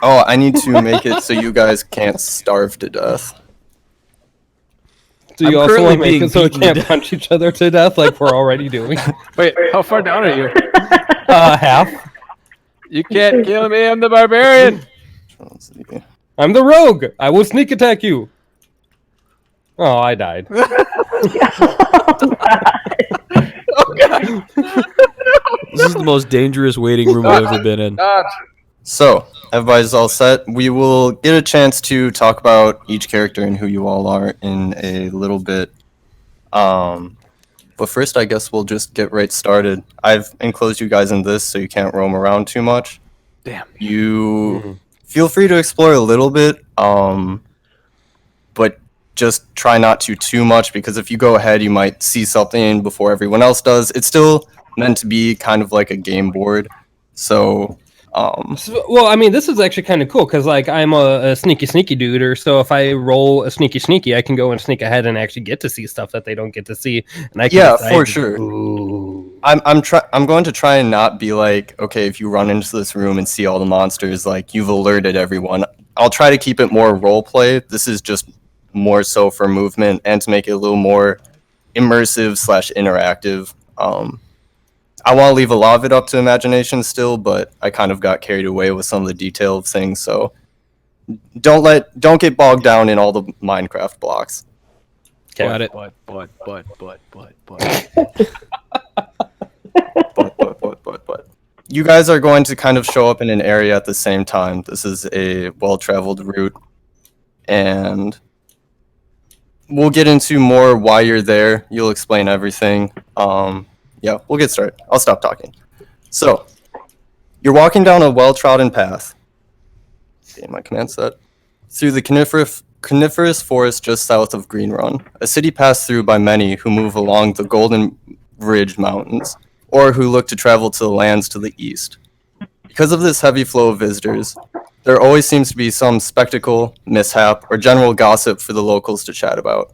Oh, I need to make it so you guys can't starve to death. Do you also want to make it so we can't punch each other to death like we're already doing? Wait, how far down are you? Half. You can't kill me, I'm the barbarian! Let's see. I'm the rogue! I will sneak attack you! Oh, I died. Oh god! This is the most dangerous waiting room I've ever been in. Dodge. So, everybody's all set. We will get a chance to talk about each character and who you all are in a little bit. But first, I guess we'll just get right started. I've enclosed you guys in this so you can't roam around too much. Damn. You feel free to explore a little bit, but just try not to too much, because if you go ahead, you might see something before everyone else does. It's still meant to be kind of like a game board, so... Well, I mean, this is actually kind of cool because, like, I'm a sneaky dude, or so if I roll a sneaky, I can go and sneak ahead and actually get to see stuff that they don't get to see. And I can decide, for sure. Ooh. I'm going to try and not be like, okay, if you run into this room and see all the monsters, like, you've alerted everyone. I'll try to keep it more role play. This is just more so for movement and to make it a little more immersive / interactive. I want to leave a lot of it up to imagination still, but I kind of got carried away with some of the detail of things, so don't get bogged down in all the Minecraft blocks. Got it. But. But. You guys are going to kind of show up in an area at the same time. This is a well-traveled route, and we'll get into more why you're there. You'll explain everything. Yeah, we'll get started. I'll stop talking. So, you're walking down a well-trodden path. Okay, my command set. Through the coniferous forest just south of Green Run, a city passed through by many who move along the Golden Ridge Mountains, or who look to travel to the lands to the east. Because of this heavy flow of visitors, there always seems to be some spectacle, mishap, or general gossip for the locals to chat about.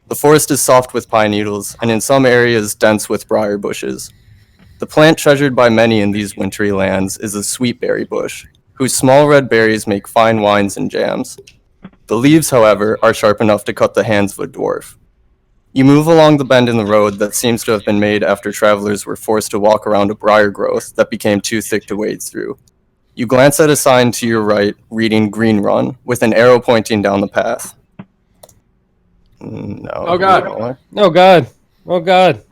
The forest is soft with pine needles, and in some areas dense with briar bushes. The plant treasured by many in these wintry lands is a sweetberry bush, whose small red berries make fine wines and jams. The leaves, however, are sharp enough to cut the hands of a dwarf. You move along the bend in the road that seems to have been made after travelers were forced to walk around a briar growth that became too thick to wade through. You glance at a sign to your right reading Green Run, with an arrow pointing down the path. No. Oh god. Oh god. Oh god.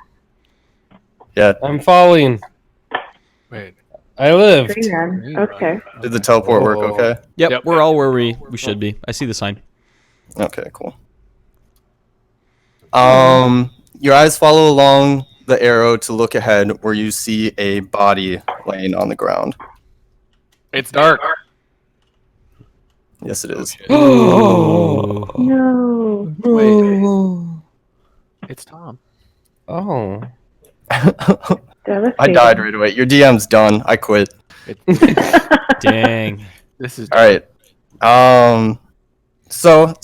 Yeah. I'm falling. Wait. I lived. Green Run. Okay. Did the teleport work okay? Yep, we're all where we should be. I see the sign. Okay, cool. Your eyes follow along the arrow to look ahead, where you see a body laying on the ground. It's dark. Yes, it is. Oh. No. Wait. It's Tom. Oh. I died right away. Your DM's done. I quit. Dang. This is All right. So,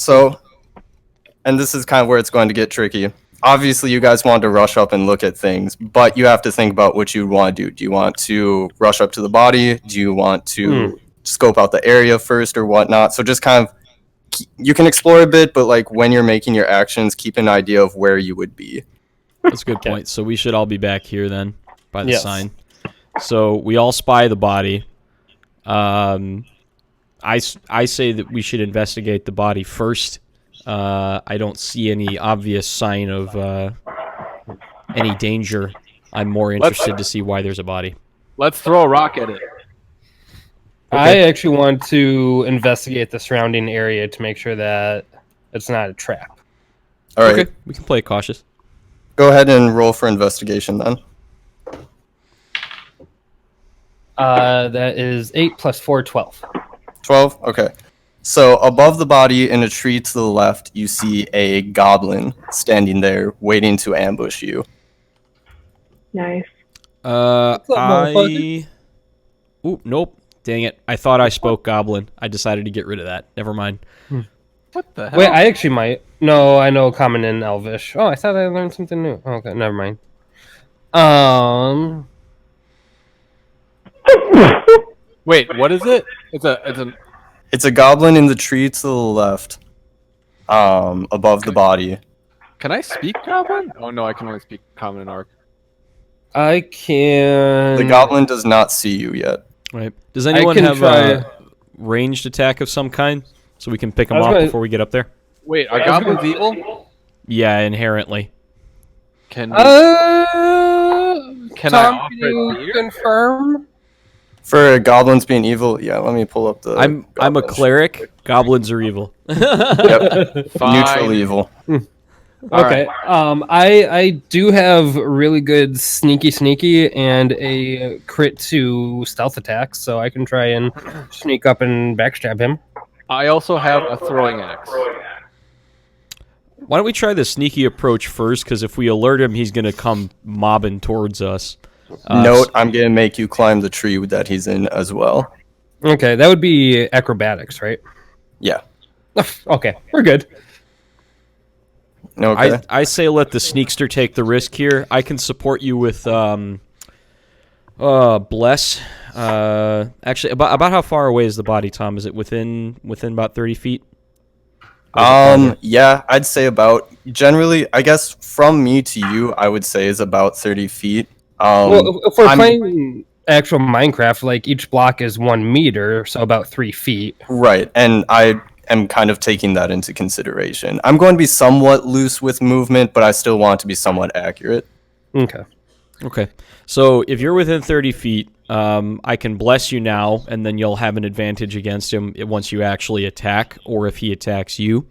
and this is kind of where it's going to get tricky. Obviously, you guys want to rush up and look at things, but you have to think about what you want to do. Do you want to rush up to the body? Do you want to scope out the area first or whatnot? So just kind of, you can explore a bit, but like when you're making your actions, keep an idea of where you would be. That's a good point. So we should all be back here then by the sign. So we all spy the body. I say that we should investigate the body first. I don't see any obvious sign of any danger. I'm more interested to see why there's a body. Let's throw a rock at it. I actually want to investigate the surrounding area to make sure that it's not a trap. All right. Okay, we can play it cautious. Go ahead and roll for investigation then. That is 8 + 4, 12. 12? Okay. So above the body in a tree to the left, you see a goblin standing there waiting to ambush you. Nice. Ooh, nope. Dang it. I thought I spoke goblin. I decided to get rid of that. Never mind. What the hell? Wait, I actually might. No, I know common and elvish. Oh, I thought I learned something new. Oh, okay, never mind. Wait, what is it? It's It's a goblin in the tree to the left, above the body. Can I speak Goblin? Oh no, I can only speak Common and Orc. I can. The goblin does not see you yet. Right. Does anyone can have try- a ranged attack of some kind so we can pick them I was off gonna- before we get up there? Wait, are I was goblins gonna- evil? Yeah, inherently. Can Can I Tom, offer can you it to you? confirm? For goblins being evil, yeah. Let me pull up the. I'm a goblin. cleric. Goblins are evil. Yep. Fine. Neutral evil. All Okay. right. I do have really good sneaky and a crit to stealth attack, so I can try and sneak up and backstab him. I also have a throwing axe. Why don't we try the sneaky approach first? Because if we alert him, he's going to come mobbing towards us. Note: I'm gonna make you climb the tree that he's in as well. Okay, that would be acrobatics, right? Yeah. Okay, we're good. Okay. I say let the sneakster take the risk here. I can support you with bless. Actually, about how far away is the body, Tom? Is it within about 30 feet? Yeah, I'd say about. Generally, I guess from me to you, I would say is about 30 feet. Well, if we're I'm- playing actual Minecraft, like each block is 1 meter, so about 3 feet. Right, and I am kind of taking that into consideration. I'm going to be somewhat loose with movement, but I still want to be somewhat accurate. Okay. Okay. So if you're within 30 feet, I can bless you now, and then you'll have an advantage against him once you actually attack, or if he attacks you.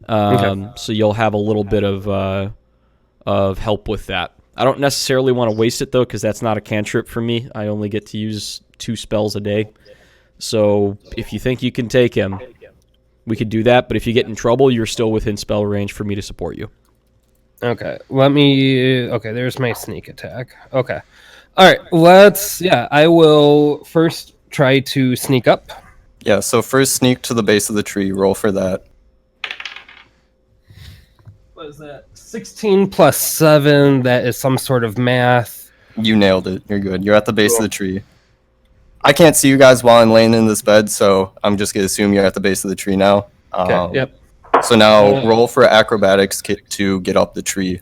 So you'll have a little bit of help with that. I don't necessarily want to waste it, though, because that's not a cantrip for me. I only get to use 2 spells a day. So if you think you can take him, we could do that. But if you get in trouble, you're still within spell range for me to support you. Okay. Okay, there's my sneak attack. Okay. All right, I will first try to sneak up. Yeah, so first sneak to the base of the tree, roll for that. What is that? 16 plus 7, that is some sort of math. You nailed it. You're good. You're at the base of the tree. I can't see you guys while I'm laying in this bed, so I'm just going to assume you're at the base of the tree now. Okay, yep. So now roll for acrobatics to get up the tree.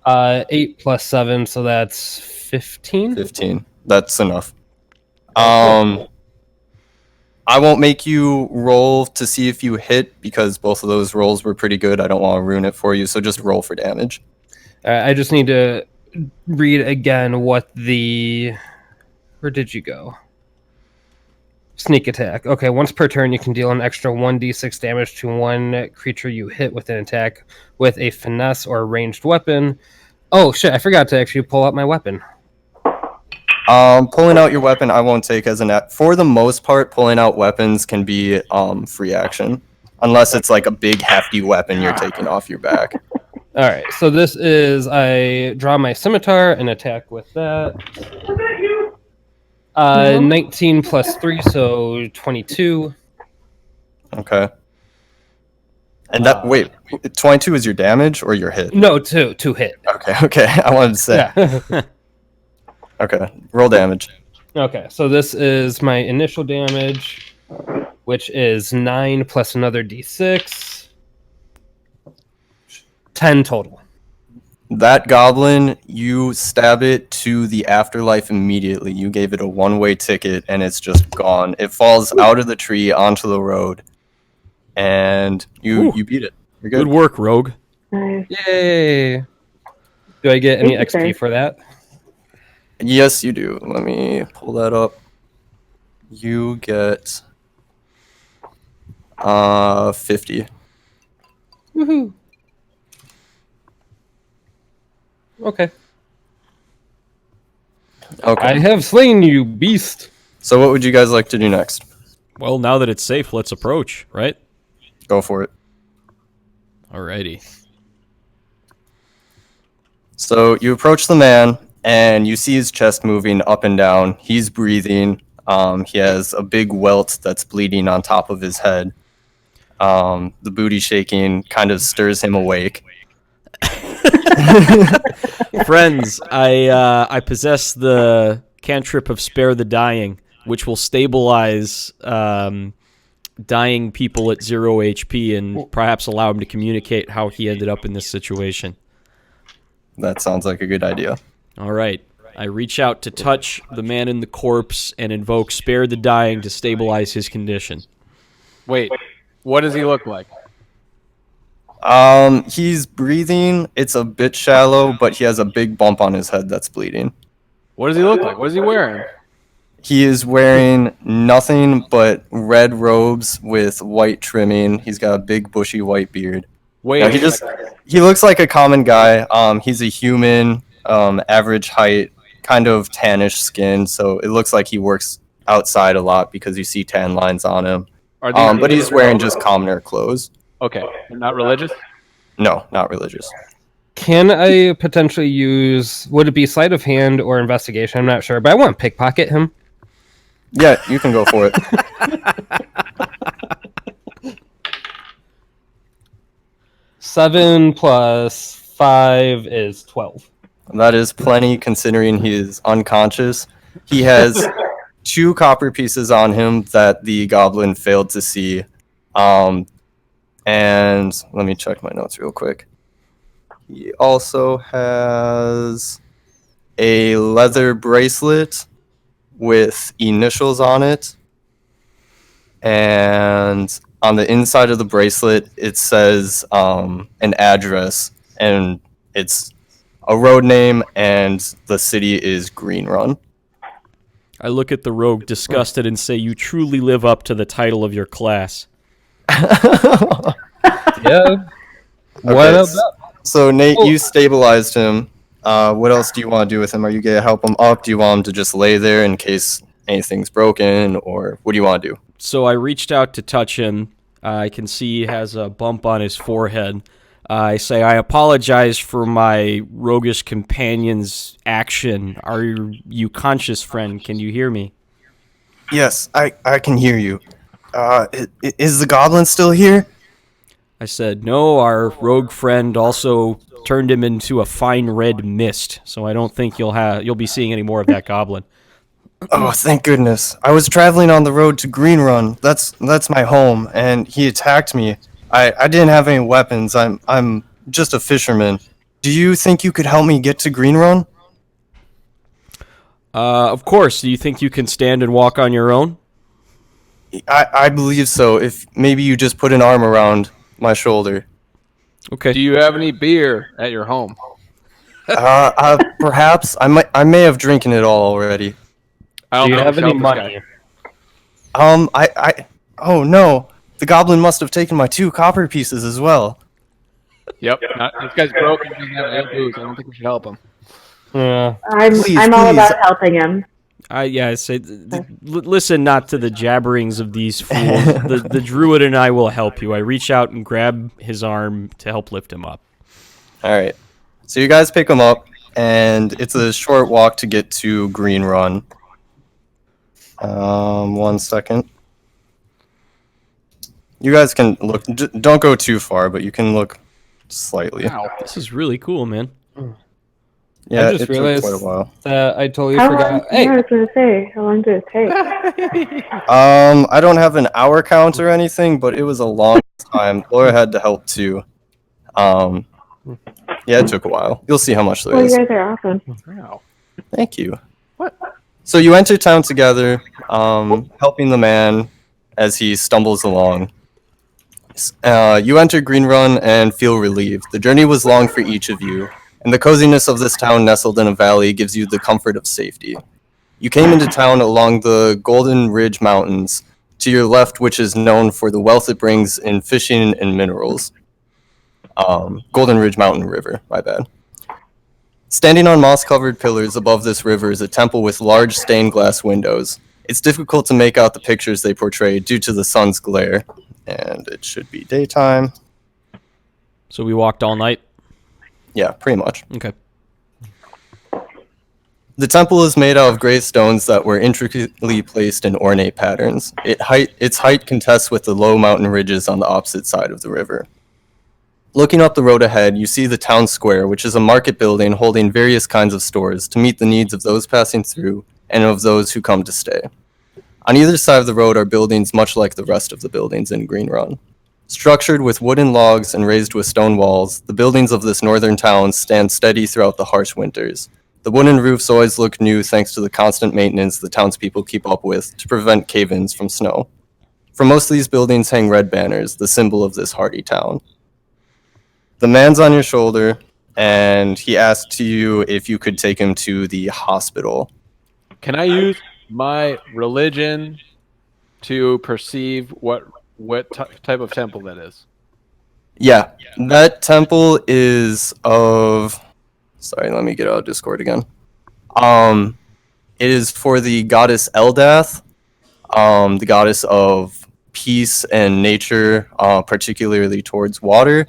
8 plus 7, so that's 15. 15. That's enough. I won't make you roll to see if you hit because both of those rolls were pretty good. I don't want to ruin it for you, so just roll for damage. I just need to read again what the... Where did you go? Sneak attack. Okay, once per turn, you can deal an extra 1d6 damage to one creature you hit with an attack with a finesse or ranged weapon. Oh, shit, I forgot to actually pull out my weapon. Pulling out your weapon, I won't take as an for the most part. Pulling out weapons can be free action, unless it's like a big hefty weapon you're taking off your back. All right, so this is I draw my scimitar and attack with that. 19 plus 3, so 22. Okay. And that wait, 22 is your damage or your hit? No, two hit. Okay. I wanted to say. Yeah. Okay, roll damage. Okay, so this is my initial damage, which is 9 plus another d6. 10 total. That goblin, you stab it to the afterlife immediately. You gave it a one-way ticket, and it's just gone. It falls out of the tree onto the road, and you beat it. You're good. Good work, Rogue. Nice. Yay! Do I get any Thank you, XP sir. for that? Yes, you do. Let me pull that up. You get 50. Woohoo! Okay. Okay. I have slain you, beast. So what would you guys like to do next? Well, now that it's safe, let's approach, right? Go for it. Alrighty. So you approach the man, and you see his chest moving up and down. He's breathing. He has a big welt that's bleeding on top of his head. The booty shaking kind of stirs him awake. Friends, I possess the cantrip of Spare the Dying, which will stabilize dying people at 0 HP and perhaps allow him to communicate how he ended up in this situation. That sounds like a good idea. All right. I reach out to touch the man in the corpse and invoke Spare the Dying to stabilize his condition. Wait, what does he look like? He's breathing. It's a bit shallow, but he has a big bump on his head that's bleeding. What does he look like? What is he wearing? He is wearing nothing but red robes with white trimming. He's got a big bushy white beard. Wait, No, he looks like a common guy. He's a human, average height, kind of tannish skin, so it looks like he works outside a lot because you see tan lines on him. are these But he's wearing just commoner clothes. Okay, they're not religious? No, not religious. Can I potentially use? Would it be sleight of hand or investigation? I'm not sure, but I want to pickpocket him. Yeah, you can go for it. 7 plus 5 is 12. That is plenty considering he is unconscious. He has 2 copper pieces on him that the goblin failed to see. And let me check my notes real quick. He also has a leather bracelet with initials on it. And on the inside of the bracelet, it says an address, and it's a road name, and the city is Green Run. I look at the rogue disgusted and say, "You truly live up to the title of your class." Yeah. What Okay, about? So Nate, you stabilized him. What else do you want to do with him? Are you gonna help him up? Do you want him to just lay there in case anything's broken, or what do you want to do? So I reached out to touch him. I can see he has a bump on his forehead. I say, "I apologize for my roguish companion's action. Are you conscious, friend? Can you hear me?" Yes, I can hear you. Is the goblin still here? I said, "No, our rogue friend also turned him into a fine red mist, so I don't think you'll be seeing any more of that goblin." Oh, thank goodness. I was traveling on the road to Green Run. That's my home, and he attacked me. I didn't have any weapons. I'm just a fisherman. Do you think you could help me get to Green Run? Of course. Do you think you can stand and walk on your own? I believe so. If maybe you just put an arm around my shoulder. Okay. Do you have any beer at your home? Perhaps I may have drinking it all already. I don't Do you know have if any this money? guy- Oh no. The goblin must have taken my 2 copper pieces as well. Yep. This guy's broken. He doesn't have any booze. I don't think we should help him. Yeah. I'm Please, all please. about helping him. I say, listen not to the jabberings of these fools. The druid and I will help you. I reach out and grab his arm to help lift him up. All right. So you guys pick him up, and it's a short walk to get to Green Run. 1 second. You guys can look. Don't go too far, but you can look slightly. Ow. This is really cool, man. Yeah, just it realized- took quite a while. I totally How long? forgot. Hey, I was gonna say, how long did it take? I don't have an hour count or anything, but it was a long time. Laura had to help too. Yeah, it took a while. You'll see how much there Well, is. you guys are awesome. Wow. Thank you. So you enter town together, helping the man as he stumbles along. You enter Green Run and feel relieved. The journey was long for each of you, and the coziness of this town nestled in a valley gives you the comfort of safety. You came into town along the Golden Ridge Mountains, to your left, which is known for the wealth it brings in fishing and minerals. Golden Ridge Mountain River, my bad. Standing on moss-covered pillars above this river is a temple with large stained glass windows. It's difficult to make out the pictures they portray due to the sun's glare, and it should be daytime. So we walked all night? Yeah, pretty much. Okay. The temple is made out of gray stones that were intricately placed in ornate patterns. Its height contests with the low mountain ridges on the opposite side of the river. Looking up the road ahead, you see the town square, which is a market building holding various kinds of stores to meet the needs of those passing through and of those who come to stay. On either side of the road are buildings much like the rest of the buildings in Green Run. Structured with wooden logs and raised with stone walls, the buildings of this northern town stand steady throughout the harsh winters. The wooden roofs always look new thanks to the constant maintenance the townspeople keep up with to prevent cave-ins from snow. From most of these buildings hang red banners, the symbol of this hardy town. The man's on your shoulder, and he asked you if you could take him to the hospital. Can I use my religion to perceive what type of temple that is? Yeah, that temple is of... Sorry, let me get out of Discord again. It is for the goddess Eldath, the goddess of peace and nature, particularly towards water.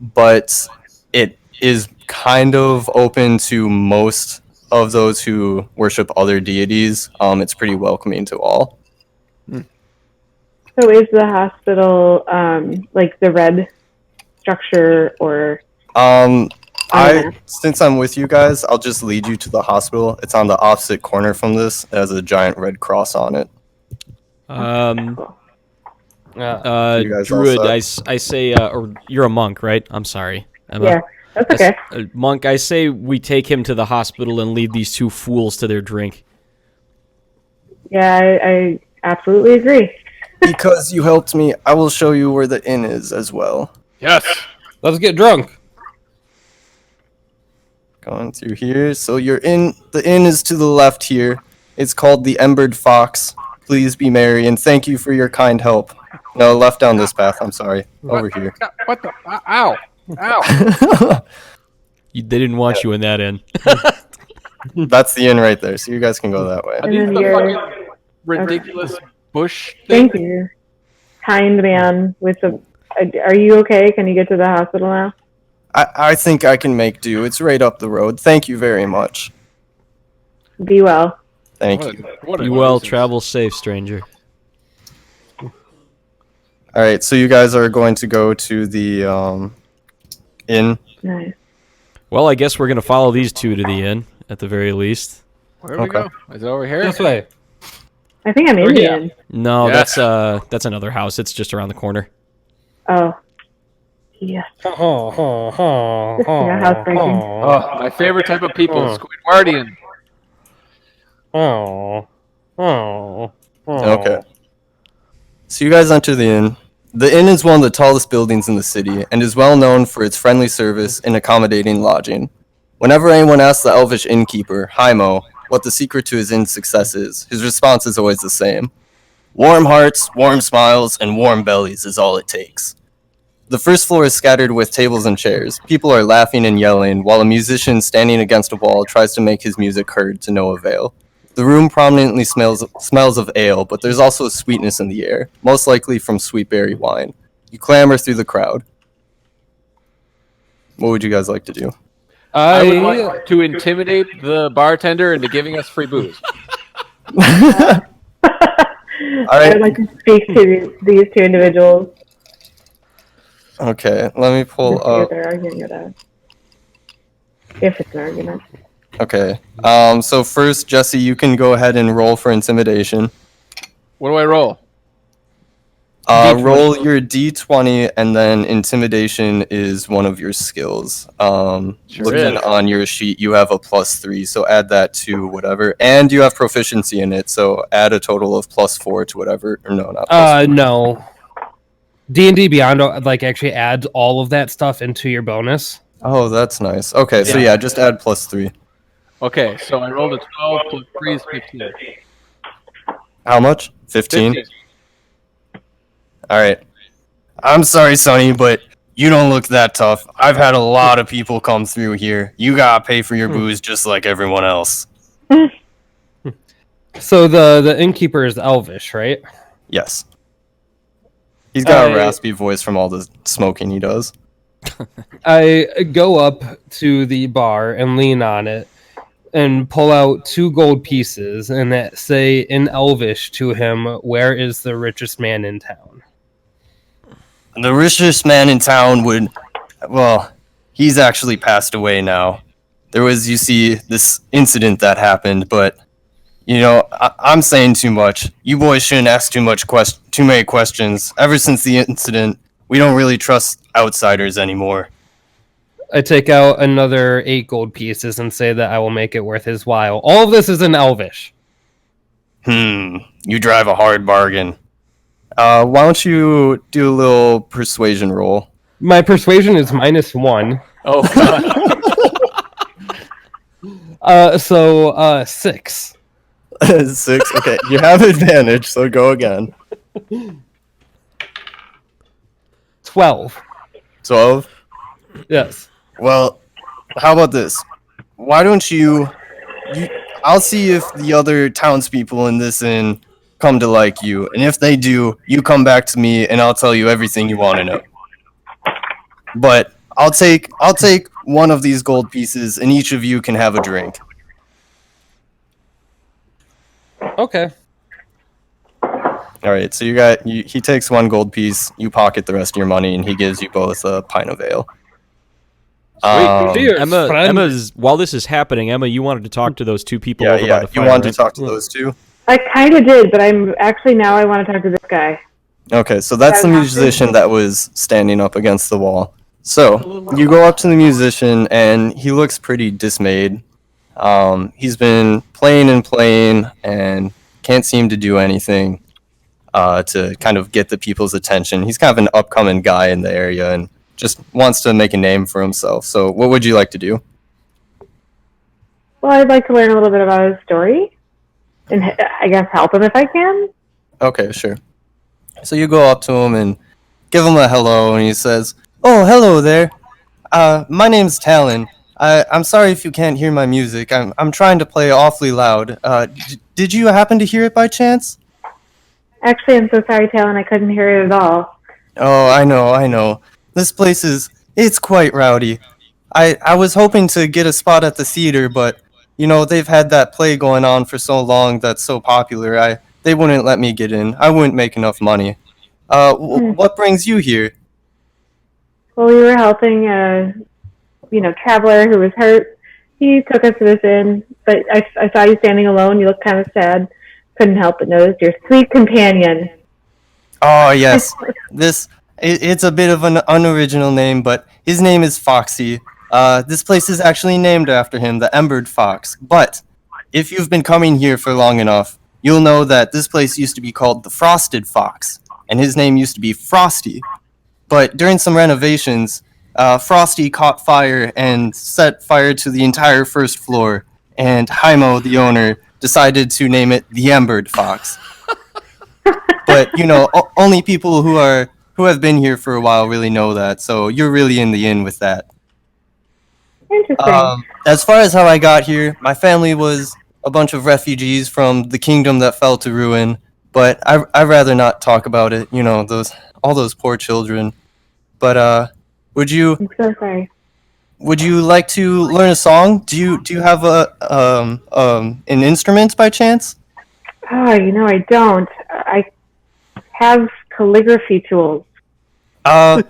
But it is kind of open to most of those who worship other deities. It's pretty welcoming to all. So is the hospital like the red structure or? Since I'm with you guys, I'll just lead you to the hospital. It's on the opposite corner from this. It has a giant red cross on it. Cool. You guys all Druid, set? I say, or you're a monk, right? I'm sorry, Emma. Yeah, that's okay. Monk, I say we take him to the hospital and leave these two fools to their drink. Yeah, I absolutely agree. Because you helped me, I will show you where the inn is as well. Yes. Let's get drunk. Going through here. So you're in. The inn is to the left here. It's called the Embered Fox. Please be merry and thank you for your kind help. No, left down this path. I'm sorry. Over here. What the? Ow! Ow! They didn't want you in that inn. That's the inn right there. So you guys can go that way. Are And these then the you're- fucking ridiculous bush things? Thank you, kind man. With the, are you okay? Can you get to the hospital now? I think I can make do. It's right up the road. Thank you very much. Be well. Thank you. What a Be well, nuisance. travel safe, stranger. All right. So you guys are going to go to the inn. Nice. Well, I guess we're gonna follow these two to the inn at the very least. Where do we Okay. go? Is it over here? This way. I think I'm in the Yeah. inn. No, Yeah. that's another house. It's just around the corner. Oh. Yes. Ho, ho, ho, ho, Yeah, housebreaking. ho, Oh, my favorite type of people, Oh. Squidwardian. ho, ho, ho. Okay. So you guys enter the inn. The inn is one of the tallest buildings in the city and is well known for its friendly service and accommodating lodging. Whenever anyone asks the elvish innkeeper, Haimo, what the secret to his inn's success is, his response is always the same. Warm hearts, warm smiles, and warm bellies is all it takes. The first floor is scattered with tables and chairs. People are laughing and yelling, while a musician standing against a wall tries to make his music heard to no avail. The room prominently smells of ale, but there's also a sweetness in the air, most likely from sweet berry wine. You clamber through the crowd. What would you guys like to do? I would like to intimidate the bartender into giving us free booze. I right. would like to speak to these two individuals. Okay, let me pull To see what up. they're arguing about. If it's an argument. Okay, so first, Jesse, you can go ahead and roll for intimidation. What do I roll? D20. Roll your d20, and then intimidation is one of your skills. Looking is. on your sheet, you have a +3, so add that to whatever. And you have proficiency in it, so add a total of +4 to whatever. Or no, not +4. No. D&D Beyond like actually adds all of that stuff into your bonus. Oh, that's nice. Okay, so yeah, just add +3. Okay, so I rolled a 12 plus 3 is 15. How much? 15? 15. Alright. I'm sorry, Sonny, but you don't look that tough. I've had a lot of people come through here. You gotta pay for your booze just like everyone else. So the innkeeper is elvish, right? Yes. He's got a I- raspy voice from all the smoking he does. I go up to the bar and lean on it and pull out 2 gold pieces and that say in elvish to him, "Where is the richest man in town?" The richest man in town would... Well, he's actually passed away now. There was, you see, this incident that happened, but... I'm saying too much. You boys shouldn't ask too many questions. Ever since the incident, we don't really trust outsiders anymore. I take out another 8 gold pieces and say that I will make it worth his while. All of this is in Elvish. You drive a hard bargain. Why don't you do a little persuasion roll? My persuasion is -1. Oh god. So 6. 6. Okay, you have advantage, so go again. 12. 12. Yes. Well, how about this? Why don't you I'll see if the other townspeople in this inn come to like you, and if they do, you come back to me and I'll tell you everything you want to know. But I'll take one of these gold pieces and each of you can have a drink. Okay. All right, so he takes 1 gold piece, you pocket the rest of your money, and he gives you both a pint of ale. Cheers, friend. Emma's while this is happening, Emma, you wanted to talk to those 2 people over by the fire. You wanted to right? talk to those 2? I kind of did, but I'm actually now I want to talk to this guy. Okay, so that's the musician that was standing up against the wall. So, you go up to the musician, and he looks pretty dismayed. He's been playing and can't seem to do anything to kind of get the people's attention. He's kind of an upcoming guy in the area and just wants to make a name for himself. So, what would you like to do? Well, I'd like to learn a little bit about his story, and I guess help him if I can. Okay, sure. So you go up to him and give him a hello, and he says, "Oh, hello there. My name's Talon. I'm sorry if you can't hear my music. I'm trying to play awfully loud. Did you happen to hear it by chance?" Actually, I'm so sorry, Talon. I couldn't hear it at all. Oh, I know. This place it's quite rowdy. I was hoping to get a spot at the theater, but, they've had that play going on for so long that's so popular, they wouldn't let me get in. I wouldn't make enough money. What brings you here? Well, we were helping a, traveler who was hurt. He took us to this inn, but I saw you standing alone. You looked kind of sad. Couldn't help but notice your sweet companion. Oh, yes. It's a bit of an unoriginal name, but his name is Foxy. This place is actually named after him, the Embered Fox. But if you've been coming here for long enough, you'll know that this place used to be called the Frosted Fox, and his name used to be Frosty. But during some renovations, Frosty caught fire and set fire to the entire first floor, and Jaimo, the owner, decided to name it the Embered Fox. But, only people who have been here for a while really know that, so you're really in the in with that. Interesting. As far as how I got here, my family was a bunch of refugees from the kingdom that fell to ruin, but I'd rather not talk about it, all those poor children. But, would you I'm so sorry. Would you like to learn a song? Do you have an instrument by chance? Oh, I don't. I have calligraphy tools. Well,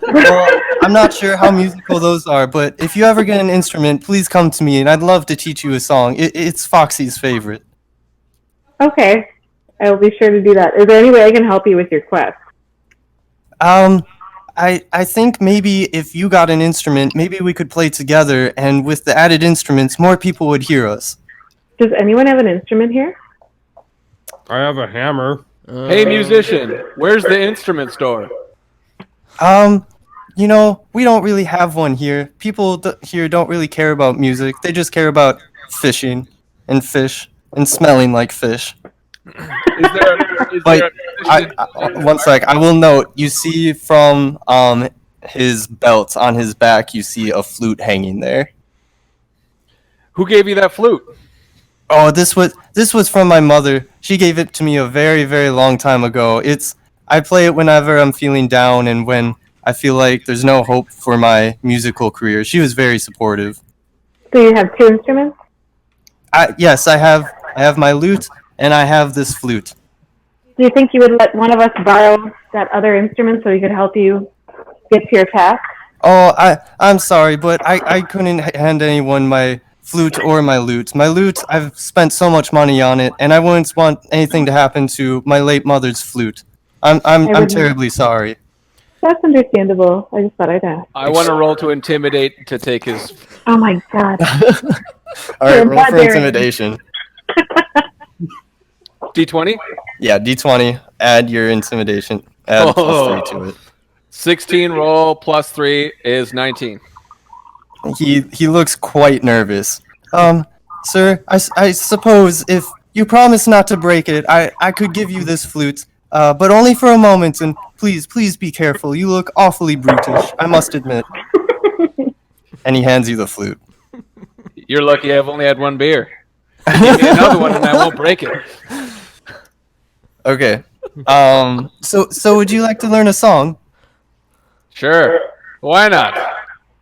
I'm not sure how musical those are, but if you ever get an instrument, please come to me, and I'd love to teach you a song. It's Foxy's favorite. Okay. I will be sure to do that. Is there any way I can help you with your quest? I think maybe if you got an instrument, maybe we could play together, and with the added instruments, more people would hear us. Does anyone have an instrument here? I have a hammer. Hey, musician, where's the instrument store? We don't really have one here. People here don't really care about music. They just care about fishing and fish and smelling like fish. But one sec, I will note, you see from his belt on his back, you see a flute hanging there. Who gave you that flute? Oh, this was from my mother. She gave it to me a very, very long time ago. I play it whenever I'm feeling down and when I feel like there's no hope for my musical career. She was very supportive. So you have 2 instruments? Yes, I have my lute and I have this flute. Do you think you would let one of us borrow that other instrument so we could help you get to your task? Oh, I'm sorry, but I couldn't hand anyone my flute or my lute. My lute, I've spent so much money on it, and I wouldn't want anything to happen to my late mother's flute. I'm wouldn't- terribly sorry. That's understandable. I just thought I'd ask. I want to roll to intimidate to take his. Oh my god. All right, You're roll for barbarian. intimidation. D20? Yeah, D20. Add your intimidation. Add plus 3 to it. 16 roll plus 3 is 19. He looks quite nervous. Sir, I suppose if you promise not to break it, I could give you this flute, but only for a moment, and please be careful. You look awfully brutish, I must admit. And he hands you the flute. You're lucky I've only had one beer. Give me another one and I won't break it. Okay. So would you like to learn a song? Sure. Why not?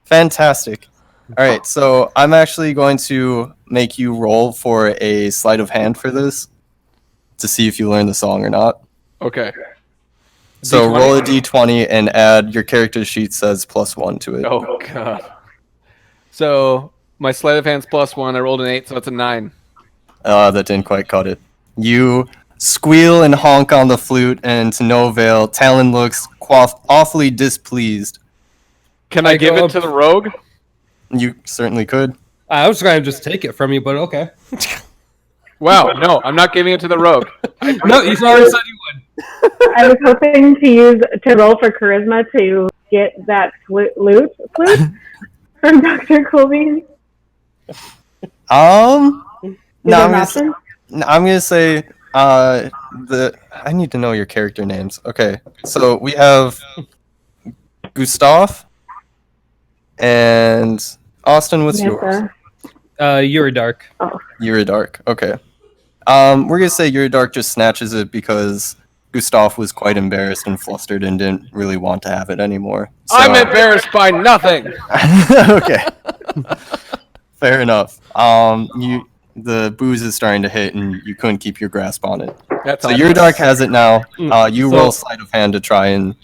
Fantastic. All right, so I'm actually going to make you roll for a sleight of hand for this to see if you learn the song or not. Okay. So D20? roll a d20 and add your character sheet says +1 to it. Oh, God. So, my sleight of hand's +1. I rolled an 8, so that's a 9. That didn't quite cut it. You squeal and honk on the flute, and to no avail, Talon looks awfully displeased. Can I I give go it up- to the rogue? You certainly could. I was going to just take it from you, but okay. Wow, no, I'm not giving it to the rogue. No, you already said you would. I was hoping to roll for charisma to get that flute from Dr. Coolbean. No, I'm gonna, Option? I'm gonna say I need to know your character names. Okay, so we have Gustoff and Austin. What's yours? Nissa. Uriydark. Uriydark. Okay. We're gonna say Uriydark just snatches it because Gustoff was quite embarrassed and flustered and didn't really want to have it anymore. So... I'm embarrassed by nothing. Okay. Fair enough. The booze is starting to hit, and you couldn't keep your grasp on it. That's So all. Uriydark has it now. You So- roll sleight of hand to try and.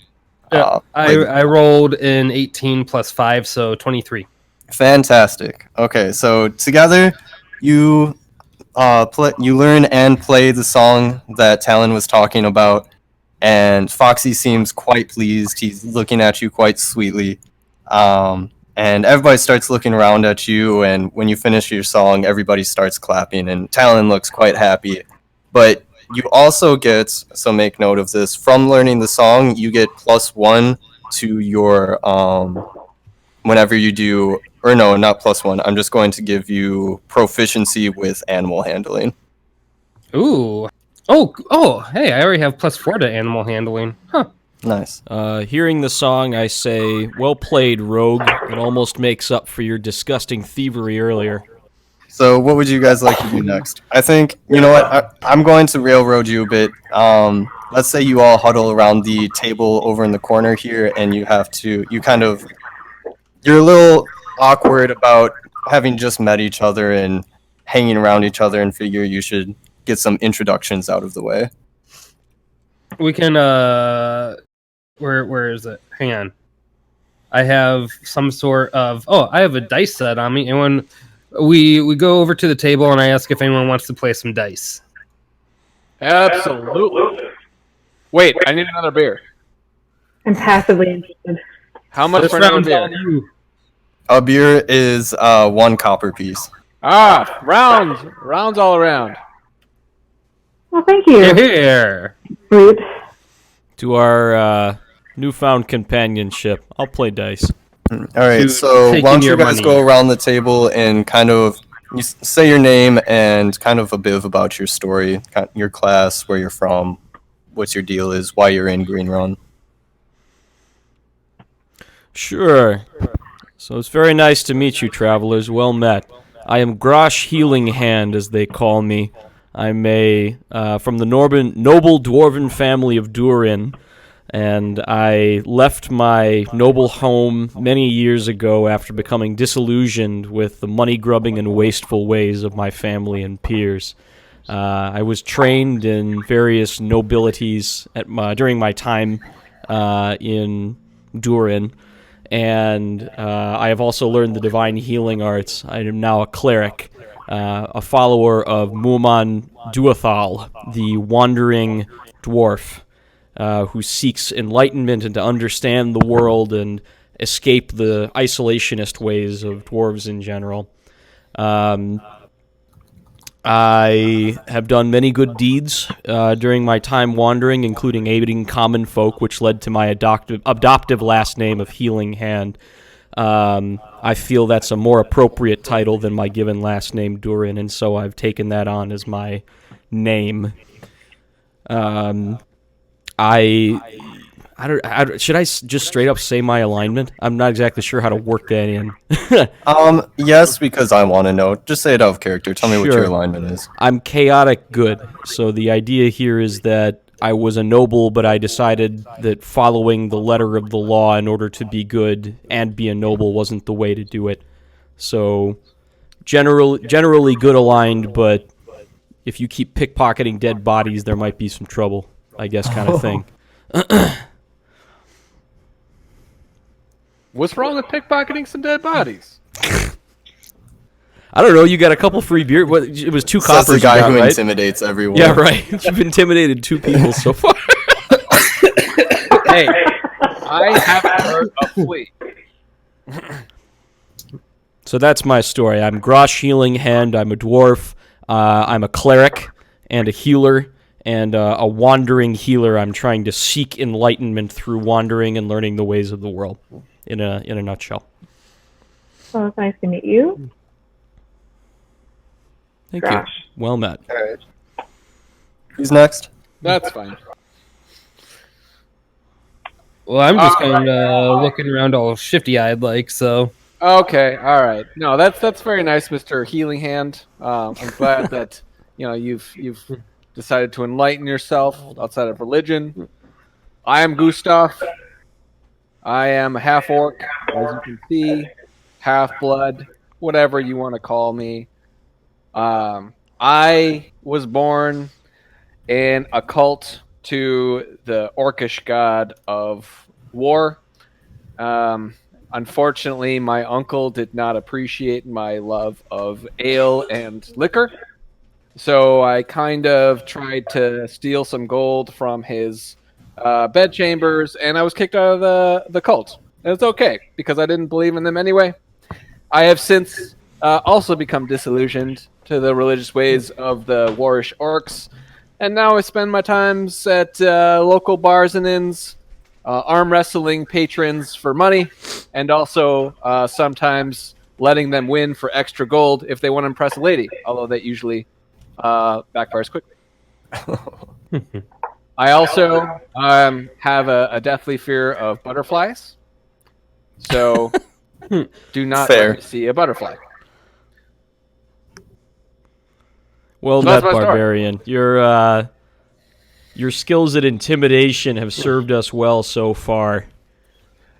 I rolled an 18 plus 5, so 23. Fantastic. Okay, so together you you learn and play the song that Talon was talking about, and Foxy seems quite pleased. He's looking at you quite sweetly, and everybody starts looking around at you. And when you finish your song, everybody starts clapping, and Talon looks quite happy. But you also get, so make note of this, from learning the song, you get +1 to your whenever you do. Or no, not +1. I'm just going to give you proficiency with animal handling. Ooh. Oh, hey, I already have +4 to animal handling. Huh. Nice. Hearing the song, I say, well played, rogue. It almost makes up for your disgusting thievery earlier. So what would you guys like to do next? I think, you know what, I'm going to railroad you a bit. Let's say you all huddle around the table over in the corner here, and you're a little awkward about having just met each other and hanging around each other, and figure you should get some introductions out of the way. We can, where is it? Hang on. I have some sort of, I have a dice set on me, and when we go over to the table and I ask if anyone wants to play some dice. Absolutely. Wait, I need another beer. I'm passively interested. How much This for another round's all beer? you. A beer is 1 copper piece. Ah, rounds all around. Well, thank you. Here. Sweet. To our newfound companionship, I'll play dice. All right, To so taking why don't you your guys money. go around the table and kind of say your name and kind of a bit about your story, your class, where you're from, what your deal is, why you're in Green Run. Sure. So it's very nice to meet you, travelers. Well met. I am Grosh Healing Hand, as they call me. I'm from the noble dwarven family of Durin, and I left my noble home many years ago after becoming disillusioned with the money-grubbing and wasteful ways of my family and peers. I was trained in various nobilities during my time in Durin, and I have also learned the divine healing arts. I am now a cleric, a follower of Muman Duathal, the wandering dwarf, who seeks enlightenment and to understand the world and escape the isolationist ways of dwarves in general. I have done many good deeds during my time wandering, including aiding common folk, which led to my adoptive last name of Healing Hand. I feel that's a more appropriate title than my given last name, Durin, and so I've taken that on as my name. Should I just straight up say my alignment? I'm not exactly sure how to work that in. Yes, because I want to know. Just say it out of character. Tell me what your Sure. alignment is. I'm chaotic good. So the idea here is that I was a noble, but I decided that following the letter of the law in order to be good and be a noble wasn't the way to do it. So generally good aligned, but if you keep pickpocketing dead bodies, there might be some trouble, I guess, kind of thing. What's wrong with pickpocketing some dead bodies? I don't know. You got a couple free beer. What? It was 2 Says coppers. the guy you got, who right? intimidates everyone. Yeah, right. You've intimidated 2 people so far. Hey, I haven't heard a flea. So that's my story. I'm Grosh Healing Hand. I'm a dwarf. I'm a cleric and a healer and a wandering healer. I'm trying to seek enlightenment through wandering and learning the ways of the world. In a nutshell. Well, it's nice to meet you. Thank Grosh. you. Well met. All right. Who's next? That's fine. Well, I'm just kind of looking around all shifty-eyed, like, so. Okay, all right. No, that's very nice, Mr. Healing Hand. I'm glad that you've decided to enlighten yourself outside of religion. I am Gustoff. I am a half-orc, as you can see, half-blood, whatever you want to call me. I was born in a cult to the orcish god of war. Unfortunately, my uncle did not appreciate my love of ale and liquor, so I kind of tried to steal some gold from his bedchambers, and I was kicked out of the cult. And it's okay, because I didn't believe in them anyway. I have since also become disillusioned to the religious ways of the warish orcs, and now I spend my times at local bars and inns, arm wrestling patrons for money, and also sometimes letting them win for extra gold if they want to impress a lady, although that usually backfires quickly. I also have a deathly fear of butterflies, so do not Fair. let me see a butterfly. Well So met, that's my story. Barbarian. Your skills at intimidation have served us well so far.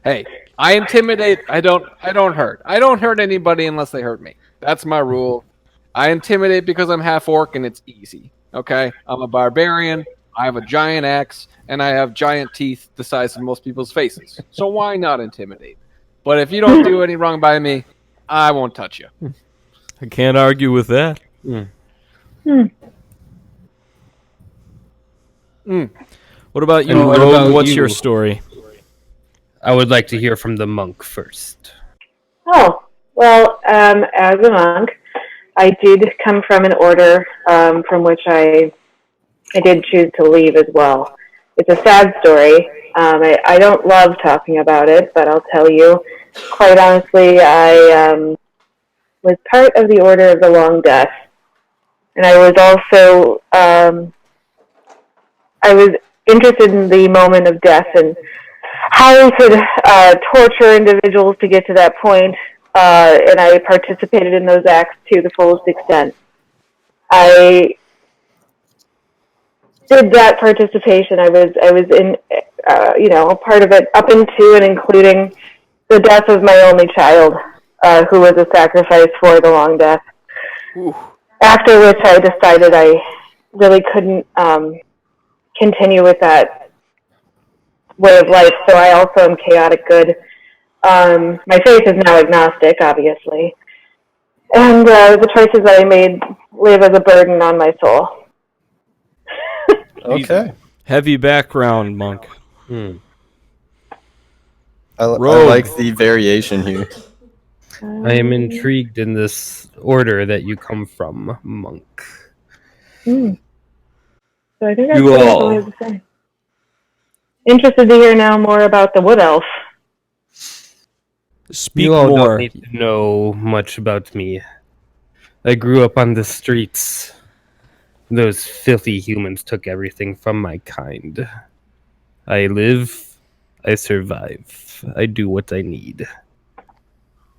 Hey, I intimidate. I don't hurt. I don't hurt anybody unless they hurt me. That's my rule. I intimidate because I'm half orc and it's easy. Okay, I'm a barbarian. I have a giant axe and I have giant teeth the size of most people's faces. So why not intimidate? But if you don't do any wrong by me, I won't touch you. I can't argue with that. What about you, What Rogue? about What's you? your story? I would like to hear from the monk first. Oh, well, as a monk, I did come from an order from which I did choose to leave as well. It's a sad story. I don't love talking about it, but I'll tell you, quite honestly, I was part of the Order of the Long Death. And I was also, I was interested in the moment of death and how we could torture individuals to get to that point, and I participated in those acts to the fullest extent. I did that participation. I was in, a part of it up into and including the death of my only child, who was a sacrifice for the Long Death. Ooh. After which I decided I really couldn't continue with that way of life, so I also am chaotic good. My faith is now agnostic, obviously. And the choices that I made live as a burden on my soul. Okay. Heavy background, monk. I Rogue. like the variation here. I am intrigued in this order that you come from, monk. So I think that's You what I all. have to say. Interested to hear now more about the wood elf. Speak You all more. don't need to know much about me. I grew up on the streets. Those filthy humans took everything from my kind. I live, I survive. I do what I need.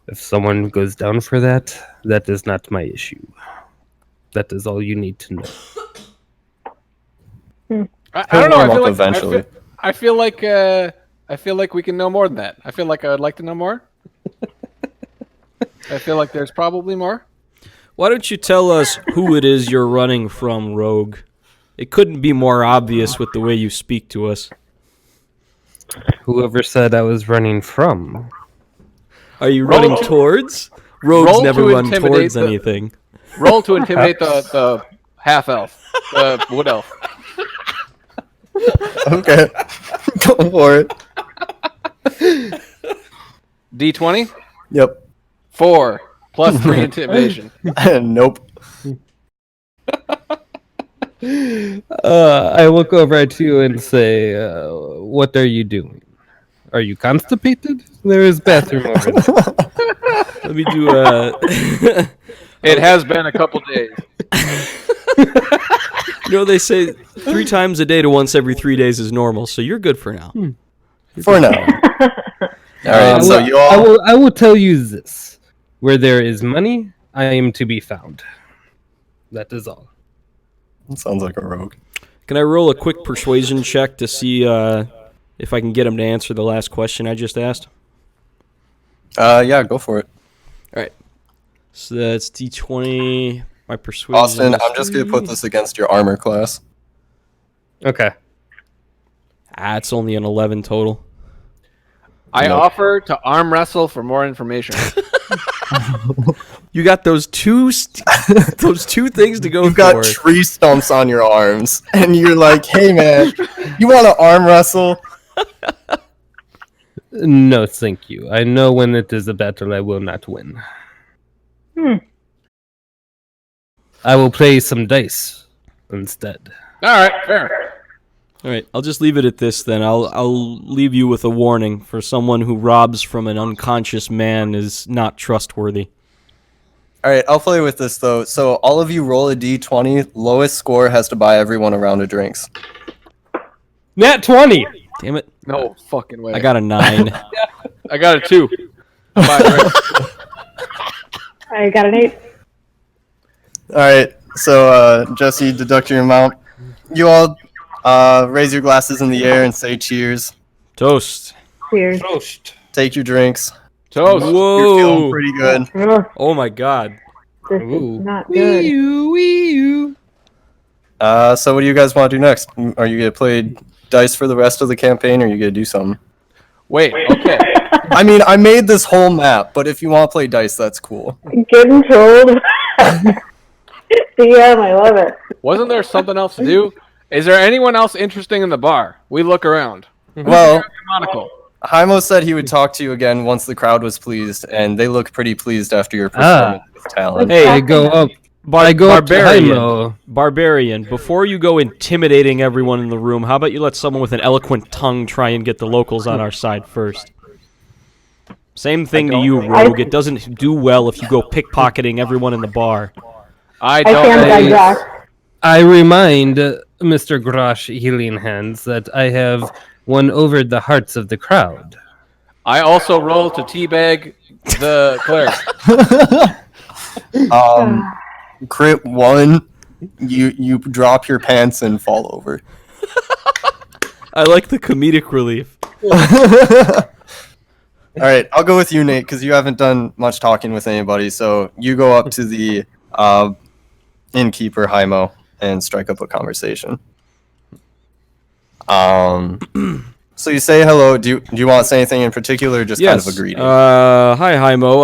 If someone goes down for that, that is not my issue. That is all you need to know. I He'll don't know. warm up eventually. I feel like we can know more than that. I feel like I would like to know more. I feel like there's probably more. Why don't you tell us who it is you're running from, Rogue? It couldn't be more obvious with the way you speak to us. Whoever said I was running from? Are you Roll running to- towards? Rogues roll never to run intimidate towards the- anything. Roll to intimidate the half elf, the wood elf. Okay. Go for it. D20, Yep. 4 plus 3 intimidation. Nope. I look over at you and say, what are you doing? Are you constipated? There is bathroom over there. Let me do It has been a couple days. You know, they say 3 times a day to once every 3 days is normal, so you're good for now. For now. All right. So you all. I will tell you this: where there is money, I am to be found. That is all. Sounds like a rogue. Can I roll a quick persuasion check to see if I can get him to answer the last question I just asked? Yeah, go for it. All right. So that's D20. My persuasion. Austin, is I'm just gonna 3. put this against your armor class. Okay. It's only an 11 total. I Nope. offer to arm wrestle for more information. You got those those 2 things to go You've for. got tree stumps on your arms, and you're like, "Hey, man, you want to arm wrestle?" No, thank you. I know when it is a battle, I will not win. I will play some dice instead. All right, fair. All right, I'll just leave it at this then. I'll leave you with a warning for someone who robs from an unconscious man is not trustworthy. All right, I'll play with this though. So all of you roll a d20. Lowest score has to buy everyone a round of drinks. Nat 20! Damn it. No fucking way. I got a 9. I got a 2. Bye, Rick. I got an 8. All right, so Jesse, deduct your amount. You all raise your glasses in the air and say cheers. Toast. Cheers. Take your drinks. Toast. You're feeling Whoa. pretty good. Ugh, Oh my god. this Ooh. is not good. So what do you guys want to do next? Are you gonna play dice for the rest of the campaign, or are you gonna do something? Wait, okay. I mean, I made this whole map, but if you want to play dice, that's cool. Getting trolled. DM, I love it. Wasn't there something else to do? Is there anyone else interesting in the bar? We look around. Well, Monocle. Hymo said he would talk to you again once the crowd was pleased, and they look pretty pleased after your performance with talent. Hey, I go up. I go up to Barbarian. Hymo. Barbarian, before you go intimidating everyone in the room, how about you let someone with an eloquent tongue try and get the locals on our side first? Same thing to you, Rogue. It doesn't do well if you go pickpocketing everyone in the bar. I I don't stand by know. Josh. I remind Mr. Grosh Healing Hands that I have won over the hearts of the crowd. I also roll to teabag the cleric. Crit 1, you drop your pants and fall over. I like the comedic relief. All right, I'll go with you, Nate, because you haven't done much talking with anybody. So you go up to the innkeeper, Hymo, and strike up a conversation. So So you say hello. Do you want to say anything in particular, or just kind of a greeting? Hi, Mo.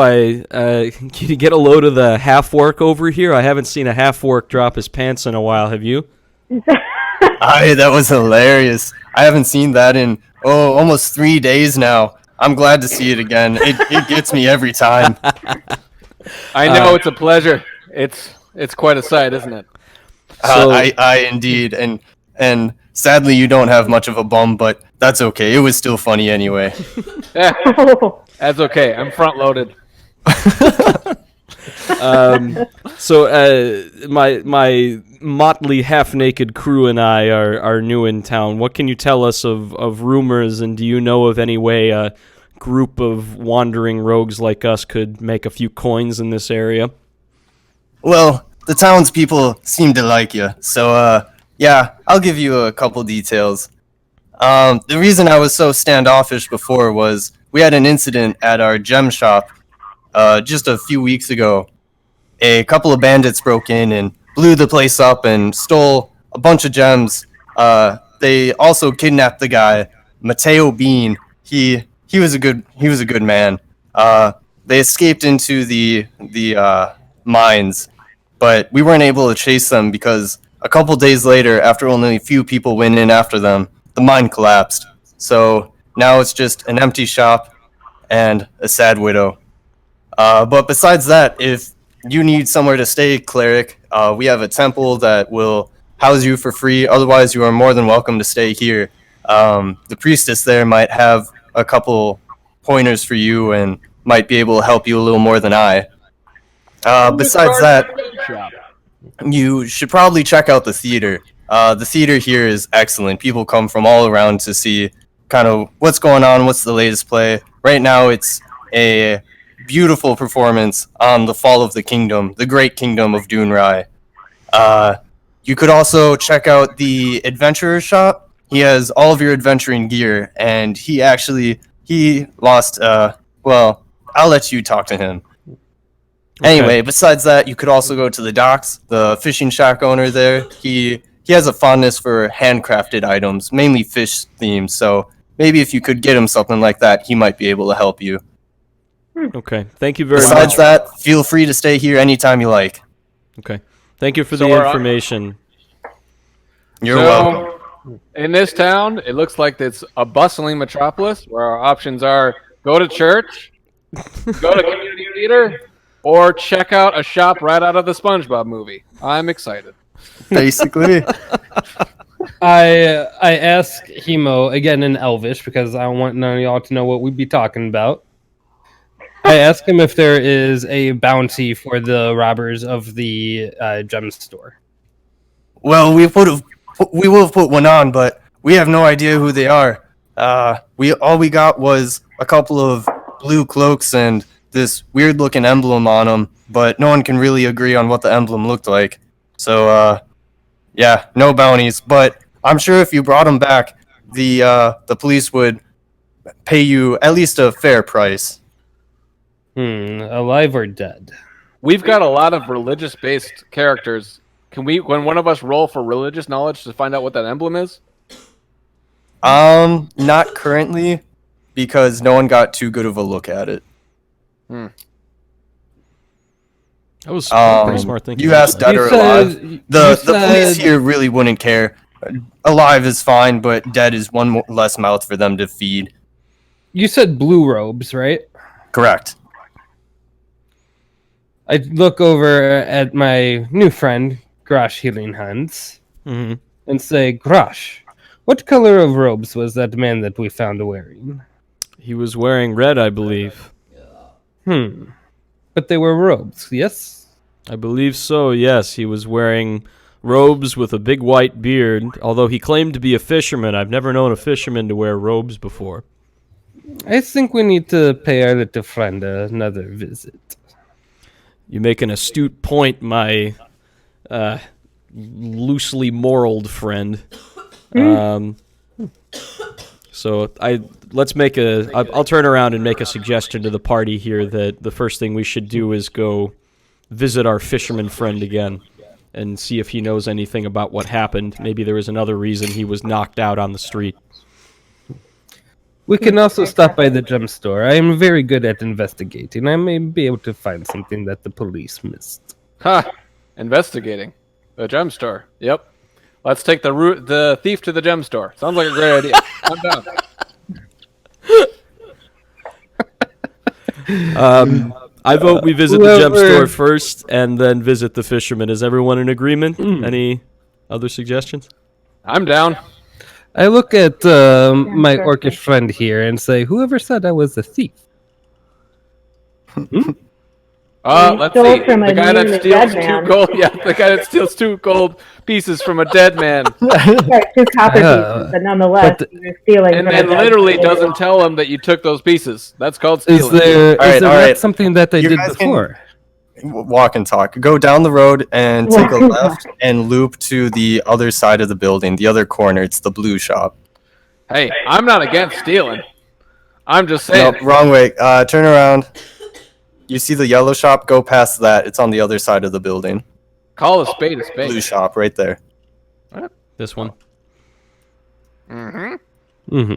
Can you get a load of the half-orc over here? I haven't seen a half-orc drop his pants in a while. Have you? That was hilarious. I haven't seen that in almost 3 days now. I'm glad to see it again. It gets me every time. I know it's a pleasure. It's quite a sight, isn't it? I indeed, and sadly you don't have much of a bum, but that's okay. It was still funny anyway. That's okay. I'm front loaded. My motley half-naked crew and I are new in town. What can you tell us of rumors, and do you know of any way a group of wandering rogues like us could make a few coins in this area? Well, the townspeople seem to like you, so yeah, I'll give you a couple details. The reason I was so standoffish before was we had an incident at our gem shop just a few weeks ago. A couple of bandits broke in and blew the place up and stole a bunch of gems. They also kidnapped the guy, Mateo Bean. He was a good man. They escaped into the mines, but we weren't able to chase them because a couple days later, after only a few people went in after them, the mine collapsed. So now it's just an empty shop and a sad widow. But besides that, if you need somewhere to stay, Cleric, we have a temple that will house you for free. Otherwise, you are more than welcome to stay here. The priestess there might have a couple pointers for you and might be able to help you a little more than I. Besides that, you should probably check out the theater. The theater here is excellent. People come from all around to see kind of what's going on, what's the latest play. Right now, it's a beautiful performance on the fall of the kingdom, the great kingdom of Dunrai. You could also check out the adventurer shop. He has all of your adventuring gear, and he lost, well, I'll let you talk to him. Okay. Anyway, besides that, you could also go to the docks. The fishing shack owner there, he has a fondness for handcrafted items, mainly fish themed, so maybe if you could get him something like that, he might be able to help you. Okay, thank you very Besides much. that, feel free to stay here anytime you like. Okay, thank you for So the are- information. You're welcome. In this town, it looks like it's a bustling metropolis where our options are go to church, go to community theater, or check out a shop right out of the SpongeBob movie. I'm excited. Basically. I ask Hemo again in Elvish because I want none of y'all to know what we'd be talking about. I ask him if there is a bounty for the robbers of the gem store. Well, we will have put one on, but we have no idea who they are. All we got was a couple of blue cloaks and this weird-looking emblem on them, but no one can really agree on what the emblem looked like. So, yeah, no bounties. But I'm sure if you brought them back, the police would pay you at least a fair price. Alive or dead? We've got a lot of religious-based characters. Can when one of us roll for religious knowledge to find out what that emblem is? Not currently, because no one got too good of a look at it. That was pretty smart thinking. You asked dead You or said- alive. you The said- police here really wouldn't care. Alive is fine, but dead is one less mouth for them to feed. You said blue robes, right? Correct. I look over at my new friend, Grosh Healing Hands, Mhm. and say, Grosh, what color of robes was that man that we found wearing? He was wearing red, I believe. But they were robes, yes? I believe so, yes. He was wearing robes with a big white beard, although he claimed to be a fisherman. I've never known a fisherman to wear robes before. I think we need to pay our little friend another visit. You make an astute point, my loosely moraled friend. So I'll turn around and make a suggestion to the party here that the first thing we should do is go visit our fisherman friend again and see if he knows anything about what happened. Maybe there was another reason he was knocked out on the street. We can also stop by the gem store. I am very good at investigating. I may be able to find something that the police missed. Ha! Investigating. The gem store. Yep. Let's take the thief to the gem store. Sounds like a great idea. I'm down. I vote we visit the gem store first and then visit the fisherman. Is everyone in agreement? Any other suggestions? I'm down. I look at my orcish friend here and say, whoever said I was a thief? Let's stole see. from The a guy that nearly steals dead 2 man. gold. Yeah, the guy that steals 2 gold pieces from a dead man, Right, 2 copper pieces, but nonetheless, you're stealing and from then a dead literally man. doesn't tell him that you took those pieces. That's called Is stealing. there All right, all not right. something that they You did guys can- before? Walk and talk. Go down the road and take a Walk and left and loop to the other side of the building, the other corner. It's the blue shop. Hey, I'm not against stealing. I'm just saying. Nope, wrong way. Turn around. You see the yellow shop? Go past that. It's on the other side of the building. Call a spade a spade. Blue shop, right there. This one. Mm-hmm.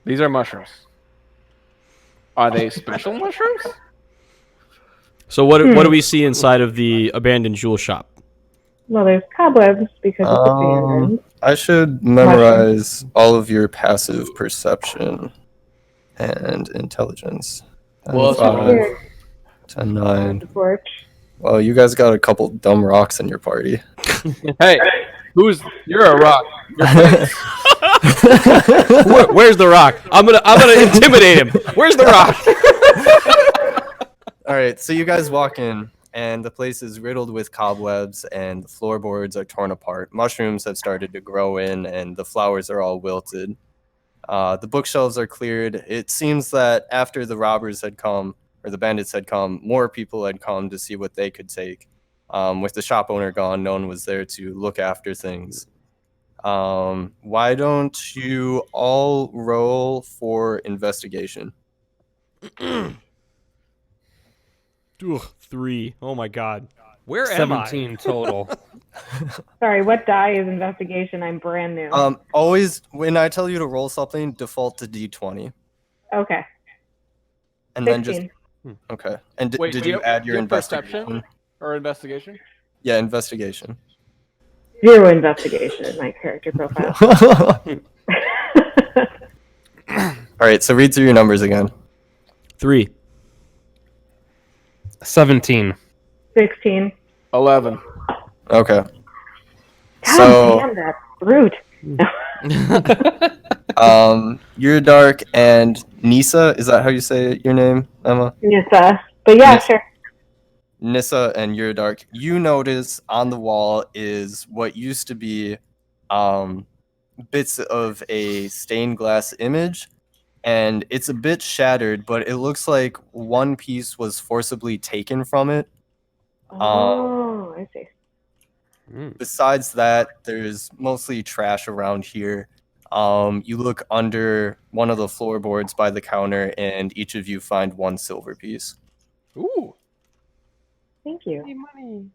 These are mushrooms. Are they special mushrooms? So what do we see inside of the abandoned jewel shop? Well, there's cobwebs because it's abandoned. I should memorize all of your passive perception and intelligence. Well, 5, Here, 10, 9. the porch. Well, you guys got a couple dumb rocks in your party. Hey, you're a rock. Where's the rock? I'm gonna intimidate him. Where's the rock? All right, so you guys walk in, and the place is riddled with cobwebs, and the floorboards are torn apart. Mushrooms have started to grow in, and the flowers are all wilted. The bookshelves are cleared. It seems that after the robbers had come, or the bandits had come, more people had come to see what they could take. With the shop owner gone, no one was there to look after things. Why don't you all roll for investigation? Ugh, 3. Oh my god. Where am I? 17 total. Sorry, what die is investigation? I'm brand new. Always, when I tell you to roll something, default to D20. Okay. And 16. then just... Okay. And Wait, did do you add your perception investigation? or investigation? Yeah, investigation. 0 investigation in my character profile. All right, so read through your numbers again. 3. 17. 16. 11. Okay. God So, damn, that brute. Uriydark and Nissa, is that how you say your name, Emma? Nissa. But yeah, Nissa. sure. Nissa and Uriydark, you notice on the wall is what used to be bits of a stained glass image, and it's a bit shattered, but it looks like one piece was forcibly taken from it. Oh, I see. Besides that, there's mostly trash around here. You look under one of the floorboards by the counter, and each of you find 1 silver piece. Ooh. Thank you.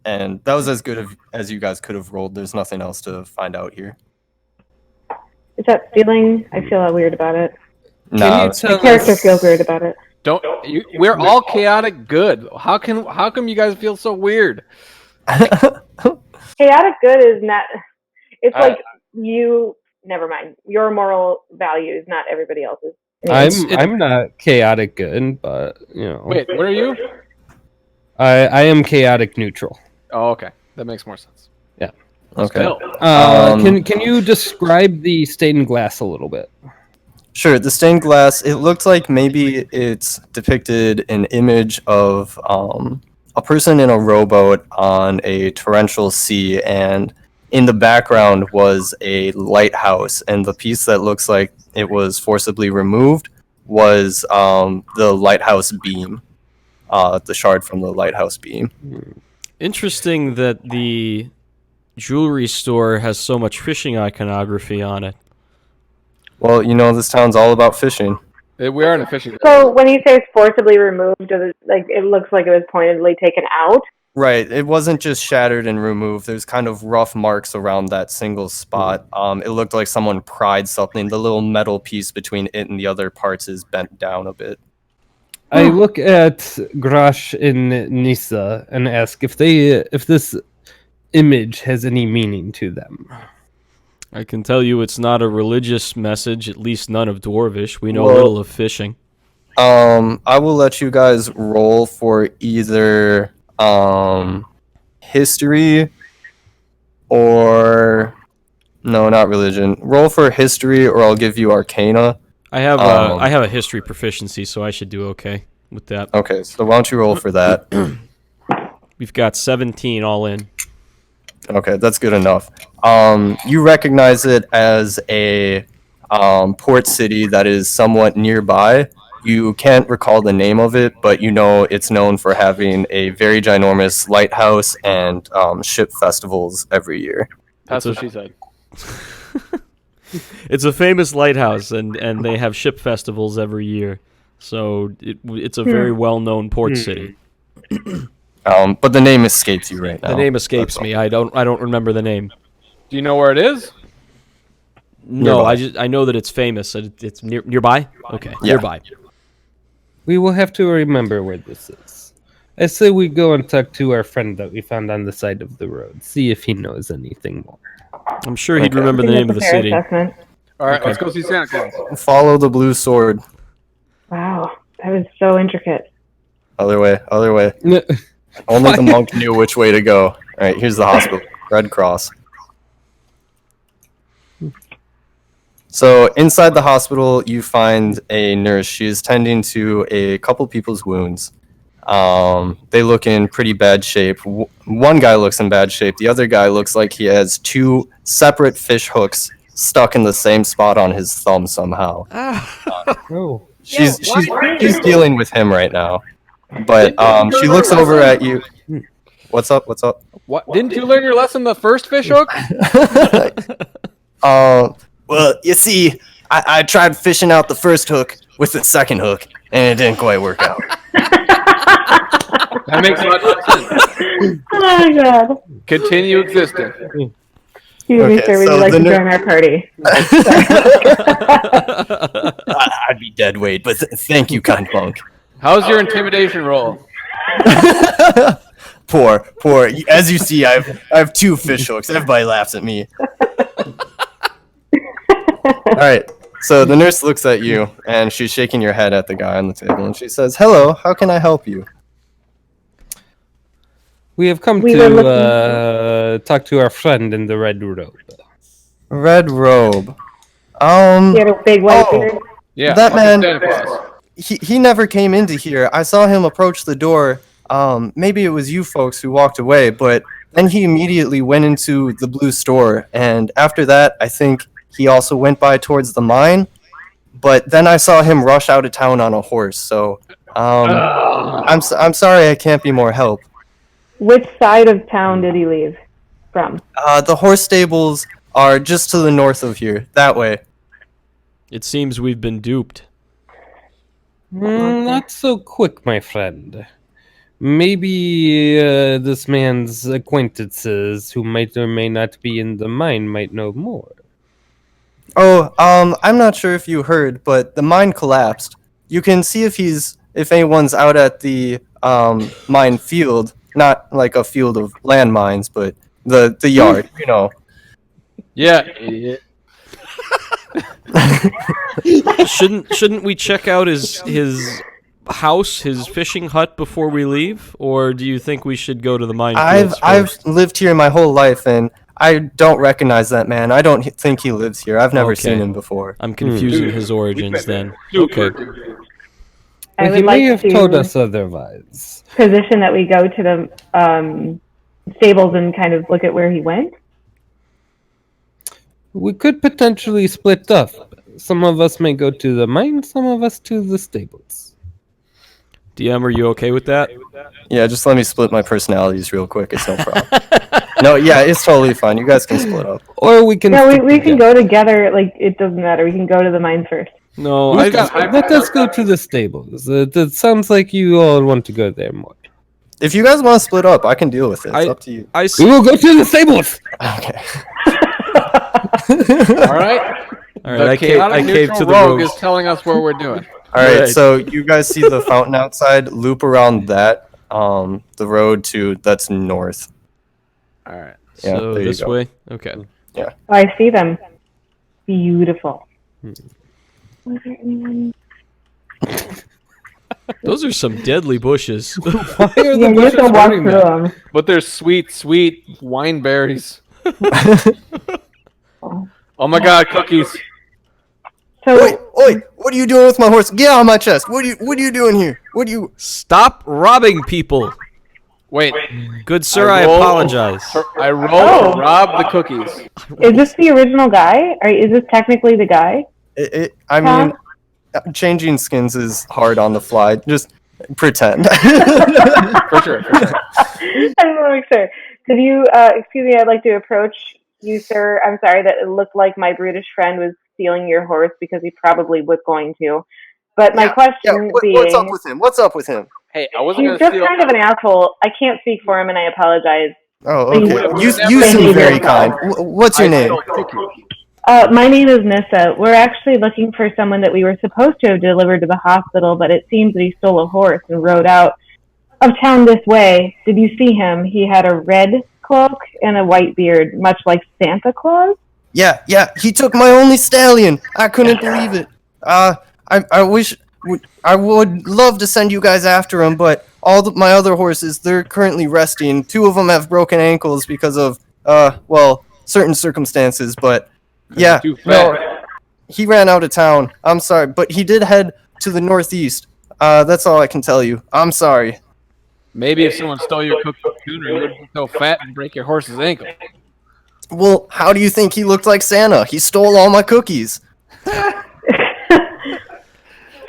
And that was as good as you guys could have rolled. There's nothing else to find out here. Is that stealing? I feel weird about it. No, My character feels weird about it. We're all chaotic good. How come you guys feel so weird? Chaotic good is not. It's like you. Never mind. Your moral value is not everybody else's. I'm not chaotic good, but you know. Wait, what are you? I am chaotic neutral. Oh, okay. That makes more sense. Yeah. Okay. Still. Can you describe the stained glass a little bit? Sure. The stained glass, it looked like maybe it's depicted an image of a person in a rowboat on a torrential sea, and in the background was a lighthouse, and the piece that looks like it was forcibly removed was the lighthouse beam, the shard from the lighthouse beam. Interesting that the jewelry store has so much fishing iconography on it. Well, you know, this town's all about fishing. We are in a fishing. So when you say it's forcibly removed, does it, like it looks like it was pointedly taken out? Right. It wasn't just shattered and removed. There's kind of rough marks around that single spot. It looked like someone pried something. The little metal piece between it and the other parts is bent down a bit. I look at Grosh and Nissa and ask if this image has any meaning to them. I can tell you it's not a religious message, at least none of Dwarvish. We know Well- little of fishing. I will let you guys roll for either history or no, not religion. Roll for history, or I'll give you arcana. I have a history proficiency, so I should do okay with that. Okay, so why don't you roll for that? We've got 17 all in. Okay, that's good enough. You recognize it as a port city that is somewhat nearby. You can't recall the name of it, but you know it's known for having a very ginormous lighthouse and ship festivals every year. That's what she said. It's a famous lighthouse, and they have ship festivals every year. So it's a very well-known port city. But the name escapes you right now. The name escapes me. I don't remember the name. Do you know where it is? No, Nearby. I know that it's famous. It's nearby. Okay, Yeah. nearby. We will have to remember where this is. I say we go and talk to our friend that we found on the side of the road. See if he knows anything more. I'm sure he'd Okay. remember the name of the Fair city. assessment. All right, let's go see Santa Claus. Follow the blue sword. Wow, that was so intricate. Other way. Only the monk knew which way to go. All right, here's the hospital. Red Cross. So inside the hospital, you find a nurse. She is tending to a couple people's wounds. They look in pretty bad shape. One guy looks in bad shape. The other guy looks like he has two separate fish hooks stuck in the same spot on his thumb somehow. Oh. She's dealing with him right now. But she looks over at you. What's up? What? Didn't you learn your lesson the first fish hook? Well, you see, I tried fishing out the first hook with the second hook, and it didn't quite work out. That makes a lot of sense. Oh my god. Continue existing. Excuse me, Okay, sir. Would so you like the to ner- join our party? I'd be dead weight, but thank you, kind monk. How's your intimidation roll? Poor. As you see, I have two fish hooks. Everybody laughs at me. All right. So the nurse looks at you, and she's shaking your head at the guy on the table, and she says, "Hello, how can I help you?" We have come We were to talk to our friend in the red robe. Red robe. He had a big white Oh. beard. Yeah, That fucking man- Santa Claus. He never came into here. I saw him approach the door. Maybe it was you folks who walked away, but then he immediately went into the blue store, and after that, I think he also went by towards the mine. But then I saw him rush out of town on a horse. So I'm sorry I can't be more help. Which side of town did he leave from? The horse stables are just to the north of here, that way. It seems we've been duped. Not so quick, my friend. Maybe this man's acquaintances, who might or may not be in the mine, might know more. Oh, I'm not sure if you heard, but the mine collapsed. You can see if anyone's out at the mine field, not like a field of landmines, but the yard, you know. Yeah, idiot. Shouldn't we check out his house, his fishing hut before we leave, or do you think we should go to the mine fields I've first? lived here my whole life, and I don't recognize that man. I don't think he lives here. I've never Okay. seen him before. I'm confusing his origins then. Super. Okay. I He would may like have told to us otherwise. position that we go to the stables and kind of look at where he went. We could potentially split up. Some of us may go to the mine, some of us to the stables. DM, are you okay with that? Yeah, just let me split my personalities real quick. It's no problem. No, yeah, it's totally fine. You guys can split up. Or we can... No, stick we can together. go together. Like, it doesn't matter. We can go to the mine first. No, Who's got high- Let us go to the stables. It sounds like you all want to go there more. If you guys want to split up, I can deal with it. It's up to you. We will go to the stables. Okay. All right. All right, The I chaotic cave neutral to the rogue rogue. is telling us what we're doing. All right. Right. So you guys see the fountain outside? Loop around that. The road that's north. All right. Yeah, So there you this go. way? Okay. I see them. Beautiful. Was there anyone? Those are some deadly bushes. Why are Yeah, the you have bushes to walk hurting through them? them. But they're sweet, sweet wine berries. Oh my god, cookies. So, Oi! What are you doing with my horse? Get on my chest! What are you doing here? What do you? Stop robbing people. Wait, Good sir, I I rolled- apologize. I rolled Oh. to rob the cookies. is this the original guy? Or is this technically the guy? I mean, changing skins is hard on the fly. Just pretend. For sure. I don't want to make sure. Could you, excuse me, I'd like to approach you, sir. I'm sorry that it looked like my brutish friend was stealing your horse because he probably was going to. But my question being... What's up with him? What's up with him? Hey, I wasn't He's gonna just steal. kind of an asshole. I can't speak for him, and I apologize. Oh, Thank okay. you. You Thank seem you. very kind. What's your name? My name is Nissa. We're actually looking for someone that we were supposed to have delivered to the hospital, but it seems that he stole a horse and rode out of town this way. Did you see him? He had a red cloak and a white beard, much like Santa Claus. Yeah. He took my only stallion. I couldn't believe it. I wish I would love to send you guys after him, but my other horses, they're currently resting. 2 of them have broken ankles because of certain circumstances. But yeah, Too fat. no, he ran out of town. I'm sorry, but he did head to the northeast. That's all I can tell you. I'm sorry. Maybe if someone stole your cooked tuna, you wouldn't be so fat and break your horse's ankle. Well, how do you think he looked like Santa? He stole all my cookies.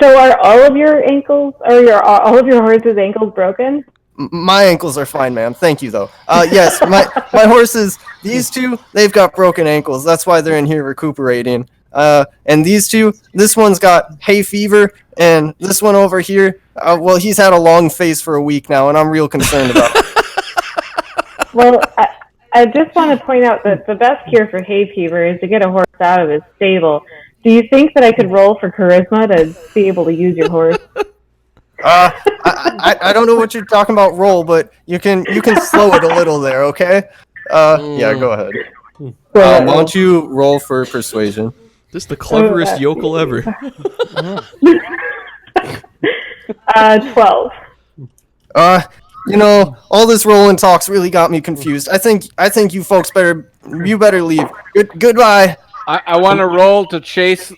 So are all of your ankles, or all of your horse's ankles broken? My ankles are fine, ma'am. Thank you, though. Yes, my horses, these 2, they've got broken ankles. That's why they're in here recuperating. And these 2, this one's got hay fever, and this one over here, he's had a long face for a week now, and I'm real concerned about it. Well, I just want to point out that the best cure for hay fever is to get a horse out of his stable. Do you think that I could roll for charisma to be able to use your horse? I don't know what you're talking about, roll, but you can slow it a little there, okay? Yeah, go ahead. Why don't you roll for persuasion? This is the cleverest yokel ever. 12. All this rolling talk's really got me confused. I think you folks better leave. Goodbye. I want to roll to chase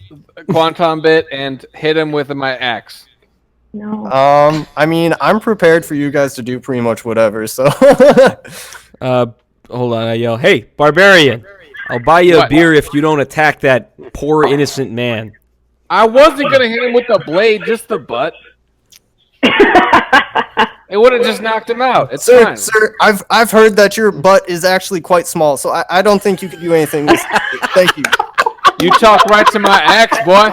Quantum Bit and hit him with my axe. No. I mean, I'm prepared for you guys to do pretty much whatever, so. Hold on, I yell, "Hey, Barbarian! I'll buy you a What? beer if you don't attack that poor innocent man." I wasn't gonna hit him with the blade, just the butt. It would have just knocked him out. It's fine. Sir, I've heard that your butt is actually quite small, so I don't think you can do anything. Thank you. You talk right to my axe, boy.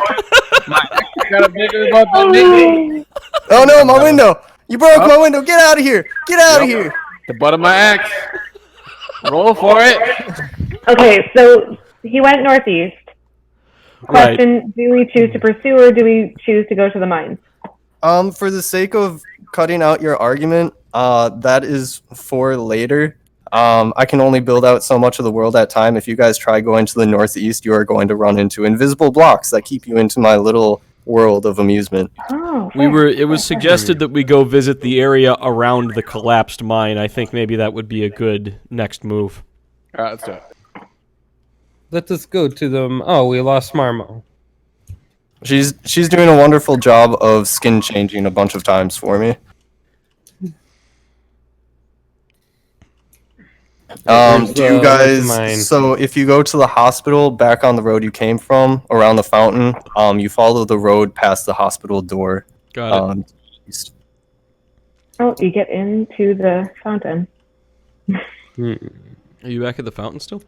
My axe got a bigger butt than me. Oh no, my window! You broke my window! Get out of here! Get out of here! The butt of my axe. Roll for it. Okay, so he went northeast. Right. Question, do we choose to pursue or do we choose to go to the mines? For the sake of cutting out your argument, that is for later. I can only build out so much of the world at a time. If you guys try going to the northeast, you are going to run into invisible blocks that keep you into my little world of amusement. Oh, It was suggested that we go visit the area around the collapsed mine. I think maybe that would be a good next move. All right, let's do it. Let us go to them. Oh, we lost Marmo. She's doing a wonderful job of skin changing a bunch of times for me. Do you guys? So if you go to the hospital back on the road you came from, around the fountain, you follow the road past the hospital door. Got it. East. Oh, you get into the fountain. Are you back at the fountain still?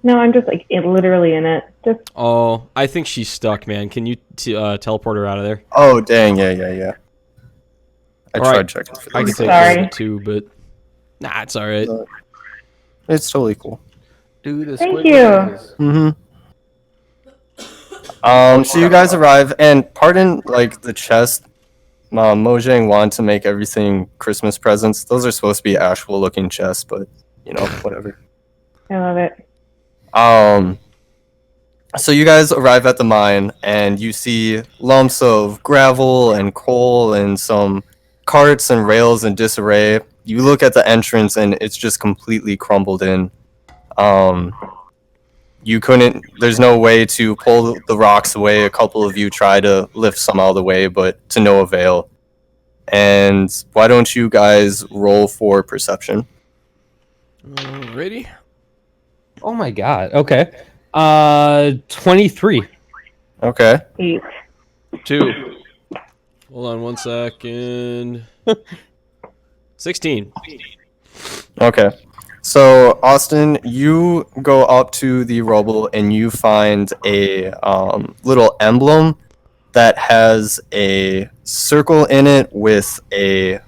No, I'm just literally in it. Just Oh, I think she's stuck, man. Can you teleport her out of there? Oh dang, yeah. I All right. tried checking for I can this. take Sorry. care of it too, but nah, it's all right. It's totally cool. Do the Thank squid you. dances. So you guys arrive, and pardon, like, the chest. Mojang wanted to make everything Christmas presents. Those are supposed to be actual-looking chests, but, you know, whatever. I love it. So you guys arrive at the mine, and you see lumps of gravel and coal and some carts and rails in disarray. You look at the entrance, and it's just completely crumbled in. There's no way to pull the rocks away. A couple of you try to lift some out of the way, but to no avail. And why don't you guys roll for perception? Alrighty. Oh my god. Okay. 23. Okay. 8. 2. Hold on 1 second. 16. Okay. So, Austin, you go up to the rubble and you find a little emblem that has a circle in it with a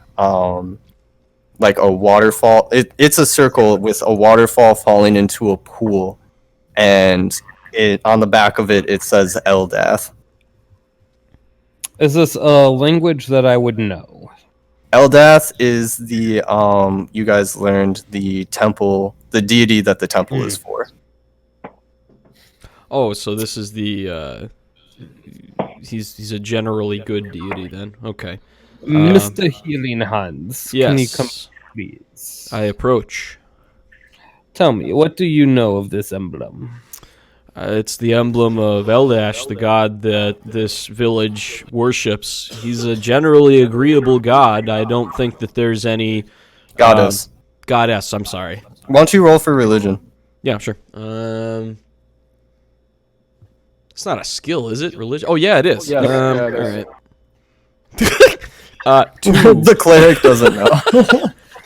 like a waterfall. It's a circle with a waterfall falling into a pool, and on the back of it says Eldath. Is this a language that I would know? Eldath is the you guys learned the temple, the deity that the temple is for. Oh, so this is the he's a generally good deity then. Okay. Mr. Healing Hands, Yes. can you come, please? I approach. Tell me, what do you know of this emblem? It's the emblem of Eldash, the god that this village worships. He's a generally agreeable god. I don't think that there's any Goddess. Goddess, I'm sorry. Why don't you roll for religion? Yeah, sure. It's not a skill, is it? Religion? Oh, yeah, it is. Yeah, yeah, it is. All right. 2. The cleric doesn't know.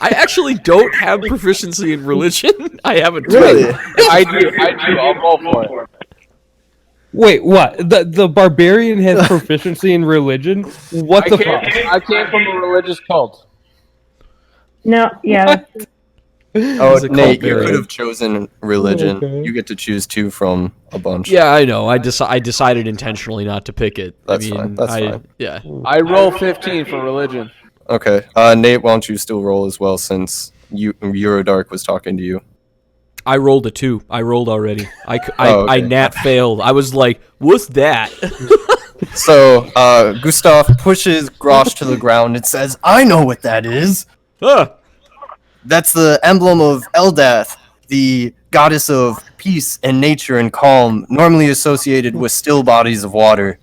I actually don't have proficiency in religion. I haven't Really? I do. I'll roll for it. Wait, what? The barbarian has proficiency in religion? What the fuck? I came from a religious cult. No, yeah. Oh, He's a Nate, cult you bearer. could have chosen religion. Okay. You get to choose 2 from a bunch. Yeah, I know. I decided intentionally not to pick it. That's fine. That's fine. Yeah. I roll 15 for religion. Okay. Nate, why don't you still roll as well, since Uriydark was talking to you? I rolled a 2. I rolled already. I okay. nat failed. I was like, what's that? So, Gustoff pushes Grosh to the ground and says, I know what that is! Ah! That's the emblem of Eldath, the goddess of peace and nature and calm, normally associated with still bodies of water.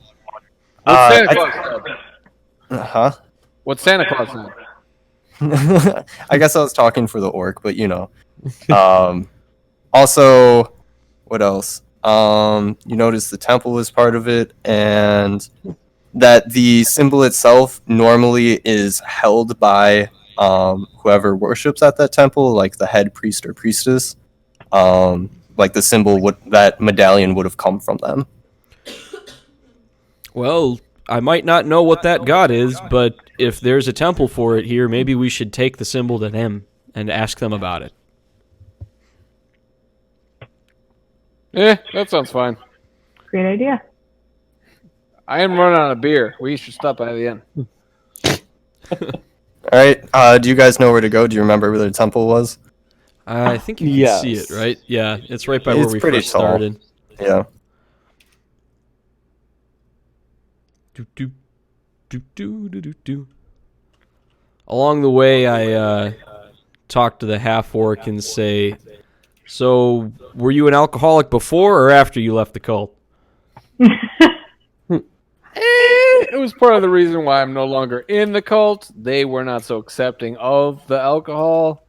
What's Santa Claus said? Huh? What Santa Claus said? I guess I was talking for the orc, but you know. Also, what else? You notice the temple is part of it, and that the symbol itself normally is held by whoever worships at that temple, like the head priest or priestess. Like the symbol that medallion would have come from them. Well, I might not know what that god is, but if there's a temple for it here, maybe we should take the symbol to them and ask them about it. That sounds fine. Great idea. I am running out of beer. We should stop by the end. All right. Do you guys know where to go? Do you remember where the temple was? I think you can Yes. see it, right? Yeah, it's right by where It's we pretty first tall. started. Yeah. Do. Along the way, I talk to the half-orc and say, so, were you an alcoholic before or after you left the cult? It was part of the reason why I'm no longer in the cult. They were not so accepting of the alcohol.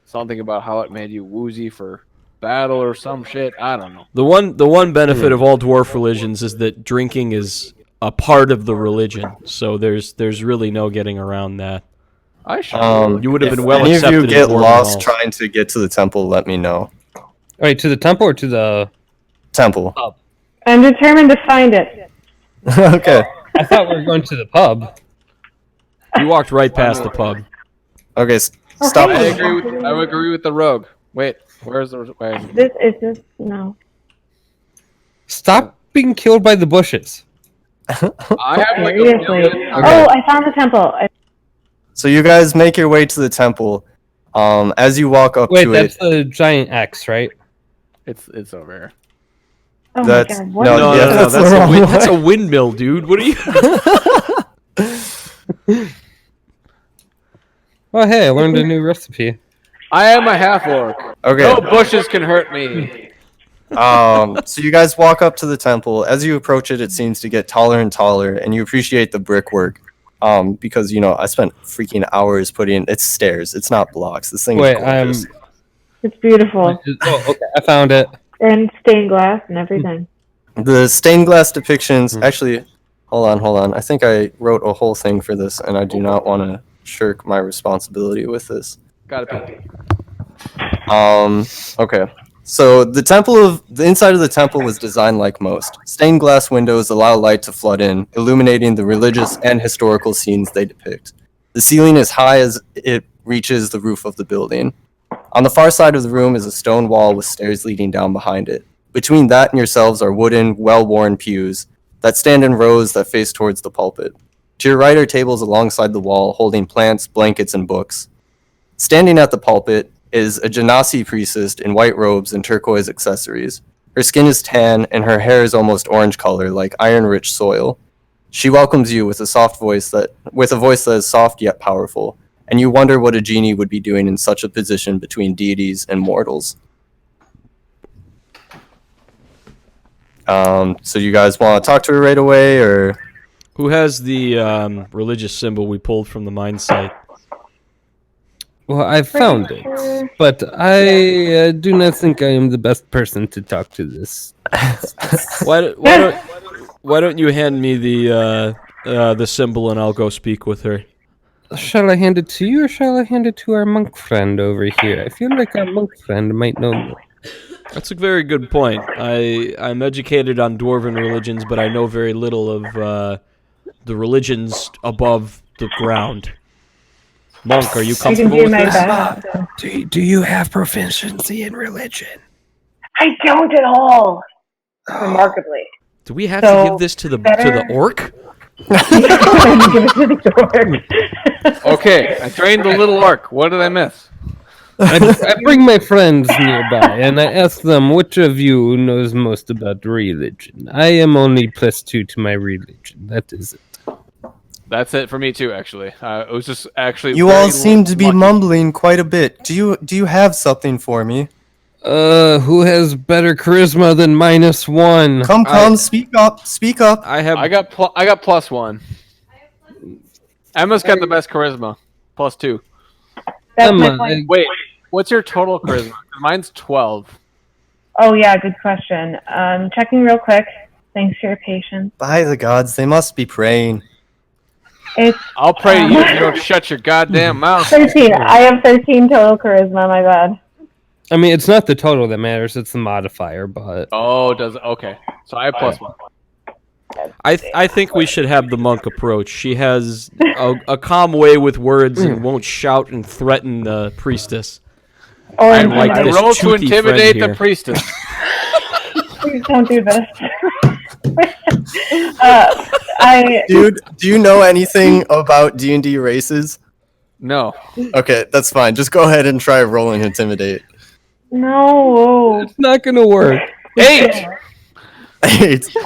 Something about how it made you woozy for battle or some shit. I don't know. The one benefit of all dwarf religions is that drinking is a part of the religion, so there's really no getting around that. I should. You would have If been well any of accepted you in get dwarven lost halls. trying to get to the temple, let me know. Wait, to the temple or to the... Temple. I'm determined to find it. Okay. I thought we were going to the pub. You walked right past the pub. Okay, stop. Okay. I would agree with the rogue. Wait, where is it? This is just no. Stop being killed by the bushes. I have like a Seriously. million. Oh, I found the temple. So you guys make your way to the temple. As you walk up Wait, to that's it, the giant X, right? It's over here. Oh That's- my god. no, What? No, yeah, no, no, that's that's, the a wrong way. that's a windmill, dude. What are you? Oh, hey, I learned a new recipe. I am a half-orc. okay. No bushes can hurt me. So you guys walk up to the temple. As you approach it, it seems to get taller and taller, and you appreciate the brickwork. Because I spent freaking hours putting it's stairs. It's not blocks. This thing Wait, is gorgeous. It's beautiful. Oh, okay, I found it. And stained glass and everything. The stained glass depictions. Actually, hold on. I think I wrote a whole thing for this, and I do not want to shirk my responsibility with this. Got it. Okay. So the inside of the temple was designed like most. Stained glass windows allow light to flood in, illuminating the religious and historical scenes they depict. The ceiling is high as it reaches the roof of the building. On the far side of the room is a stone wall with stairs leading down behind it. Between that and yourselves are wooden, well-worn pews that stand in rows that face towards the pulpit. To your right are tables alongside the wall holding plants, blankets, and books. Standing at the pulpit is a Genasi priestess in white robes and turquoise accessories. Her skin is tan and her hair is almost orange color, like iron-rich soil. She welcomes you with a voice that is soft yet powerful, and you wonder what a genie would be doing in such a position between deities and mortals. So you guys want to talk to her right away, or Who has the religious symbol we pulled from the mine site? Well, I found it, but I do not think I am the best person to talk to this. Why don't you hand me the symbol and I'll go speak with her? Shall I hand it to you, or shall I hand it to our monk friend over here? I feel like our monk friend might know more. That's a very good point. I'm educated on dwarven religions, but I know very little of the religions above the ground. Monk, are you I can comfortable do with my this? best. Do you have proficiency in religion? I don't at all. Remarkably. Do we have So, to give this to the better- orc? Give it to the door. Okay, I trained the little orc. What did I miss? I bring my friends nearby, and I ask them which of you knows most about religion. I am only +2 to my religion. That is it. That's it for me too. Actually, it was just actually. you very all seem to be lucky. mumbling quite a bit. Do you have something for me? Who has better charisma than -1? Come, speak up. I got +1. Emma's got the best charisma. +2. That's my Emma, point. Wait, what's your total charisma? Mine's 12. Oh yeah, good question. Checking real quick. Thanks for your patience. By the gods, they must be praying. It's I'll pray to you if you don't shut your goddamn mouth. 13. I have 13 total charisma. My bad. I mean, it's not the total that matters; it's the modifier. But Oh, does it? Okay. So I have +1. I think we should have the monk approach. She has a calm way with words and won't shout and threaten the priestess. Or I like I this roll to toothy friend intimidate here. the priestess. Please don't do this. Dude, do you know anything about D&D races? No. Okay, that's fine. Just go ahead and try rolling intimidate. No. it's not gonna work. 8! 8.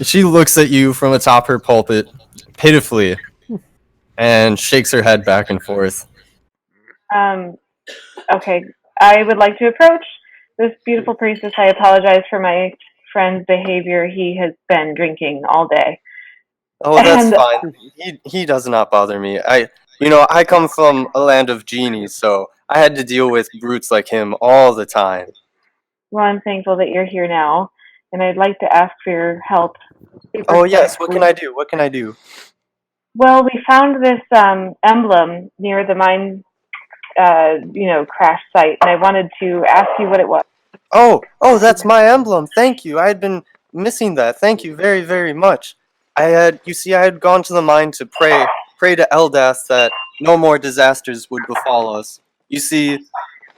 She looks at you from atop her pulpit, pitifully, and shakes her head back and forth. Okay. I would like to approach this beautiful priestess. I apologize for my friend's behavior. He has been drinking all day. Oh, that's And- fine. He does not bother me. I come from a land of genies, so I had to deal with brutes like him all the time. Well, I'm thankful that you're here now, and I'd like to ask for your help. Oh yes, what can I do? What can I do? Well, we found this emblem near the mine, crash site, and I wanted to ask you what it was. Oh, that's my emblem. Thank you. I had been missing that. Thank you very, very much. I had gone to the mine to pray pray to Eldath that no more disasters would befall us. You see,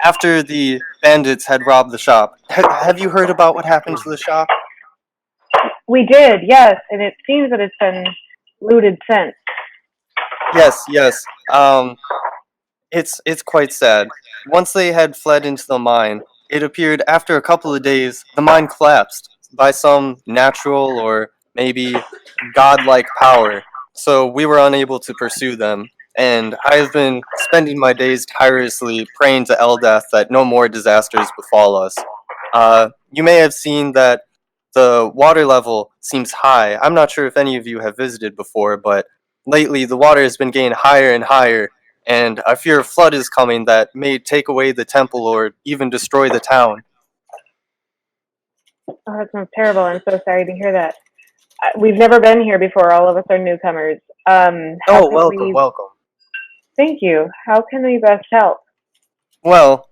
after the bandits had robbed the shop, have you heard about what happened to the shop? We did, yes, and it seems that it's been looted since. Yes. It's quite sad. Once they had fled into the mine, it appeared after a couple of days the mine collapsed by some natural or maybe godlike power. So we were unable to pursue them. And I have been spending my days tirelessly praying to Eldath that no more disasters befall us. You may have seen that the water level seems high. I'm not sure if any of you have visited before, but lately the water has been getting higher and higher, and I fear a flood is coming that may take away the temple or even destroy the town. Oh, that sounds terrible. I'm so sorry to hear that. We've never been here before. All of us are newcomers. Welcome. Thank you. How can we best help? Well,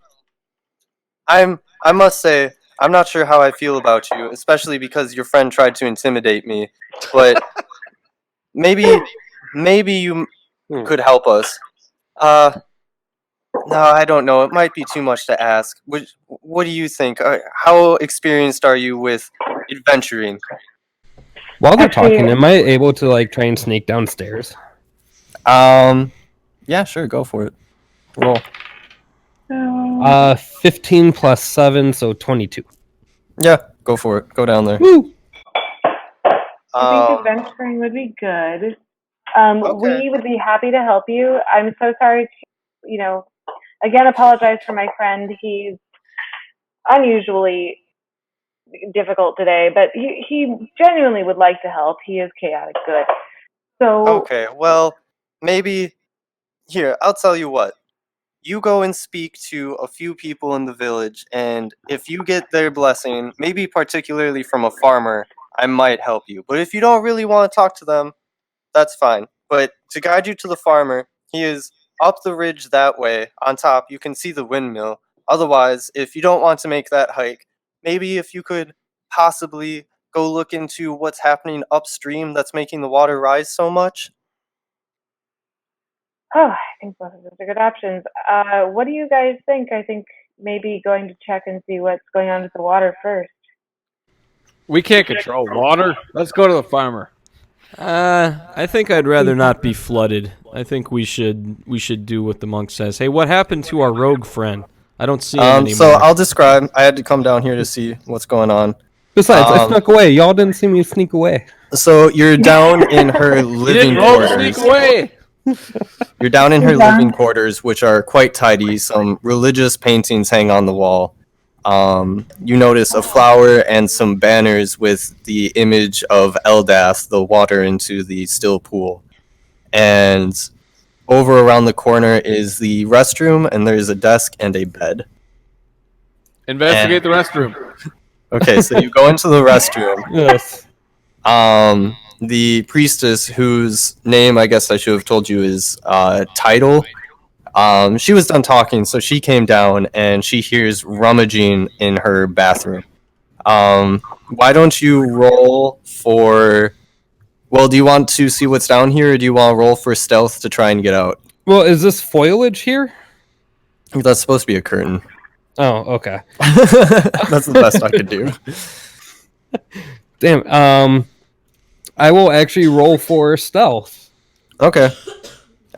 I must say, I'm not sure how I feel about you, especially because your friend tried to intimidate me, but maybe you could help us. No, I don't know. It might be too much to ask. What do you think? How experienced are you with adventuring? While they're Actually- talking, am I able to like try and sneak downstairs? Yeah, sure, go for it. Roll. 15 plus 7, so 22. Yeah, go for it. Go down there. Woo! I think adventuring would be good. Okay. We would be happy to help you. I'm so sorry to, again, apologize for my friend. He's unusually difficult today, but he genuinely would like to help. He is chaotic good. So Okay, well, maybe... Here, I'll tell you what. You go and speak to a few people in the village, and if you get their blessing, maybe particularly from a farmer, I might help you. But if you don't really want to talk to them, that's fine. But to guide you to the farmer, he is up the ridge that way. On top, you can see the windmill. Otherwise, if you don't want to make that hike, maybe if you could possibly go look into what's happening upstream that's making the water rise so much. I think both of those are good options. What do you guys think? I think maybe going to check and see what's going on with the water first. We can't control water. Let's go to the farmer. I think I'd rather not be flooded. I think we should do what the monk says. Hey, what happened to our rogue friend? I don't see him anymore. So I'll describe. I had to come down here to see what's going on. Besides, I snuck away. Y'all didn't see me sneak away. So you're down in her living quarters. Sneak away. You're down in her living quarters, which are quite tidy. Some religious paintings hang on the wall. You notice a flower and some banners with the image of Eldath, the water into the still pool. And over around the corner is the restroom, and there's a desk and a bed. Investigate the restroom. Okay, so you go into the restroom. Yes. The priestess, whose name I guess I should have told you is Title, she was done talking, so she came down and she hears rummaging in her bathroom. Why don't you roll for... Well, do you want to see what's down here, or do you want to roll for stealth to try and get out? Well, is this foliage here? That's supposed to be a curtain. Oh, okay. That's the best I could do. Damn. I will actually roll for stealth. Okay.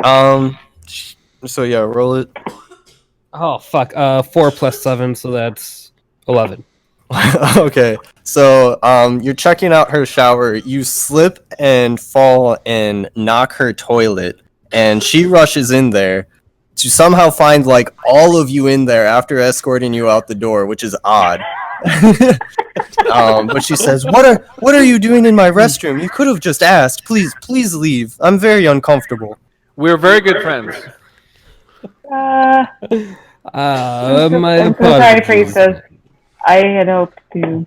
So yeah, roll it. Oh fuck. 4 plus 7, so that's 11. Okay. So you're checking out her shower. You slip and fall and knock her toilet, and she rushes in there to somehow find like all of you in there after escorting you out the door, which is odd. But she says, "What are you doing in my restroom? You could have just asked. Please leave. I'm very uncomfortable." We're very good friends. My I'm so sorry, priestess. I had hoped to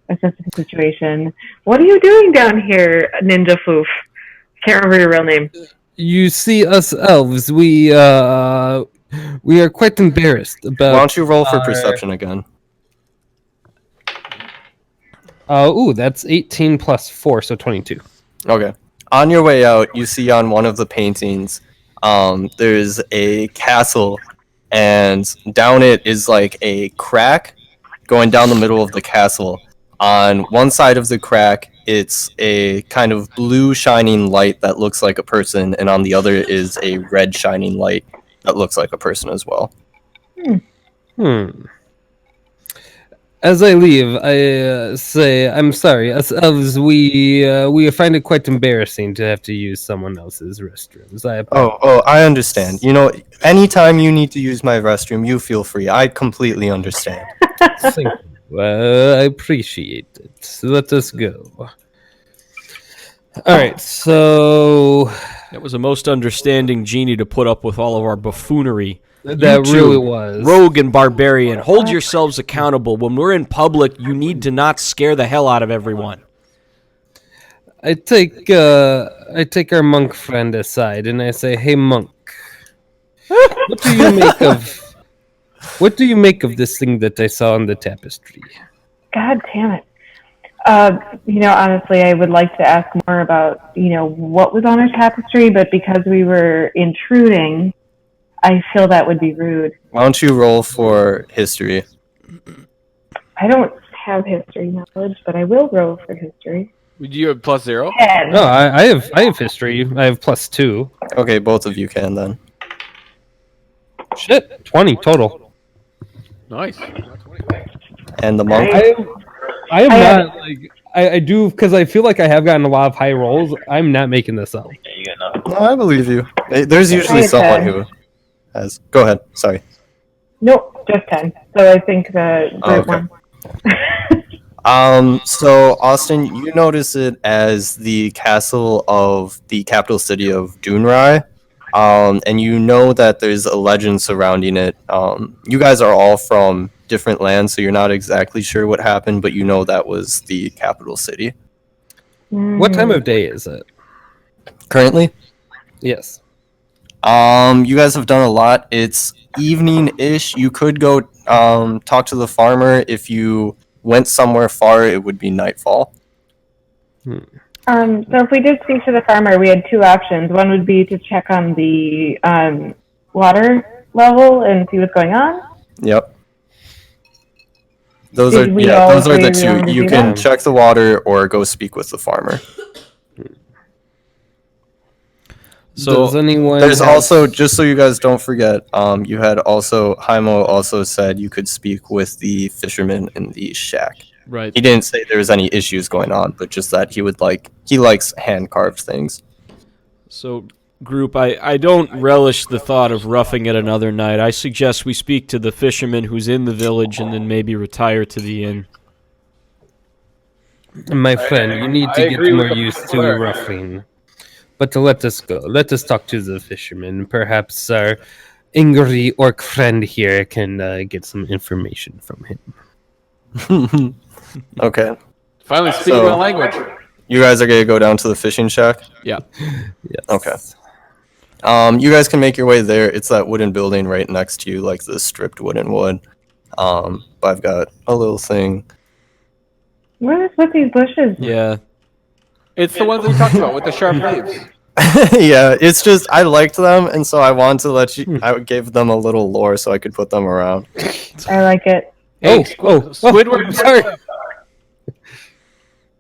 assess the situation. What are you doing down here, Ninja Foof? Can't remember your real name. You see, us elves, we are quite embarrassed about. Why don't you roll for perception again? That's 18 plus 4, so 22. Okay. On your way out, you see on one of the paintings, there's a castle, and down it is like a crack going down the middle of the castle. On one side of the crack, it's a kind of blue shining light that looks like a person, and on the other is a red shining light that looks like a person as well. As I leave, I say, I'm sorry. As elves, we find it quite embarrassing to have to use someone else's restrooms. I understand. You know, anytime you need to use my restroom, you feel free. I completely understand. Thank you. I appreciate it. Let us go. All right, so That was a most understanding genie to put up with all of our buffoonery. that You really two, was. Rogue and Barbarian, hold yourselves accountable. When we're in public, you need to not scare the hell out of everyone. I take our monk friend aside and I say, "Hey, monk, what do you make of this thing that I saw on the tapestry?" God damn it. Honestly, I would like to ask more about, what was on our tapestry, but because we were intruding, I feel that would be rude. Why don't you roll for history? I don't have history knowledge, but I will roll for history. Would you have +0? 10. No, I have history. I have +2. Okay, both of you can then. Shit, 20 total. Nice. And the monk? I am not like I do because I feel like I have gotten a lot of high rolls. I'm not making this up. No, I believe you. There's usually someone who has. Go ahead. Sorry. Nope, just 10. So I think the group okay. one. So Austin, you notice it as the castle of the capital city of Dunrai. And you know that there's a legend surrounding it. You guys are all from different lands, so you're not exactly sure what happened, but you know that was the capital city. What time of day is it? Currently? Yes. You guys have done a lot. It's evening-ish. You could go talk to the farmer. If you went somewhere far, it would be nightfall. So if we did speak to the farmer, we had two options. One would be to check on the water level and see what's going on. Yep. Those Did are we those are the agree we wanted two. to You do can that? check the water or go speak with the farmer. So Does anyone There's have- also, just so you guys don't forget, you had also, Haimo also said you could speak with the fisherman in the shack. right. He didn't say there was any issues going on, but just that he likes hand-carved things. So, group, I don't relish the thought of roughing it another night. I suggest we speak to the fisherman who's in the village and then maybe retire to the inn. My friend, you need I to get agree with more the used to cleric. roughing. But let us go. Let us talk to the fisherman. Perhaps our angry orc friend here can get some information from him. Okay. Finally speaking So- my language. You guys are going to go down to the fishing shack? Yeah. Yes. Okay. You guys can make your way there. It's that wooden building right next to you, like the stripped wooden wood. I've got a little thing. What is with these bushes? Yeah. It's the ones that you talked about with the sharp leaves. Yeah, it's just, I liked them, and so I wanted to let you, I gave them a little lore so I could put them around. I like it. Hey, Squidward. Squidward. Sorry.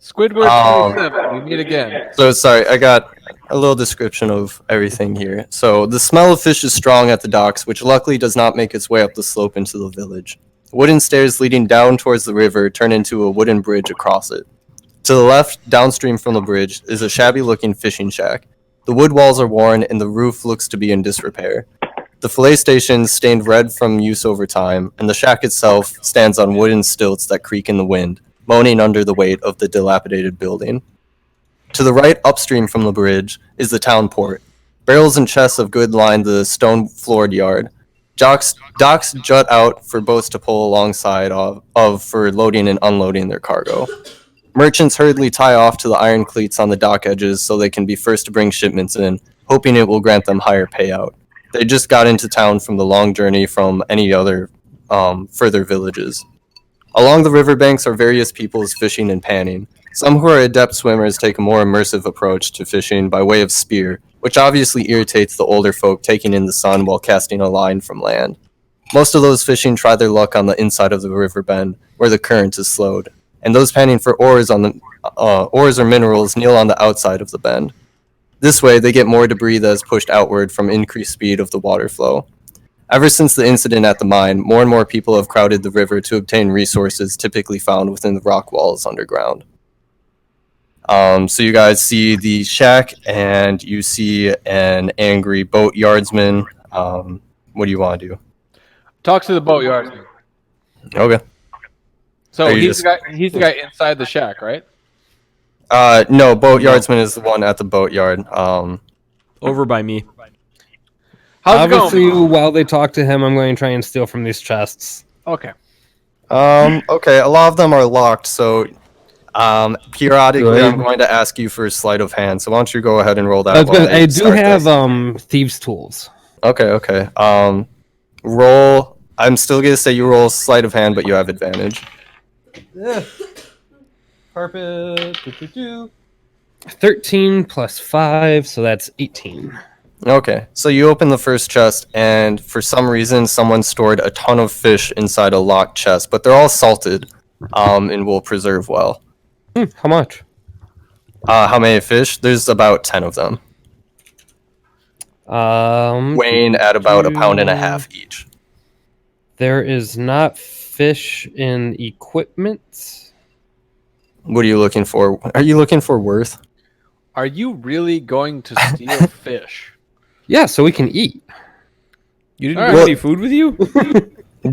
Squidward 27. We meet again. So sorry, I got a little description of everything here. So the smell of fish is strong at the docks, which luckily does not make its way up the slope into the village. Wooden stairs leading down towards the river turn into a wooden bridge across it. To the left, downstream from the bridge, is a shabby-looking fishing shack. The wood walls are worn and the roof looks to be in disrepair. The fillet station is stained red from use over time, and the shack itself stands on wooden stilts that creak in the wind, moaning under the weight of the dilapidated building. To the right, upstream from the bridge, is the town port. Barrels and chests of goods line the stone-floored yard. Docks jut out for boats to pull alongside of for loading and unloading their cargo. Merchants hurriedly tie off to the iron cleats on the dock edges so they can be first to bring shipments in, hoping it will grant them higher payout. They just got into town from the long journey from any other further villages. Along the riverbanks are various peoples fishing and panning. Some who are adept swimmers take a more immersive approach to fishing by way of spear, which obviously irritates the older folk taking in the sun while casting a line from land. Most of those fishing try their luck on the inside of the river bend, where the current is slowed, and those panning for ores or minerals kneel on the outside of the bend. This way, they get more debris that is pushed outward from increased speed of the water flow. Ever since the incident at the mine, more and more people have crowded the river to obtain resources typically found within the rock walls underground. So you guys see the shack, and you see an angry boat yardsman. What do you want to do? Talks to the boatyardsman. Okay. So Are you he's the guy inside the shack, right? No, boat yardsman is the one at the boatyard. Over by me. How's it Obviously, going? while they talk to him, I'm going to try and steal from these chests. Okay. Okay, a lot of them are locked, so periodically Good. I'm going to ask you for a sleight of hand. So why don't you go ahead and roll that? I was while gonna- I do start have this. thieves' tools. Okay. Roll. I'm still gonna say you roll sleight of hand, but you have advantage. Carpet. 13 plus 5, so that's 18. Okay, so you open the first chest, and for some reason, someone stored a ton of fish inside a locked chest, but they're all salted, and will preserve well. How much? How many fish? There's about 10 of them, weighing at about a pound and a half each. There is not fish in equipment. What are you looking for? Are you looking for worth? Are you really going to steal fish? Yeah, so we can eat. You didn't All bring right. any food with you?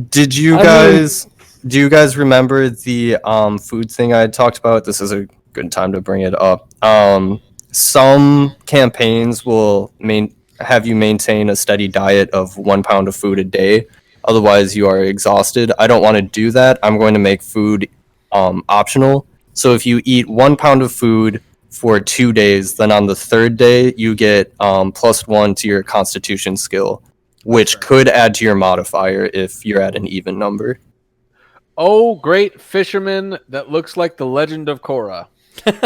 Did you I guys? Do you guys remember the food thing I had talked about? This is a good time to bring it up. Some campaigns will have you maintain a steady diet of 1 pound of food a day. Otherwise, you are exhausted. I don't want to do that. I'm going to make food optional. So if you eat 1 pound of food for 2 days, then on the third day you get +1 to your Constitution skill, which could add to your modifier if you're at an even number. Oh, great fisherman that looks like the Legend of Korra. That's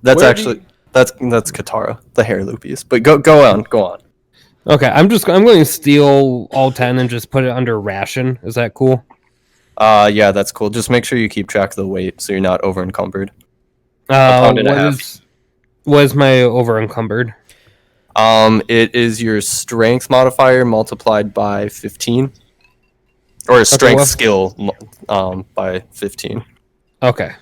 Where do actually that's Katara, the hair loopies. But go on. Okay, I'm going to steal all 10 and just put it under ration. Is that cool? Yeah, that's cool. Just make sure you keep track of the weight so you're not over encumbered. Pound and a half. What is my over encumbered? It is your strength modifier multiplied by 15, or strength well- skill by 15. Okay.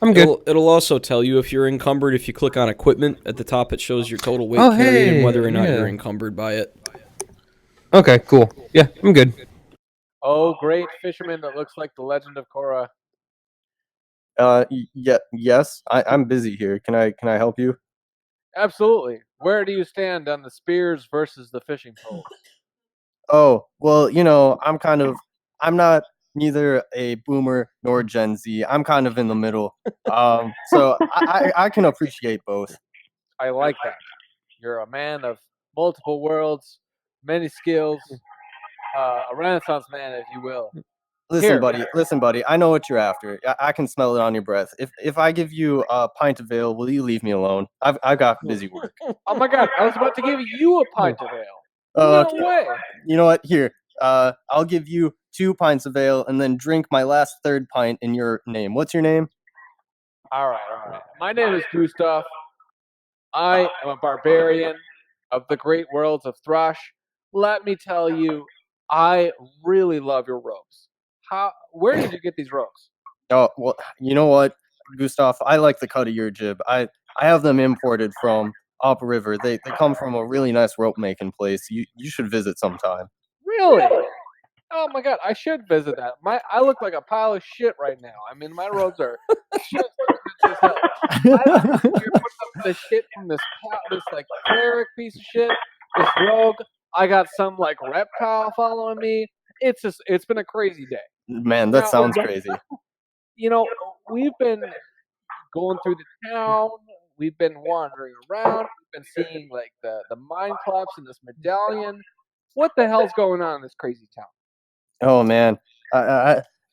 I'm good. It'll also tell you if you're encumbered. If you click on equipment at the top, it shows your total weight Oh, carried hey, and whether or not yeah. you're encumbered by it. Okay, cool. Yeah, I'm good. Oh, great fisherman that looks like the Legend of Korra. Yes. I'm busy here. Can I help you? Absolutely. Where do you stand on the spears versus the fishing poles? Oh, well, I'm not neither a boomer nor Gen Z. I'm kind of in the middle. So I can appreciate both. I like that. You're a man of multiple worlds, many skills, a Renaissance man, if you will. Here. Listen, buddy. I know what you're after. I can smell it on your breath. If I give you a pint of ale, will you leave me alone? I've got busy work. Oh my God! I was about to give you a pint of ale. Okay. No way. You know what? Here, I'll give you 2 pints of ale and then drink my last third pint in your name. What's your name? All right. My name is Gustoff. I am a barbarian of the great worlds of Thrash. Let me tell you, I really love your robes. Where did you get these robes? Oh, well, you know what, Gustav? I like the cut of your jib. I have them imported from upriver. They come from a really nice rope making place. You should visit sometime. Really? Oh my God, I should visit that. I look like a pile of shit right now. I mean, my robes are shit as hell. You're putting up the shit from this like cleric piece of shit, this rogue. I got some like reptile following me. It's been a crazy day. Man, that Now, sounds crazy. You know, we've been going through the town. We've been wandering around. We've been seeing like the mine collapse in this medallion. What the hell's going on in this crazy town? Oh man,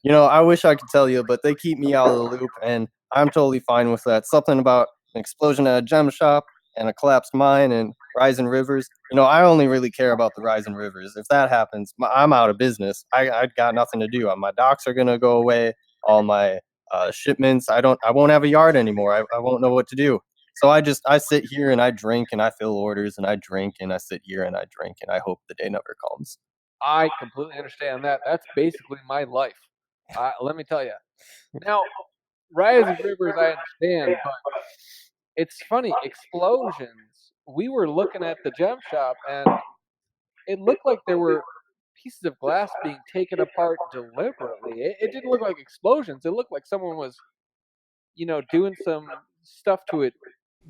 You know, I wish I could tell you, but they keep me out of the loop, and I'm totally fine with that. Something about an explosion at a gem shop and a collapsed mine and rising rivers. You know, I only really care about the rising rivers. If that happens, I'm out of business. I got nothing to do. My docks are gonna go away. All my shipments. I won't have a yard anymore. I won't know what to do. So I sit here and I drink and I fill orders and I drink and I sit here and I drink and I hope the day never comes. I completely understand that. That's basically my life. Let me tell you. Now, rising rivers, I understand, but it's funny. Explosions. We were looking at the gem shop, and it looked like there were pieces of glass being taken apart deliberately. It didn't look like explosions. It looked like someone was, doing some stuff to it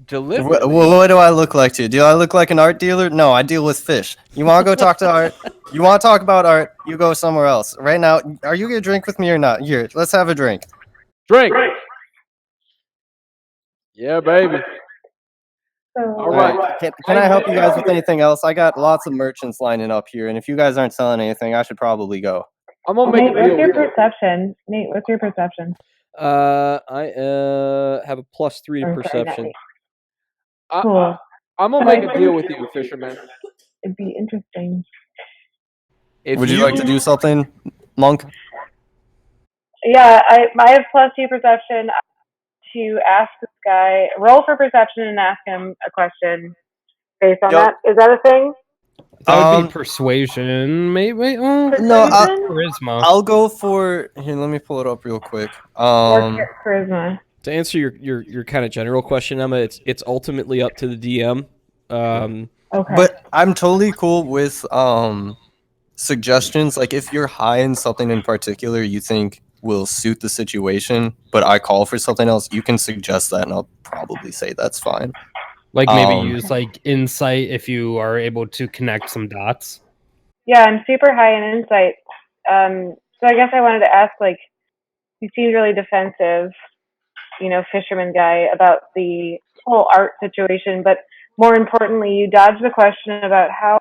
deliberately. What do I look like to you? Do I look like an art dealer? No, I deal with fish. You want to go talk to art? You want to talk about art? You go somewhere else. Right now, are you gonna drink with me or not? Here, let's have a drink. Drink. Yeah, baby. All right. Can I help you guys with anything else? I got lots of merchants lining up here, and if you guys aren't selling anything, I should probably go. I'm gonna make Nate, a what's deal your with you. perception? Nate, what's your perception? I have a +3 to Or sorry, not perception. Nate. I- Cool. I'm gonna make a deal with you, fisherman. It'd be interesting. If Would you like to do something, Monk? Yeah, I have +2 perception to ask this guy, roll for perception and ask him a question based on Yep. that. Is that a thing? That would be persuasion. Maybe. Oh, No, charisma. I'll go for here. Let me pull it up real quick. Or charisma? To answer your kind of general question, Emma, it's ultimately up to the DM. Okay. But I'm totally cool with suggestions. Like if you're high in something in particular you think will suit the situation, but I call for something else, you can suggest that, and I'll probably say that's fine. Like maybe use like insight if you are able to connect some dots. Yeah, I'm super high in insight. So I guess I wanted to ask, like, you seemed really defensive, fisherman guy, about the whole art situation, but more importantly, you dodged the question about how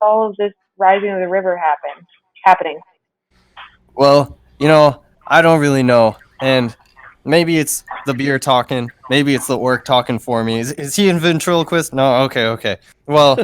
all of this rising of the river happening. Well, I don't really know, and maybe it's the beer talking, maybe it's the orc talking for me. Is he a ventriloquist? No, okay. Well,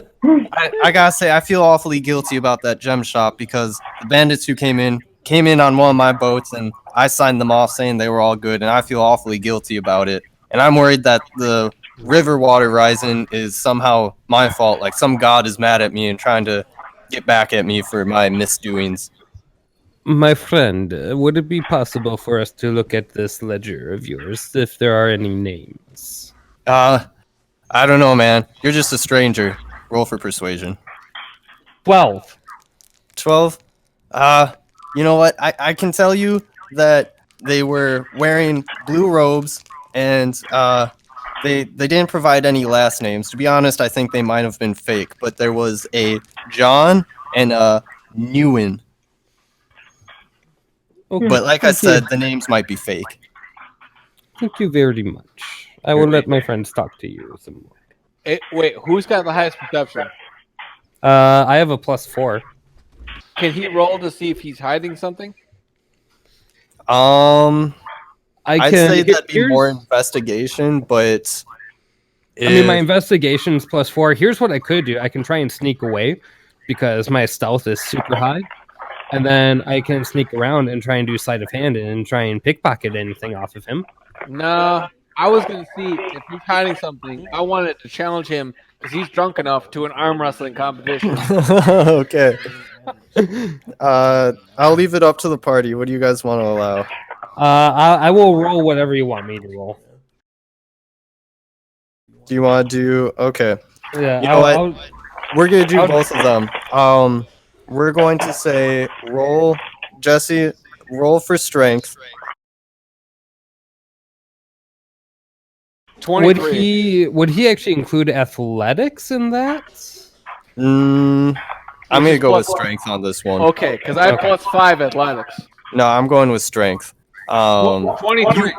I gotta say, I feel awfully guilty about that gem shop because the bandits who came in on one of my boats, and I signed them off saying they were all good, and I feel awfully guilty about it. And I'm worried that the river water rising is somehow my fault, like some god is mad at me and trying to get back at me for my misdoings. My friend, would it be possible for us to look at this ledger of yours if there are any names? I don't know, man. You're just a stranger. Roll for persuasion. 12. 12? You know what? I can tell you that they were wearing blue robes, and they didn't provide any last names. To be honest, I think they might have been fake, but there was a John and a Newen. Okay, But like I thank you. said, the names might be fake. Thank you very much. I will let my friends talk to you some more. Wait, who's got the highest perception? I have a +4. Can he roll to see if he's hiding something? I'd say that'd be here's- more investigation, but I mean, my investigation's +4. Here's what I could do. I can try and sneak away because my stealth is super high. And then I can sneak around and try and do sleight of hand and try and pickpocket anything off of him. No, I was going to see if he's hiding something. I wanted to challenge him because he's drunk enough to an arm wrestling competition. Okay. I'll leave it up to the party. What do you guys want to allow? I will roll whatever you want me to roll. Do you want to do... Okay. Yeah, You know what? We're going to do both of them. We're going to say roll, Jesse, roll for strength. 23. Would he actually include athletics in that? I'm going to go with Plus- strength on this one. Okay, because I have +5 athletics. No, I'm going with strength. 23.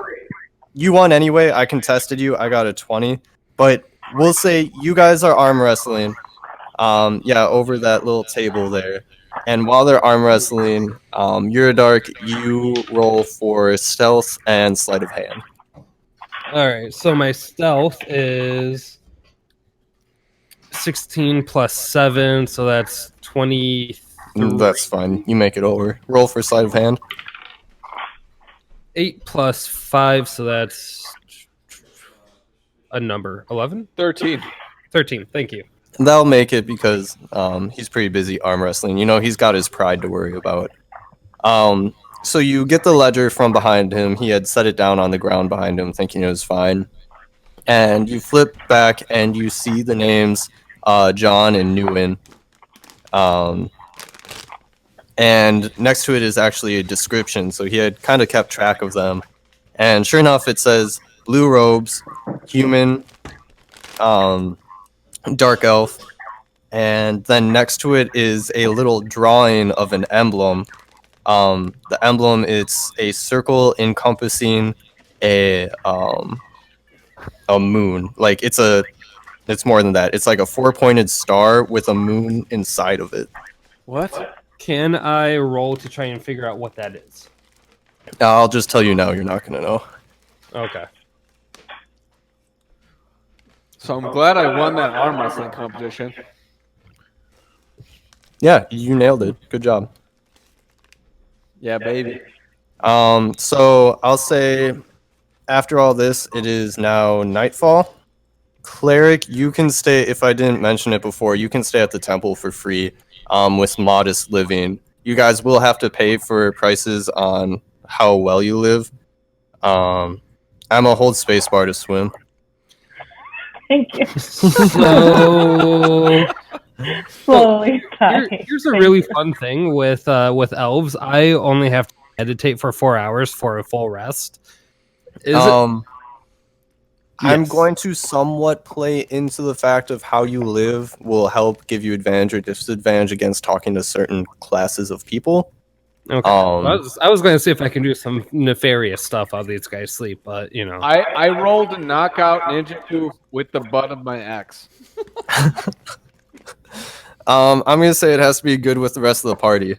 You won anyway. I contested you. I got a 20. But we'll say you guys are arm wrestling. Over that little table there. And while they're arm wrestling, Uriydark, you roll for stealth and sleight of hand. All right, so my stealth is 16 plus 7, so that's 23. That's fine. You make it over. Roll for sleight of hand. 8 plus 5, so that's a number. 11? 13. 13, thank you. That'll make it because he's pretty busy arm wrestling. You know, he's got his pride to worry about. So you get the ledger from behind him. He had set it down on the ground behind him, thinking it was fine. And you flip back and you see the names John and Nguyen. And next to it is actually a description, so he had kind of kept track of them. And sure enough, it says blue robes, human, dark elf, and then next to it is a little drawing of an emblem. The emblem, it's a circle encompassing a moon. Like it's more than that. It's like a 4-pointed star with a moon inside of it. What? Can I roll to try and figure out what that is? I'll just tell you now, you're not gonna know. Okay. So I'm glad I won that arm wrestling competition. Yeah, you nailed it. Good job. Yeah, baby. So I'll say after all this, it is now nightfall. Cleric, you can stay, if I didn't mention it before, you can stay at the temple for free with modest living. You guys will have to pay for prices on how well you live. I'm a hold spacebar to swim. Thank you. So Slowly dying. here's a really fun thing with elves. I only have to meditate for 4 hours for a full rest. I'm Yes. going to somewhat play into the fact of how you live will help give you advantage or disadvantage against talking to certain classes of people. Okay. I was going to see if I can do some nefarious stuff while these guys sleep, but you know. I rolled a knockout ninjutsu with the butt of my axe. I'm gonna say it has to be good with the rest of the party.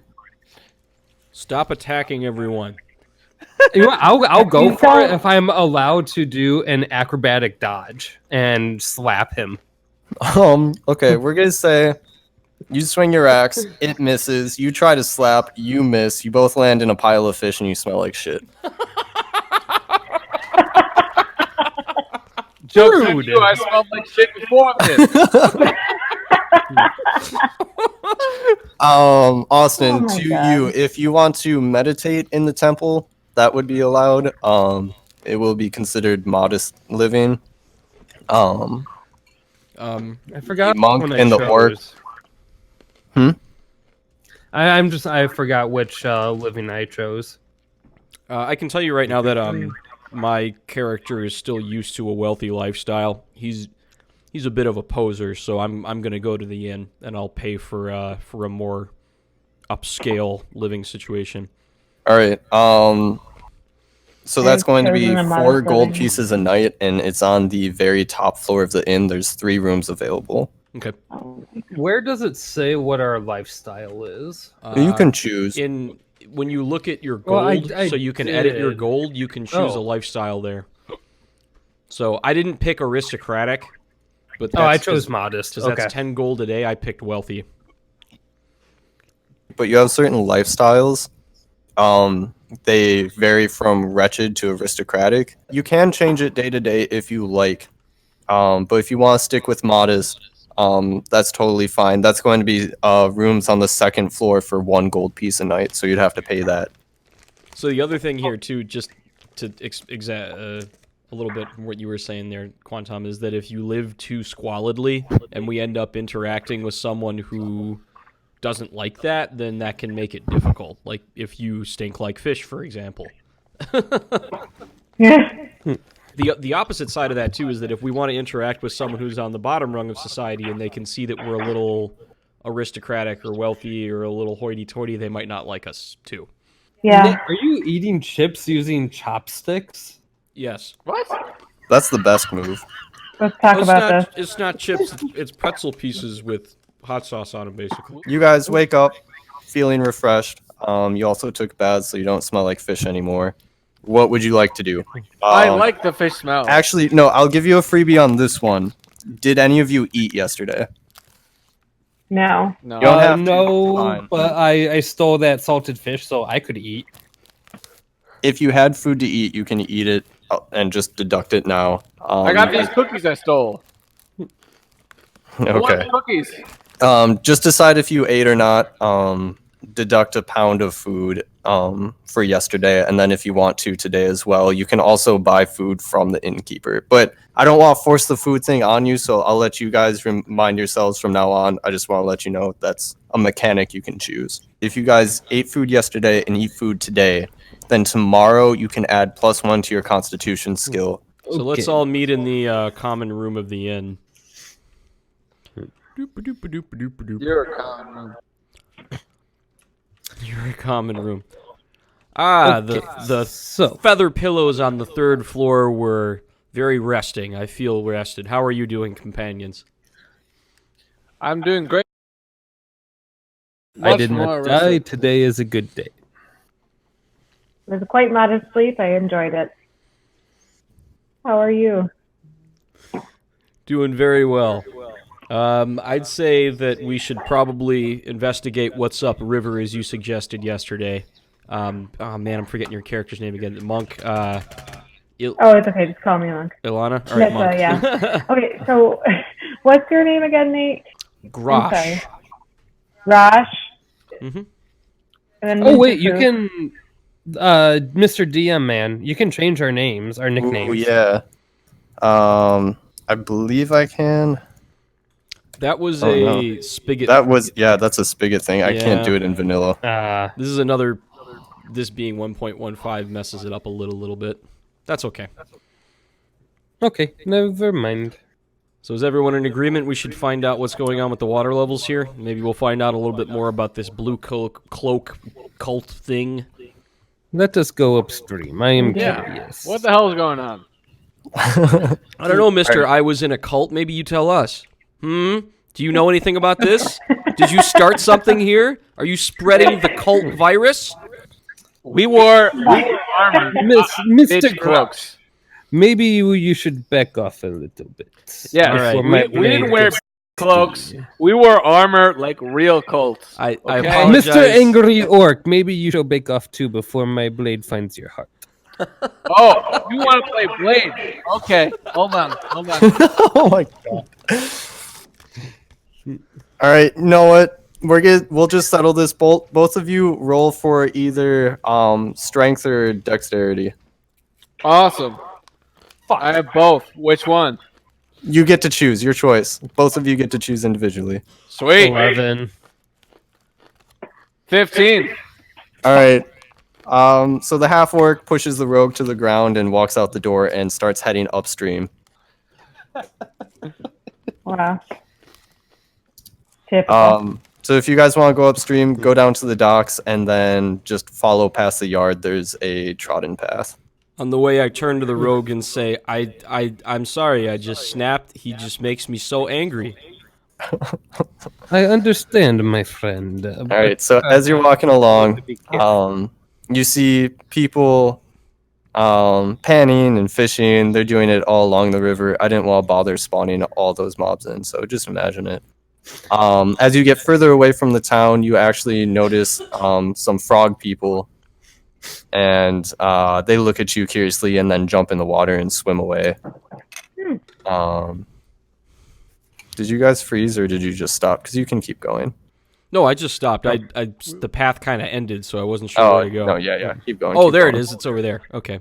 Stop attacking everyone. You know what? I'll go You for it don't- if I'm allowed to do an acrobatic dodge and slap him. Okay, we're gonna say you swing your axe, it misses. You try to slap, you miss. You both land in a pile of fish, and you smell like shit. Joke's on you, I smelled like shit before this. Austin, Oh my to God. you, if you want to meditate in the temple, that would be allowed. It will be considered modest living. Um, I forgot The monk one I and the orc. chose. Hmm? I forgot which living I chose. I can tell you right now that my character is still used to a wealthy lifestyle. He's a bit of a poser, so I'm gonna go to the inn and I'll pay for a more upscale living situation. All right. So that's I've going to be chosen a 4 modest gold living. pieces a night, and it's on the very top floor of the inn. There's 3 rooms available. Okay. Where does it say what our lifestyle is? You can choose. When you look at your gold, Well, I so you can edit your did. gold, you can choose a Oh. lifestyle there. So I didn't pick aristocratic, but I that's chose modest. because Okay. that's 10 gold a day. I picked wealthy. But you have certain lifestyles. They vary from wretched to aristocratic. You can change it day to day if you like. But if you want to stick with modest, that's totally fine. That's going to be rooms on the 2nd floor for 1 gold piece a night, so you'd have to pay that. So the other thing here too, just to a little bit from what you were saying there, Quantum, is that if you live too squalidly and we end up interacting with someone who doesn't like that, then that can make it difficult. Like if you stink like fish, for example. Yeah. The opposite side of that too is that if we want to interact with someone who's on the bottom rung of society and they can see that we're a little aristocratic or wealthy or a little hoity-toity, they might not like us too. Yeah. Nick, are you eating chips using chopsticks? Yes. What? That's the best move. Let's talk about this. It's not chips. It's pretzel pieces with hot sauce on them, basically. You guys wake up. feeling refreshed. You also took baths, so you don't smell like fish anymore. What would you like to do? I like the fish smell. Actually, no, I'll give you a freebie on this one. Did any of you eat yesterday? No. No. You don't have to, no, fine. but I stole that salted fish, so I could eat. If you had food to eat, you can eat it and just deduct it now. I got these cookies I stole. I want Okay. the cookies. Just decide if you ate or not. Deduct a pound of food for yesterday, and then if you want to today as well, you can also buy food from the innkeeper. But I don't want to force the food thing on you, so I'll let you guys remind yourselves from now on. I just want to let you know that's a mechanic you can choose. If you guys ate food yesterday and eat food today, then tomorrow you can add +1 to your Constitution skill. So let's all meet in the common room of the inn. You're a common room. You're a common room. Ah, the feather pillows on the 3rd floor were very resting. I feel rested. How are you doing, companions? I'm doing great. I did Much not more die. rested. Today is a good day. It was a quite modest sleep. I enjoyed it. How are you? Doing very well. I'd say that we should probably investigate what's up river as you suggested yesterday. Oh man, I'm forgetting your character's name again. The monk. Oh, it's okay. Just call me Monk. Ilana? All right, Nissa, monk. yeah. Okay, so what's your name again, Nate? Grosh. I'm sorry. Grosh. Mm-hmm. And then Oh wait, Mr. you Fu. can, Mr. DM man, you can change our names, our nicknames. Ooh, yeah. I believe I can. That was Oh, a no. spigot. That's a spigot thing. I Yeah. can't do it in vanilla. This is another. This being 1.15 messes it up a little bit. That's okay. Okay, never mind. So is everyone in agreement? We should find out what's going on with the water levels here. Maybe we'll find out a little bit more about this blue cloak cult thing. Let us go upstream. I am Yeah. curious. What the hell is going on? I don't know, mister. Alright. I was in a cult. Maybe you tell us. Do you know anything about this? Did you start something here? Are you spreading the cult virus? We wore armor. Mr. Bitch cloaks. Maybe you should back off a little bit. Yeah, All right. Before my we didn't blade wear gets cloaks. to We wore armor like real cults. I Okay. apologize. Mr. Angry Orc, maybe you shall back off too before my blade finds your heart. Oh, you want to play Blade? Okay, hold on. Oh my god. All right, you know what? We'll just settle this. Both of you roll for either strength or dexterity. Awesome. I have both. Which one? You get to choose. Your choice. Both of you get to choose individually. Sweet. 11. 15. All right. So the half-orc pushes the rogue to the ground and walks out the door and starts heading upstream. Wow. Typical. So if you guys want to go upstream, go down to the docks and then just follow past the yard. There's a trodden path. On the way, I turn to the rogue and say, I'm sorry, I just snapped. He just makes me so angry. I understand, my friend. All right. So as you're walking along, you see people panning and fishing. They're doing it all along the river. I didn't want to bother spawning all those mobs in, so just imagine it. As you get further away from the town, you actually notice some frog people, and they look at you curiously and then jump in the water and swim away. Did you guys freeze or did you just stop? Because you can keep going. No, I just stopped. The path kind of ended, so I wasn't sure where to go. No, yeah, keep going. Oh, keep there going. it is. It's over there. Okay.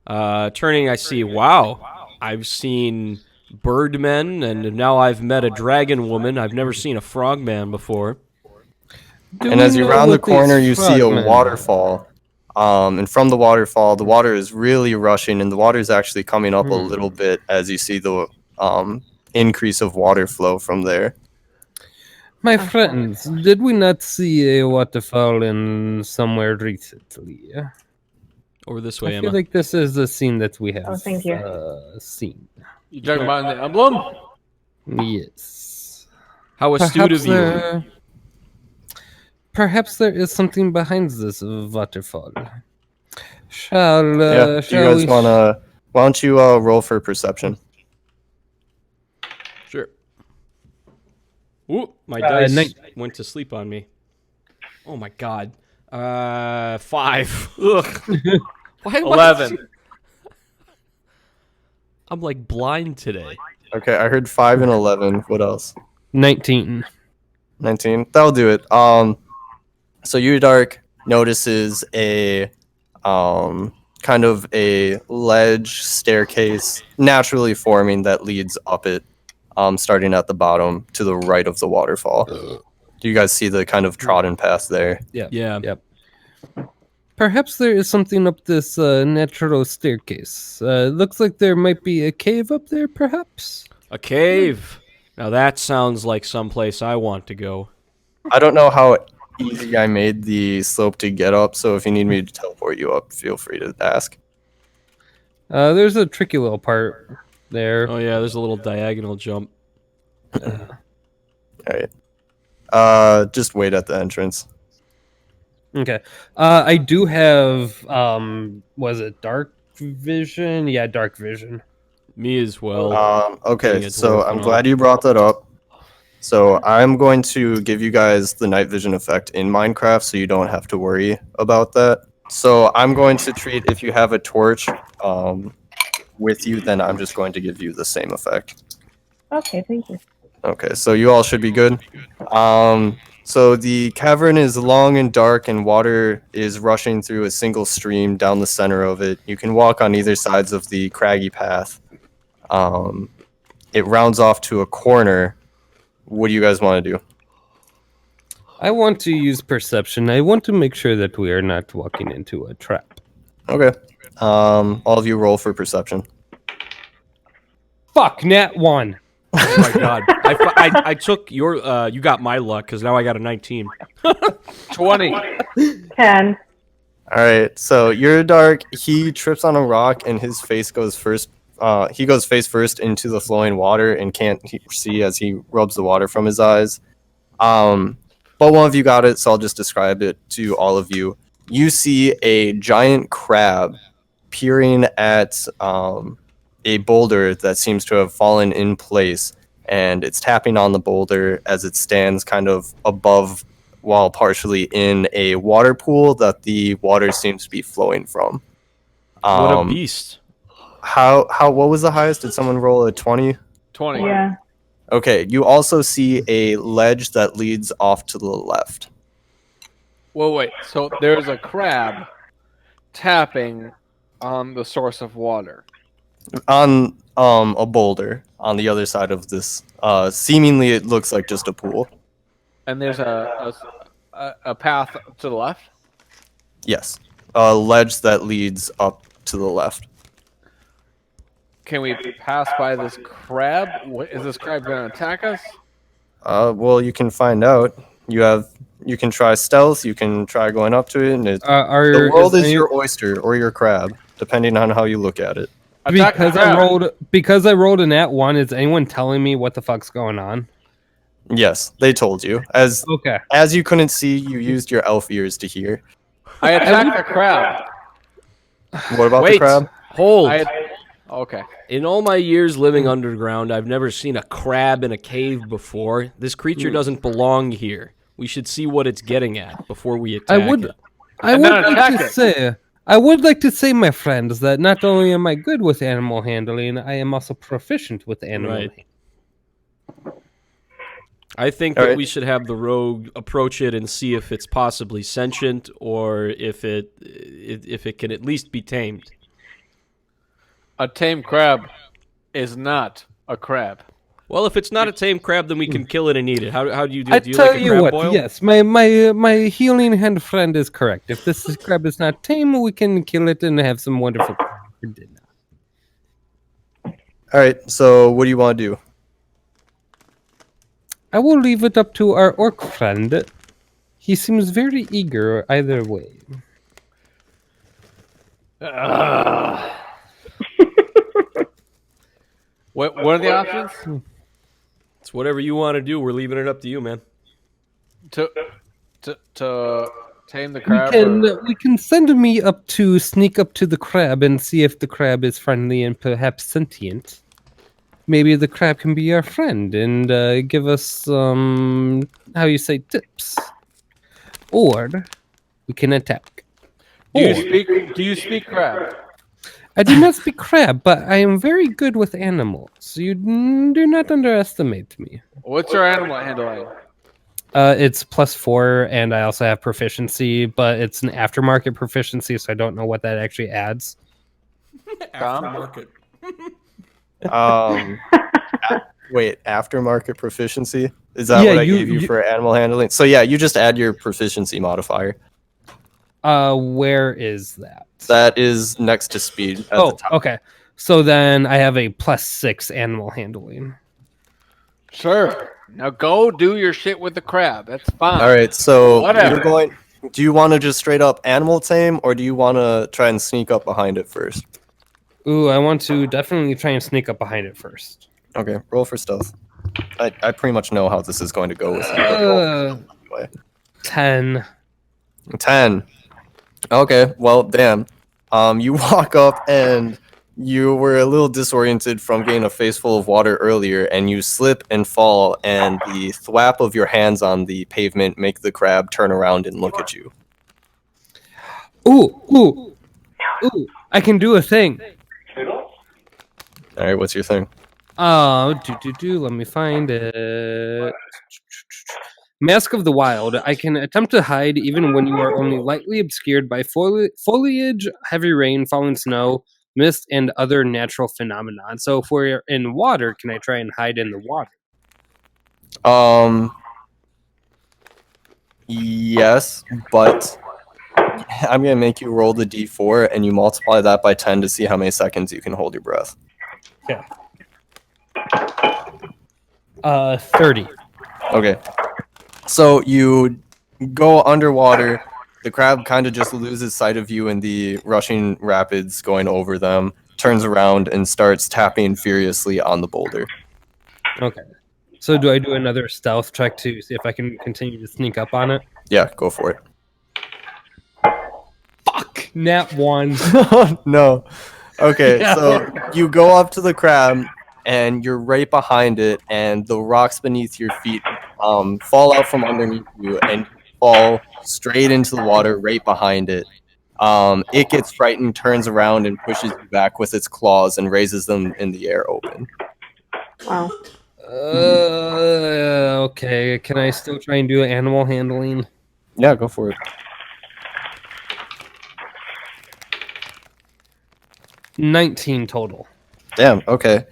Turning, I see. Wow, I've seen birdmen, and now I've met a dragon woman. I've never seen a frogman before. And as you round the corner, you see a waterfall. And from the waterfall, the water is really rushing, and the water is actually coming up a little bit as you see the increase of water flow from there. My friends, did we not see a waterfall in somewhere recently? Over this way, I Emma. feel like this is a scene that we have thank you. seen. You talking about the emblem? Yes. How astute of you. Perhaps there is something behind this waterfall. Shall Do you guys we? wanna? Why don't you roll for perception? Sure. Ooh, my dice nine- went to sleep on me. Oh my god. 5. Ugh. Why am 11. I'm like blind today. Okay, I heard 5 and 11. What else? 19. 19. That'll do it. So Uriydark notices a kind of a ledge staircase naturally forming that leads up it, starting at the bottom to the right of the waterfall. Do you guys see the kind of trodden path there? Yeah. Yep. Perhaps there is something up this natural staircase. Looks like there might be a cave up there, perhaps? A cave. Now that sounds like someplace I want to go. I don't know how easy I made the slope to get up, so if you need me to teleport you up, feel free to ask. There's a tricky little part there. Oh yeah, there's a little diagonal jump. Alright. Just wait at the entrance. Okay. I do have was it dark vision? Yeah, dark vision. Me as well. being Okay, a so dwarf I'm and glad you brought that up. So I'm going to give you guys the night vision effect in Minecraft, so you don't have to worry about that. So I'm going to treat if you have a torch with you, then I'm just going to give you the same effect. Okay, thank you. Okay, so you all should be good. So the cavern is long and dark, and water is rushing through a single stream down the center of it. You can walk on either sides of the craggy path. It rounds off to a corner. What do you guys want to do? I want to use perception. I want to make sure that we are not walking into a trap. Okay. All of you roll for perception. Fuck, nat 1. Oh my god. I took your you got my luck because now I got a 19. 20. 10. All right. So Uriydark, he trips on a rock and his face goes first. He goes face first into the flowing water and can't see as he rubs the water from his eyes. But one of you got it, so I'll just describe it to all of you. You see a giant crab peering at a boulder that seems to have fallen in place, and it's tapping on the boulder as it stands kind of above while partially in a water pool that the water seems to be flowing from. What a beast. What was the highest? Did someone roll a 20? 20. Yeah. Okay, you also see a ledge that leads off to the left. Well, wait. So there's a crab tapping on the source of water. On a boulder on the other side of this. Seemingly it looks like just a pool. And there's a path to the left. Yes. A ledge that leads up to the left. Can we pass by this crab? Is this crab going to attack us? Well, you can find out. You can try stealth, you can try going up to it, and the world is your oyster or your crab, depending on how you look at it. Because I rolled a nat 1, is anyone telling me what the fuck's going on? Yes, they told you. Okay. As you couldn't see, you used your elf ears to hear. I attacked the crab. What about the Wait. crab? Hold. Okay. In all my years living underground, I've never seen a crab in a cave before. This creature doesn't belong here. We should see what it's getting at before we attack it. I would like to say, my friends, that not only am I good with animal handling, I am also proficient with animal handling. I think that we should have the rogue approach it and see if it's possibly sentient or if it can at least be tamed. A tame crab is not a crab. Well, if it's not a tame crab, then we can kill it and eat it. How do you do? I Do you tell like a you crab what, boil? yes, my healing hand friend is correct. If this crab is not tame, we can kill it and have some wonderful for dinner. All right, so what do you want to do? I will leave it up to our orc friend. He seems very eager either way. What are the options? It's whatever you want to do. We're leaving it up to you, man. To to tame the We crab? we can send me sneak up to the crab and see if the crab is friendly and perhaps sentient. Maybe the crab can be our friend and give us some, how you say, tips. Or we can attack. Do you speak crab? I do not speak crab, but I am very good with animals. You do not underestimate me. What's your animal handling? It's +4, and I also have proficiency, but it's an aftermarket proficiency, so I don't know what that actually adds. Aftermarket. Wait, aftermarket proficiency? Is that what I gave you for animal handling? So yeah, you just add your proficiency modifier. Where is that? That is next to speed at the top. Okay. So then I have a +6 animal handling. Sure. Now go do your shit with the crab. That's fine. All right, so Whatever. do you want to just straight up animal tame, or do you want to try and sneak up behind it first? Ooh, I want to definitely try and sneak up behind it first. Okay, roll for stealth. I pretty much know how this is going to go with you. But roll anyway. 10. 10. Okay, well, damn. You walk up and you were a little disoriented from getting a face full of water earlier, and you slip and fall, and the thwap of your hands on the pavement make the crab turn around and look at you. Ooh! I can do a thing. All right, what's your thing? Let me find it. Mask of the Wild. I can attempt to hide even when you are only lightly obscured by foliage, heavy rain, falling snow, mist, and other natural phenomenon. So if we're in water, can I try and hide in the water? Yes, but I'm gonna make you roll the d4 and you multiply that by 10 to see how many seconds you can hold your breath. Okay. 30. Okay. So you go underwater. The crab kind of just loses sight of you in the rushing rapids going over them, turns around and starts tapping furiously on the boulder. Okay. So do I do another stealth check to see if I can continue to sneak up on it? Yeah, go for it. Fuck! Nat 1. No. Okay, Yeah. so you go up to the crab and you're right behind it, and the rocks beneath your feet fall out from underneath you and fall straight into the water right behind it. It gets frightened, turns around, and pushes you back with its claws and raises them in the air open. Wow. Okay. Can I still try and do animal handling? Yeah, go for it. 19 total. Damn, okay.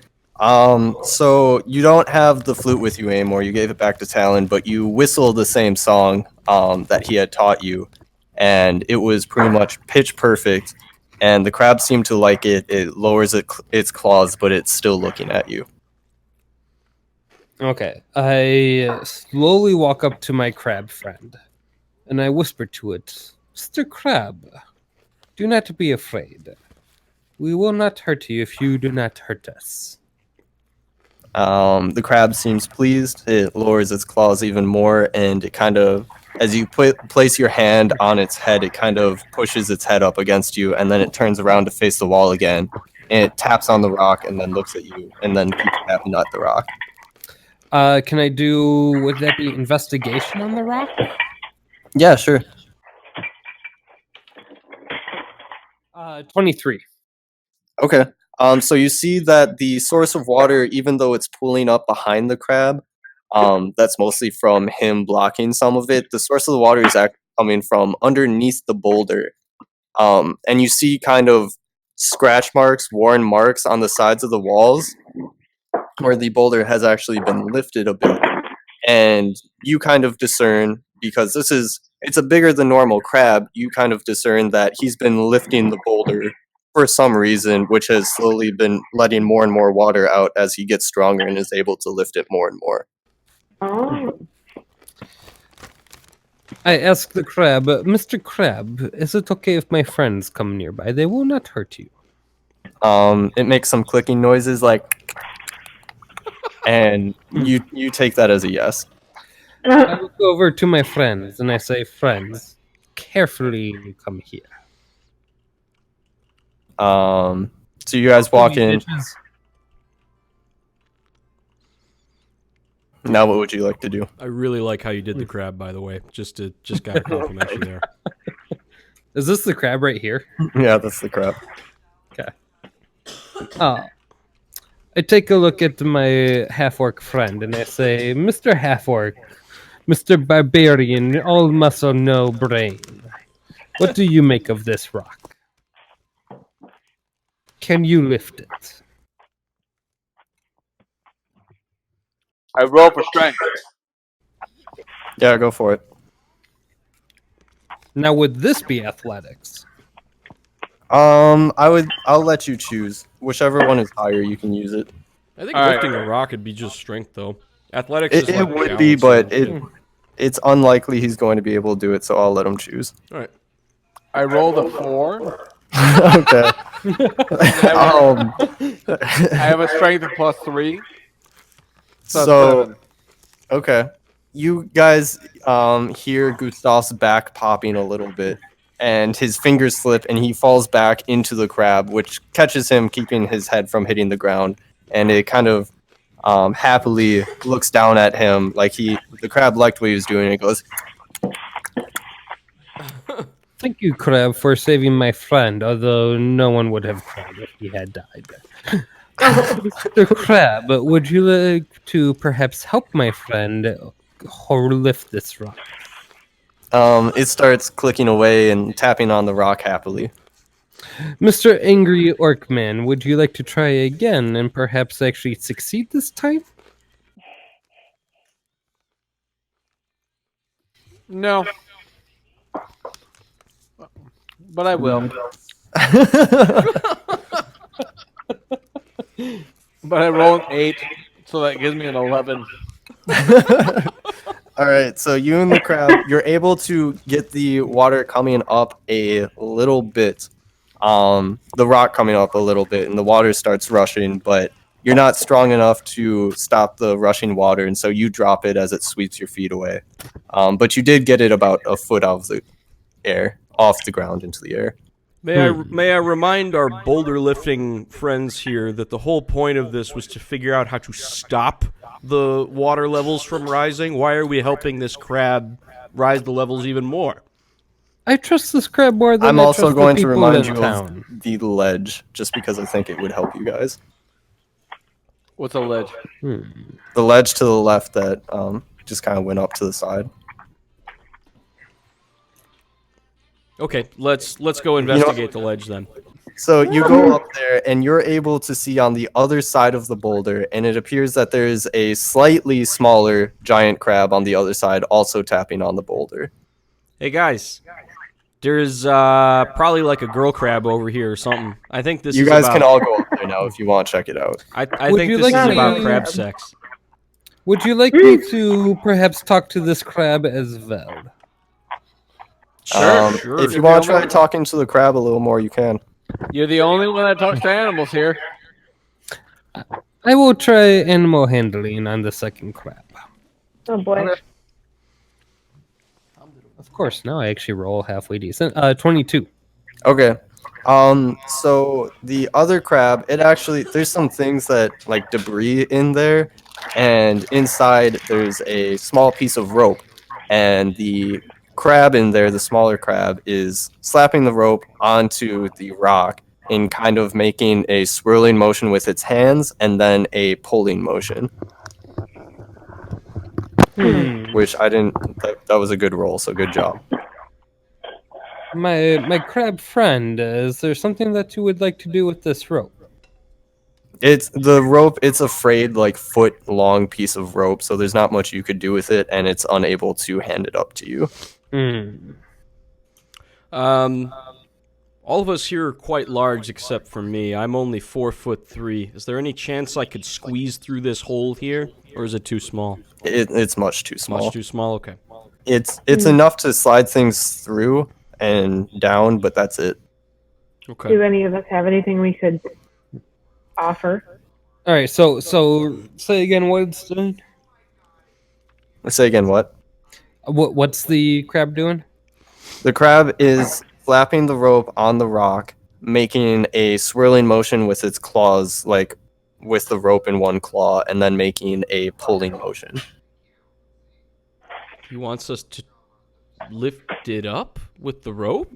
So you don't have the flute with you anymore. You gave it back to Talon, but you whistle the same song that he had taught you, and it was pretty much pitch perfect. And the crab seemed to like it. It lowers its claws, but it's still looking at you. Okay. I slowly walk up to my crab friend, and I whisper to it, Mr. Crab, do not be afraid. We will not hurt you if you do not hurt us. The crab seems pleased. It lowers its claws even more, and it kind of, as you place your hand on its head, it kind of pushes its head up against you, and then it turns around to face the wall again, and it taps on the rock and then looks at you, and then keeps tapping at the rock. Can I do, would that be investigation on the rock? Yeah, sure. 23. Okay. So you see that the source of water, even though it's pooling up behind the crab, that's mostly from him blocking some of it. The source of the water is actually coming from underneath the boulder. And you see kind of scratch marks, worn marks on the sides of the walls where the boulder has actually been lifted a bit. And you kind of discern, because it's a bigger than normal crab, you kind of discern that he's been lifting the boulder for some reason, which has slowly been letting more and more water out as he gets stronger and is able to lift it more and more. Oh. I ask the crab, Mr. Crab, is it okay if my friends come nearby? They will not hurt you. It makes some clicking noises like, and you take that as a yes. I look over to my friends and I say, friends, carefully come here. So you guys walk in. Bitches. Now, what would you like to do? I really like how you did the crab, by the way. Just gotta compliment you there. Is this the crab right here? Yeah, that's the crap. I take a look at my half-orc friend and I say, Mr. Half-Orc, Mr. Barbarian, all muscle, no brain. What do you make of this rock? Can you lift it? I roll for strength. Yeah, go for it. Now, would this be athletics? I'll let you choose. Whichever one is higher, you can use it. I think All right. lifting a rock would be just strength, though. Athletics It is like would be, balance but and- it's unlikely he's going to be able to do it, so I'll let him choose. All right. I rolled a 4. Okay. I have a strength of +3. So, 7. okay. You guys hear Gustoff's back popping a little bit, and his fingers slip, and he falls back into the crab, which catches him, keeping his head from hitting the ground. And it kind of happily looks down at him, like the crab liked what he was doing, and it goes, Thank you, crab, for saving my friend, although no one would have cried if he had died. Mr. Crab, would you like to perhaps help my friend or lift this rock? it starts clicking away and tapping on the rock happily. Mr. Angry Orcman, would you like to try again and perhaps actually succeed this time? No. But I will. But I rolled an 8, so that gives me an 11. All right, so you and the crab, you're able to get the water coming up a little bit, the rock coming up a little bit, and the water starts rushing, but you're not strong enough to stop the rushing water, and so you drop it as it sweeps your feet away. But you did get it about a foot out of the air, off the ground into the air. May I remind our boulder lifting friends here that the whole point of this was to figure out how to stop the water levels from rising? Why are we helping this crab rise the levels even more? I trust this crab more than I'm I also trust going the to people remind in you town. of the ledge, just because I think it would help you guys. What's a ledge? The ledge to the left that just kind of went up to the side. Okay, let's go investigate the ledge then. So you go up there, and you're able to see on the other side of the boulder, and it appears that there's a slightly smaller giant crab on the other side, also tapping on the boulder. Hey guys, there's probably like a girl crab over here or something. I think this You is guys about, can all go up there now if you want to check it out. I Would think you this like is to- about crab sex. Would you like me to perhaps talk to this crab as well? Sure. If you want to try talking to the crab a little more, you can. You're the only one that talks to animals here. I will try animal handling on the second crab. Oh boy. Of course, now I actually roll halfway decent. 22. Okay. So the other crab, it actually, there's some things that, like debris in there, and inside there's a small piece of rope, and the crab in there, the smaller crab, is slapping the rope onto the rock and kind of making a swirling motion with its hands and then a pulling motion, which I didn't, that was a good roll, so good job. My crab friend, is there something that you would like to do with this rope? It's the rope, it's a frayed, like, foot long piece of rope, so there's not much you could do with it, and it's unable to hand it up to you. All of us here are quite large except for me. I'm only 4'3". Is there any chance I could squeeze through this hole here, or is it too small? It's much too small. Much too small. Okay. It's enough to slide things through and down, but that's it. Okay. Do any of us have anything we could offer? All right, so say again what's Say again, what? What's the crab doing? The crab is flapping the rope on the rock, making a swirling motion with its claws, like with the rope in one claw, and then making a pulling motion. He wants us to lift it up with the rope?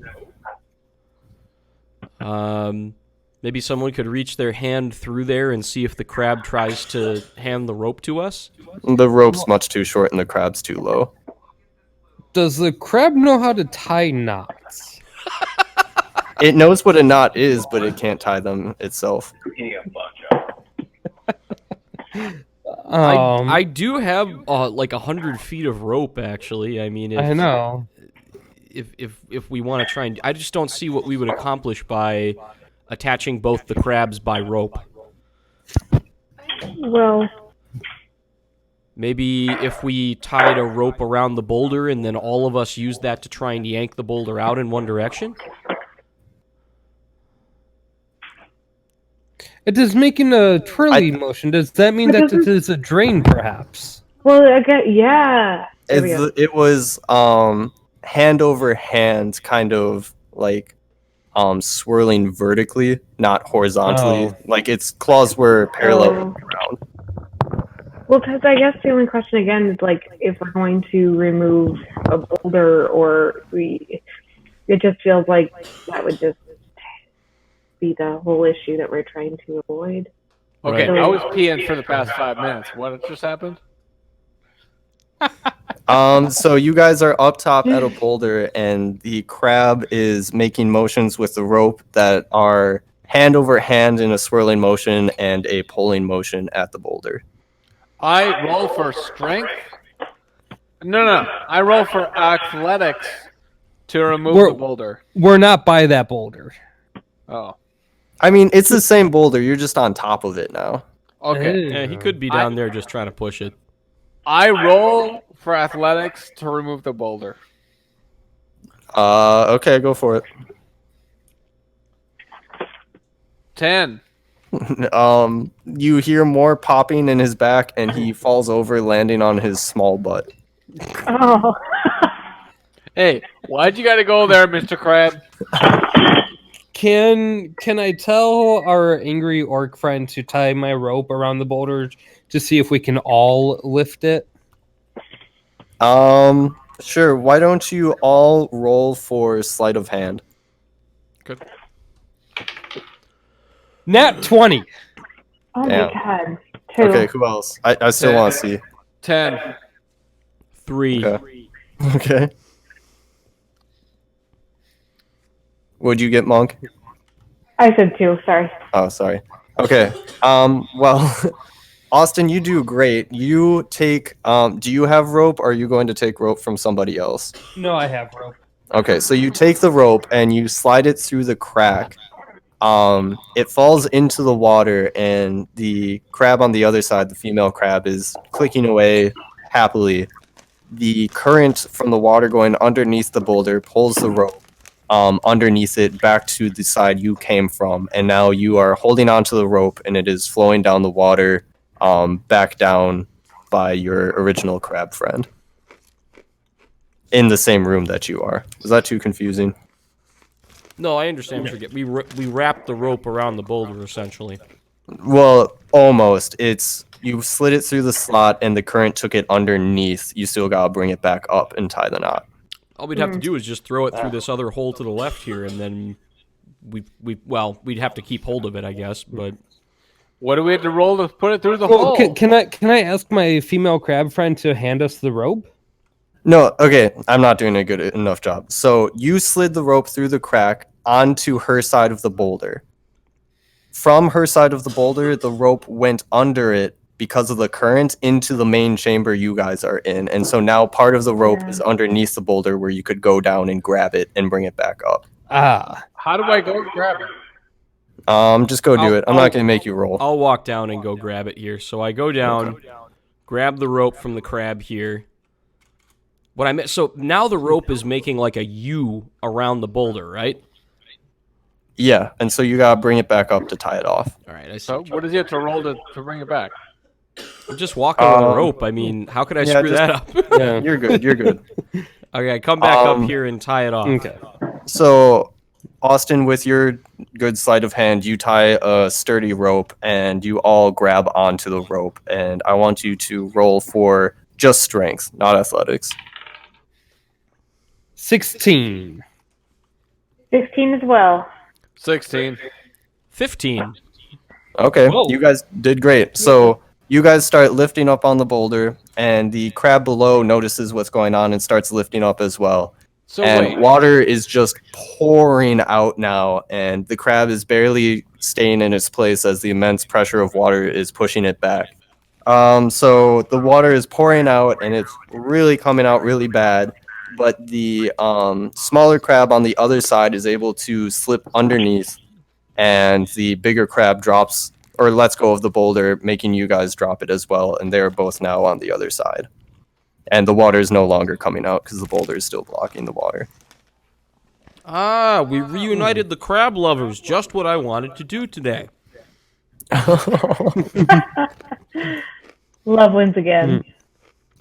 Maybe someone could reach their hand through there and see if the crab tries to hand the rope to us? The rope's much too short and the crab's too low. Does the crab know how to tie knots? It knows what a knot is, but it can't tie them itself. I do have like 100 feet of rope, actually. I mean, I know. If we want to try and... I just don't see what we would accomplish by attaching both the crabs by rope. Well, Maybe if we tied a rope around the boulder and then all of us used that to try and yank the boulder out in one direction? It is making a twirly motion. Does that mean that it is a drain, perhaps? well, again, yeah. There we go. It was hand over hand, kind of like swirling vertically, not horizontally. Oh. Like its claws were parallel Oh. around. Well, because I guess the only question again is like if we're going to remove a boulder or it just feels like that would just be the whole issue that we're trying to avoid. Okay, Right. I was peeing for the past 5 minutes. What just happened? So you guys are up top at a boulder, and the crab is making motions with the rope that are hand over hand in a swirling motion and a pulling motion at the boulder. I roll for strength. No. I roll for athletics to remove the boulder. We're not by that boulder. Oh, I mean, it's the same boulder. You're just on top of it now. okay. Yeah, he could be down there just trying to push it. I roll for athletics to remove the boulder. Okay, go for it. 10. You hear more popping in his back, and he falls over, landing on his small butt. Oh. Hey, why'd you gotta go there, Mr. Crab? Can I tell our angry orc friend to tie my rope around the boulder to see if we can all lift it? Sure. Why don't you all roll for sleight of hand? Good. Nat 20. Oh my Damn. god. 2. Okay, who else? I still want to see. 10. 3. Okay. Okay. What'd you get, Monk? I said 2, sorry. Oh, sorry. Okay. Well, Austin, you do great. You take, do you have rope, or are you going to take rope from somebody else? No, I have rope. Okay, so you take the rope and you slide it through the crack. It falls into the water, and the crab on the other side, the female crab, is clicking away happily. The current from the water going underneath the boulder pulls the rope underneath it back to the side you came from, and now you are holding onto the rope, and it is flowing down the water back down by your original crab friend in the same room that you are. Was that too confusing? No, I understand what you're getting. We wrapped the rope around the boulder, essentially. Well, almost. It's you slid it through the slot, and the current took it underneath. You still gotta bring it back up and tie the knot. All we'd have to do is just throw it through this other hole to the left here, and then we'd have to keep hold of it, I guess. But What do we have to roll to put it through the Well, hole? can I ask my female crab friend to hand us the rope? No, okay, I'm not doing a good enough job. So you slid the rope through the crack onto her side of the boulder. From her side of the boulder, the rope went under it because of the current into the main chamber you guys are in. And so now part of the rope is underneath the boulder where you could go down and grab it and bring it back up. Ah. How do I go grab it? Just go do it. I'm not going to make you roll. I'll walk down and go grab it here. So I go down, grab the rope from the crab here. So now the rope is making like a U around the boulder, right? Yeah, and so you got to bring it back up to tie it off. All right, I see. So what does he have to roll to bring it back? I'm just walking on a rope. I mean, how could I yeah, screw just- that up? Yeah. You're good. You're good. Okay, come back up here and tie it off. Okay. So, Austin, with your good sleight of hand, you tie a sturdy rope, and you all grab onto the rope. And I want you to roll for just strength, not athletics. 16. 16 as well. 16. 15. Okay, Whoa. you guys did great. So you guys start lifting up on the boulder, and the crab below notices what's going on and starts lifting up as well. So And wait. water is just pouring out now, and the crab is barely staying in its place as the immense pressure of water is pushing it back. So the water is pouring out, and it's really coming out really bad. But the smaller crab on the other side is able to slip underneath, and the bigger crab drops or lets go of the boulder, making you guys drop it as well. And they're both now on the other side. And the water is no longer coming out because the boulder is still blocking the water. Ah, we reunited the crab lovers. Just what I wanted to do today. Love wins again.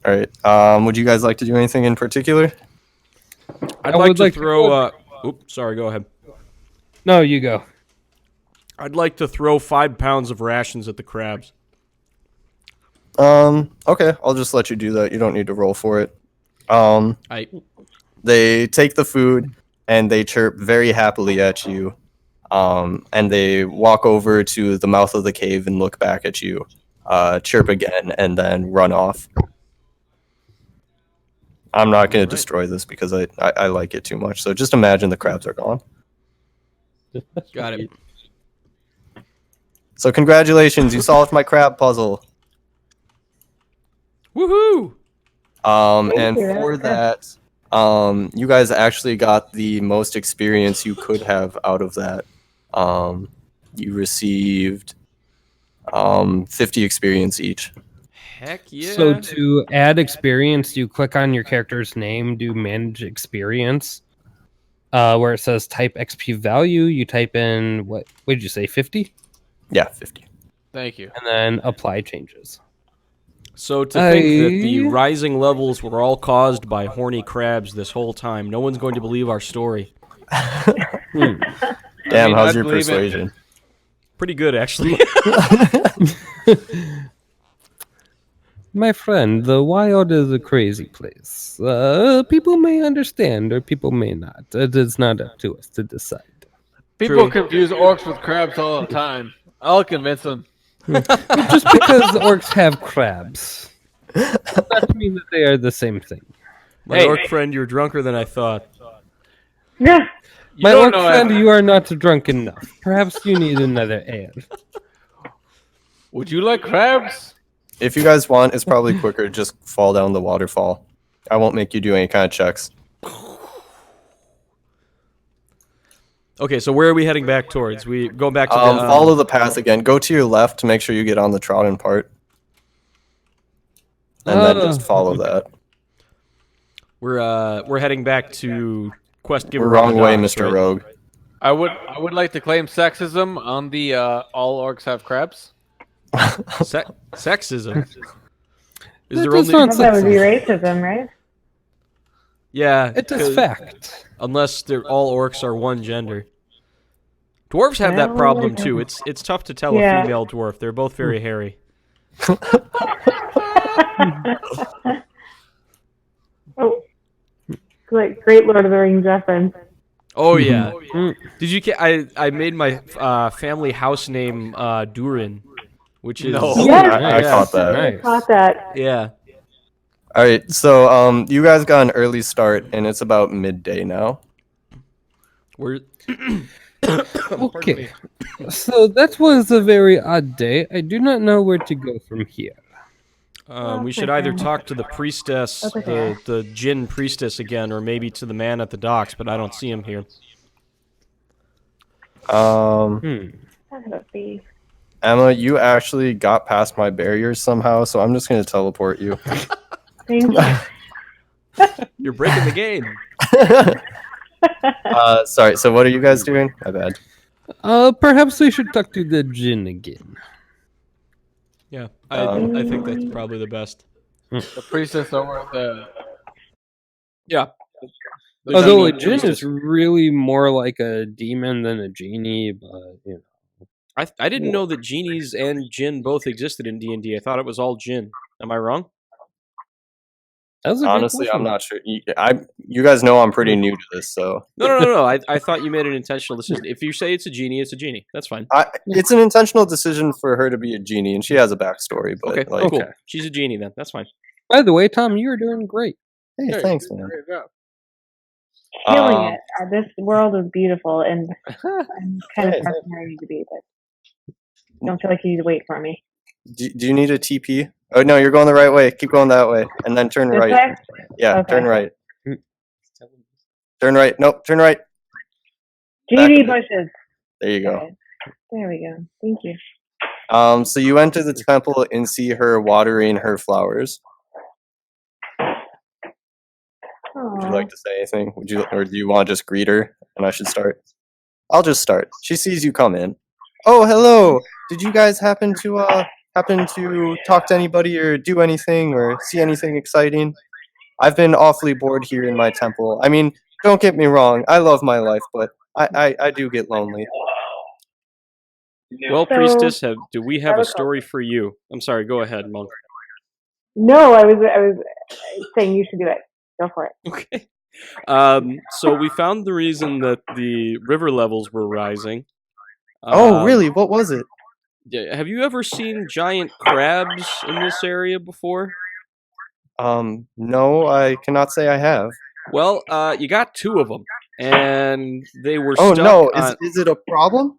All right. Would you guys like to do anything in particular? I'd I like would to like to throw. go- Oops, sorry. Go ahead. No, you go. I'd like to throw 5 pounds of rations at the crabs. Okay, I'll just let you do that. You don't need to roll for it. I They take the food and they chirp very happily at you. And they walk over to the mouth of the cave and look back at you, chirp again, and then run off. I'm not going to destroy this because I like it too much. So just imagine the crabs are gone. got it. So congratulations, you solved my crab puzzle. Woohoo! And you, for that's that, you guys actually got the most experience you could have out of that. You received 50 experience each. Heck yeah! So to add experience, you click on your character's name, do manage experience, where it says type XP value. You type in what did you say, 50, Yeah, 50. Thank you. and then apply changes. So to think that the rising levels were all caused by horny crabs this whole time, no one's going to believe our story. Damn, mean, how's I'd your believe it. persuasion? Pretty good, actually. My friend, the wild is a crazy place. People may understand or people may not. It is not up to us to decide. People True. confuse orcs with crabs all the time. I'll convince them. Just because orcs have crabs does not mean that they are the same thing. My Hey. orc friend, you're drunker than I thought. Yeah. You My don't orc know friend, that- you are not drunk enough. Perhaps you need another ale. Would you like crabs? If you guys want, it's probably quicker to just fall down the waterfall. I won't make you do any kind of checks. Okay, so where are we heading back towards? We go back to the Follow the path again. Go to your left to make sure you get on the trodden part. And then just follow that. We're heading back to Quest Giver. We're wrong on the way, docks, Mr. right? Rogue. I would like to claim sexism on the all orcs have crabs. Sexism. Is That there does only? not- That would be racism, right? Yeah, It is 'cause- fact. Unless all orcs are one gender. Dwarves have that Well, problem too. It's tough to tell Yeah. a female dwarf. They're both very hairy. Oh, great Lord of the Rings reference. Oh yeah. Mm. Did you? I made my family house name Durin, which is No. Yes. I caught that. Nice. Caught that. yeah. All right, so you guys got an early start, and it's about midday now. We're Okay. So that was a very odd day. I do not know where to go from here. we should either talk to the priestess, Okay. the Jinn priestess again, or maybe to the man at the docks. But I don't see him here. Hmm. That would be. Emma, you actually got past my barriers somehow, so I'm just going to teleport you. Thank you. You're breaking the game. Sorry, so what are you guys doing? My bad. Perhaps we should talk to the Jinn again. Yeah. I think that's probably the best. The priestess over the. Yeah. The Although a genie djinn priestess. is really more like a demon than a genie, but you know. I didn't know that genies and djinn both existed in D&D. I thought it was all djinn. Am I wrong? That was a good Honestly, I'm question. not sure. You guys know I'm pretty new to this, so No. I thought you made an intentional decision. If you say it's a genie, it's a genie. That's fine. it's an intentional decision for her to be a genie, and she has a backstory. But Okay, like, cool. Okay. She's a genie then. That's fine. By the way, Tom, you are doing great. hey, Yeah, thanks, you did a man. great job. Killing Um, it. This world is beautiful, and I'm kind Hey, of parked where I need to be, but don't feel like you need to wait for me. do you need a TP? Oh no, you're going the right way. Keep going that way, and then turn This right. way? Yeah, Okay. turn right. Turn right. Nope, turn right. GD Back bushes. There you go. Okay. There we go. Thank you. So you enter the temple and see her watering her flowers. Would you like to say anything? Or do you want to just greet her and I should start? I'll just start. She sees you come in. Oh, hello. Did you guys happen to talk to anybody or do anything or see anything exciting? I've been awfully bored here in my temple. I mean, don't get me wrong. I love my life, but I do get lonely. Well, So- priestess, do we have I a was- story for you? I'm sorry. Go ahead, monk. No, I was saying you should do it. Go for it. Okay. So we found the reason that the river levels were rising. Oh, really? What was it? Yeah, have you ever seen giant crabs in this area before? No, I cannot say I have. Well, you got 2 of them, and they were Oh stuck no, on. is it a problem?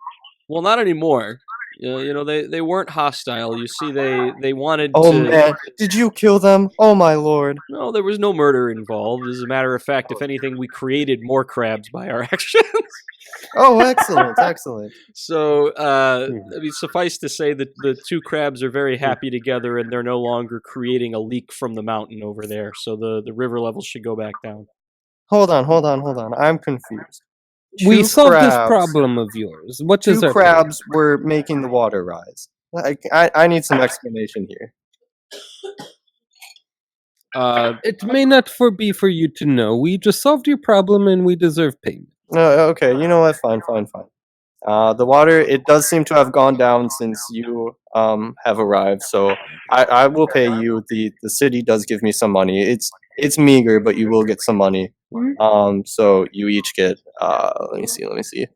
Well, not anymore. You know, they weren't hostile. You see, they wanted Oh to. man, did you kill them? Oh my lord. No, there was no murder involved. As a matter of fact, if anything, we created more crabs by our actions. Oh, excellent, excellent. So, I mean, suffice to say that the 2 crabs are very happy together, and they're no longer creating a leak from the mountain over there. So the river levels should go back down. Hold on. I'm confused. We Two solved this crabs- problem of yours. What is Two our plan? crabs were making the water rise. I need some explanation here. It may not be for you to know. We just solved your problem and we deserve payment. No, okay. You know what? Fine. The water, it does seem to have gone down since you have arrived. So I will pay you. The city does give me some money. It's meager, but you will get some money. So you each get let me see.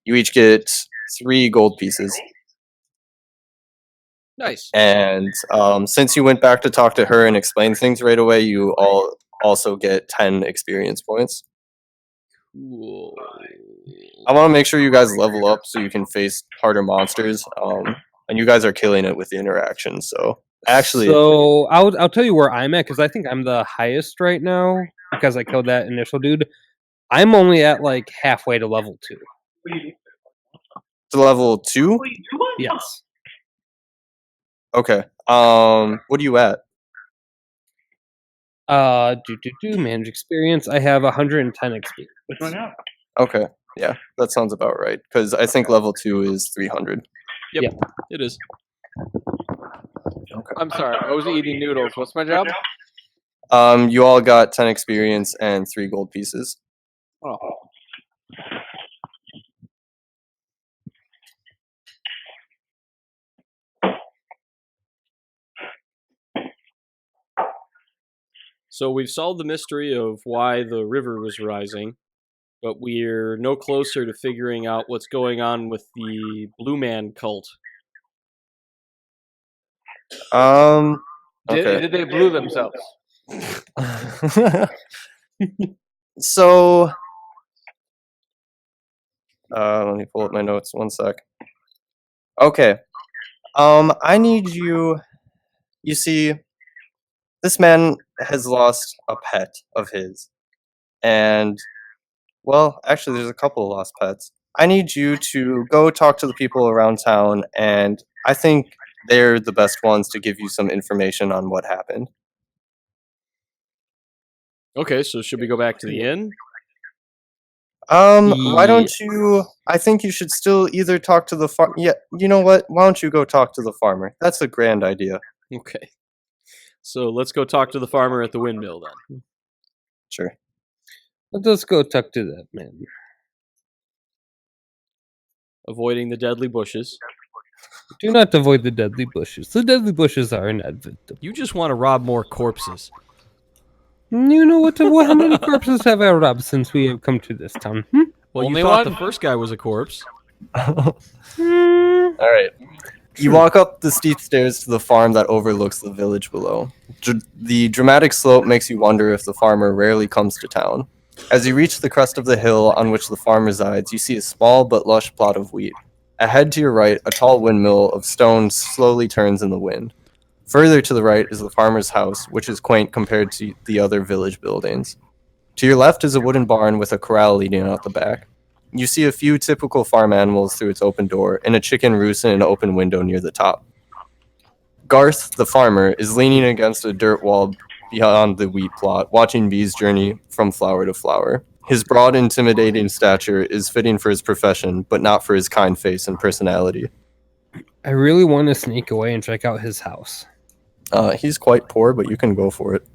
You each get 3 gold pieces. Nice. And since you went back to talk to her and explain things right away, you all also get 10 experience points. Cool. I want to make sure you guys level up so you can face harder monsters. And you guys are killing it with the interactions. So actually, So I'll tell you where I'm at because I think I'm the highest right now because I killed that initial dude. I'm only at like halfway to level 2. to level 2. Yes. Okay. What are you at? Manage experience. I have 110 experience. Okay. Yeah, that sounds about right. Because I think level 2 is 300. Yep, it is. Okay. I'm sorry, I was eating noodles. What's my job? You all got 10 experience and 3 gold pieces. Oh. So we've solved the mystery of why the river was rising, but we're no closer to figuring out what's going on with the Blue Man cult. Okay. Did they blue themselves? So, let me pull up my notes. One sec. Okay. I need you. You see, this man has lost a pet of his, and well, actually, there's a couple of lost pets. I need you to go talk to the people around town, and I think they're the best ones to give you some information on what happened. Okay, so should we go back to the inn? Why don't you? I think you should still either talk to the farm. Yeah, you know what? Why don't you go talk to the farmer? That's a grand idea. Okay. So let's go talk to the farmer at the windmill then. Sure. Let us go talk to that man. Avoiding the deadly bushes. Do not avoid the deadly bushes. The deadly bushes are inevitable. You just want to rob more corpses. You know what? How many corpses have I robbed since we have come to this town? Well, Only you thought one? the first guy was a corpse. All right. You walk up the steep stairs to the farm that overlooks the village below. The dramatic slope makes you wonder if the farmer rarely comes to town. As you reach the crest of the hill on which the farm resides, you see a small but lush plot of wheat. Ahead to your right, a tall windmill of stone slowly turns in the wind. Further to the right is the farmer's house, which is quaint compared to the other village buildings. To your left is a wooden barn with a corral leading out the back. You see a few typical farm animals through its open door, and a chicken roosts in an open window near the top. Garth, the farmer, is leaning against a dirt wall beyond the wheat plot, watching bees journey from flower to flower. His broad, intimidating stature is fitting for his profession, but not for his kind face and personality. I really want to sneak away and check out his house. He's quite poor, but you can go for it.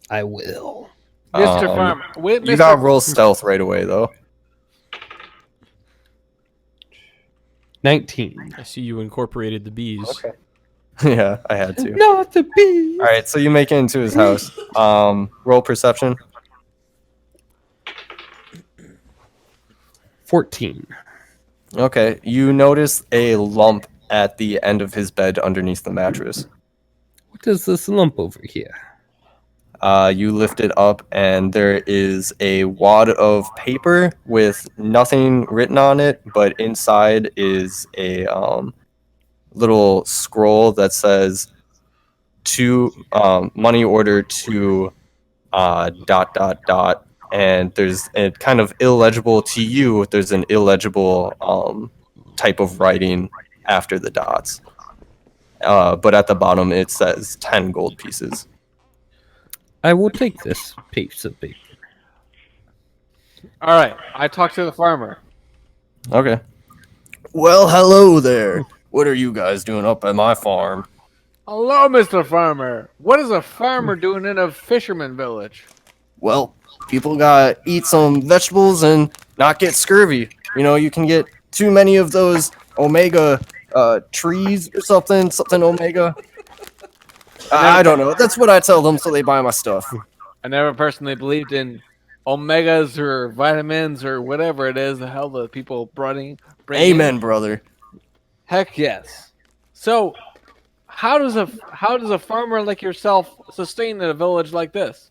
I will. Mr. Farmer. Wait, You Mr. gotta roll stealth right away, though. 19. I see you incorporated the bees. Okay. Yeah, I had to. Not the bees. All right, so you make it into his house. Roll perception. 14. Okay, you notice a lump at the end of his bed underneath the mattress. What is this lump over here? You lift it up, and there is a wad of paper with nothing written on it, but inside is a little scroll that says to money order to ... and there's a kind of illegible to you. There's an illegible type of writing after the dots, but at the bottom it says 10 gold pieces. I will take this piece of paper. All right, I talked to the farmer. Okay. Well, hello there. What are you guys doing up at my farm? Hello, Mr. Farmer. What is a farmer doing in a fisherman village? Well, people gotta eat some vegetables and not get scurvy. You know, you can get too many of those omega trees or something omega. I don't know. That's what I tell them, so they buy my stuff. I never personally believed in omegas or vitamins or whatever it is the hell the people bring Amen, in. brother. Heck yes. So, how does a farmer like yourself sustain in a village like this?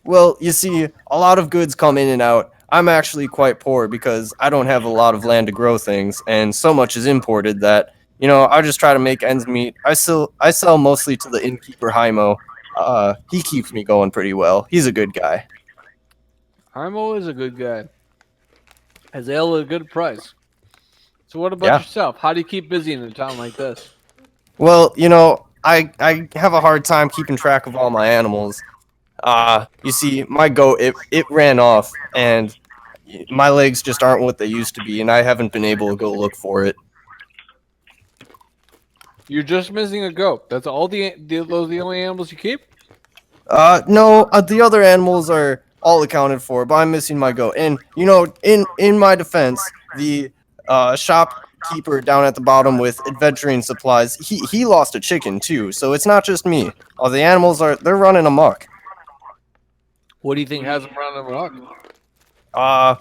Well, you see, a lot of goods come in and out. I'm actually quite poor because I don't have a lot of land to grow things, and so much is imported that, you know, I just try to make ends meet. I sell mostly to the innkeeper Haimo. He keeps me going pretty well. He's a good guy. I'm always a good guy. Has ale at a good price. So what about yourself? How do you keep busy in a town like this? Well, you know, I have a hard time keeping track of all my animals. You see, my goat, it ran off, and my legs just aren't what they used to be, and I haven't been able to go look for it. You're just missing a goat. That's all those the only animals you keep? No, the other animals are all accounted for, but I'm missing my goat. And, you know, in my defense, the shopkeeper down at the bottom with adventuring supplies, he lost a chicken too, so it's not just me. All the animals they're running amok. What do you think has them running amok? I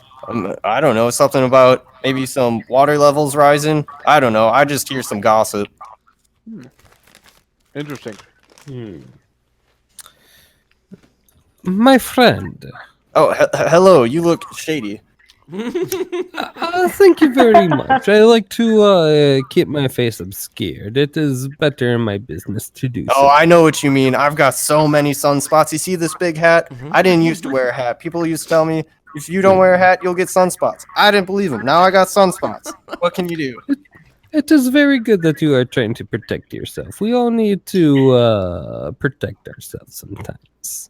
don't know, something about maybe some water levels rising. I don't know, I just hear some gossip. Interesting. My friend. Oh, hello, you look shady. Thank you very much. I like to keep my face obscured. It is better in my business to do so. Oh, I know what you mean. I've got so many sunspots. You see this big hat? I didn't used to wear a hat. People used to tell me, if you don't wear a hat, you'll get sunspots. I didn't believe them. Now I got sunspots. What can you do? It is very good that you are trying to protect yourself. We all need to protect ourselves sometimes.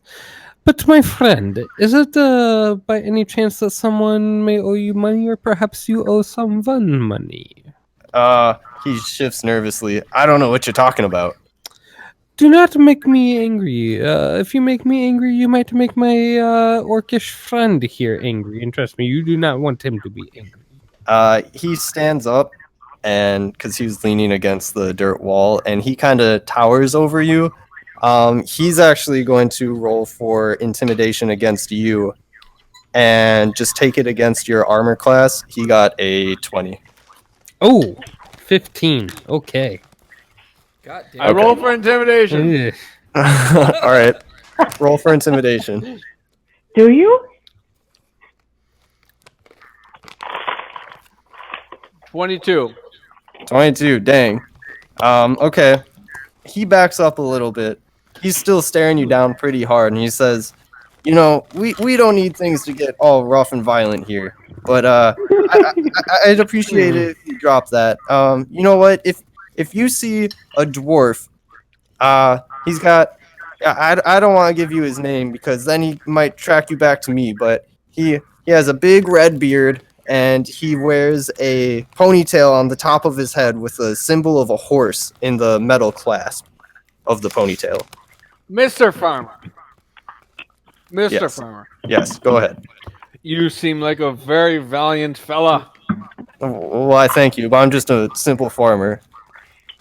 But my friend, is it by any chance that someone may owe you money, or perhaps you owe someone money? He shifts nervously. I don't know what you're talking about. Do not make me angry. If you make me angry, you might make my orcish friend here angry. And trust me, you do not want him to be angry. He stands up, and because he was leaning against the dirt wall, and he kind of towers over you. He's actually going to roll for intimidation against you, and just take it against your armor class. He got a 20. Oh, 15. Okay. God damn. I roll for intimidation. Ugh. All right, roll for intimidation. Do you? 22. 22. Dang. Okay. He backs up a little bit. He's still staring you down pretty hard, and he says, "You know, we don't need things to get all rough and violent here, but I'd appreciate it if you drop that. You know what? If you see a dwarf, he's got. I don't want to give you his name because then he might track you back to me, but he has a big red beard." And he wears a ponytail on the top of his head with a symbol of a horse in the metal clasp of the ponytail. Mr. Farmer. Mr. Yes. Farmer. Yes, go ahead. You seem like a very valiant fella. Well, I thank you, but I'm just a simple farmer.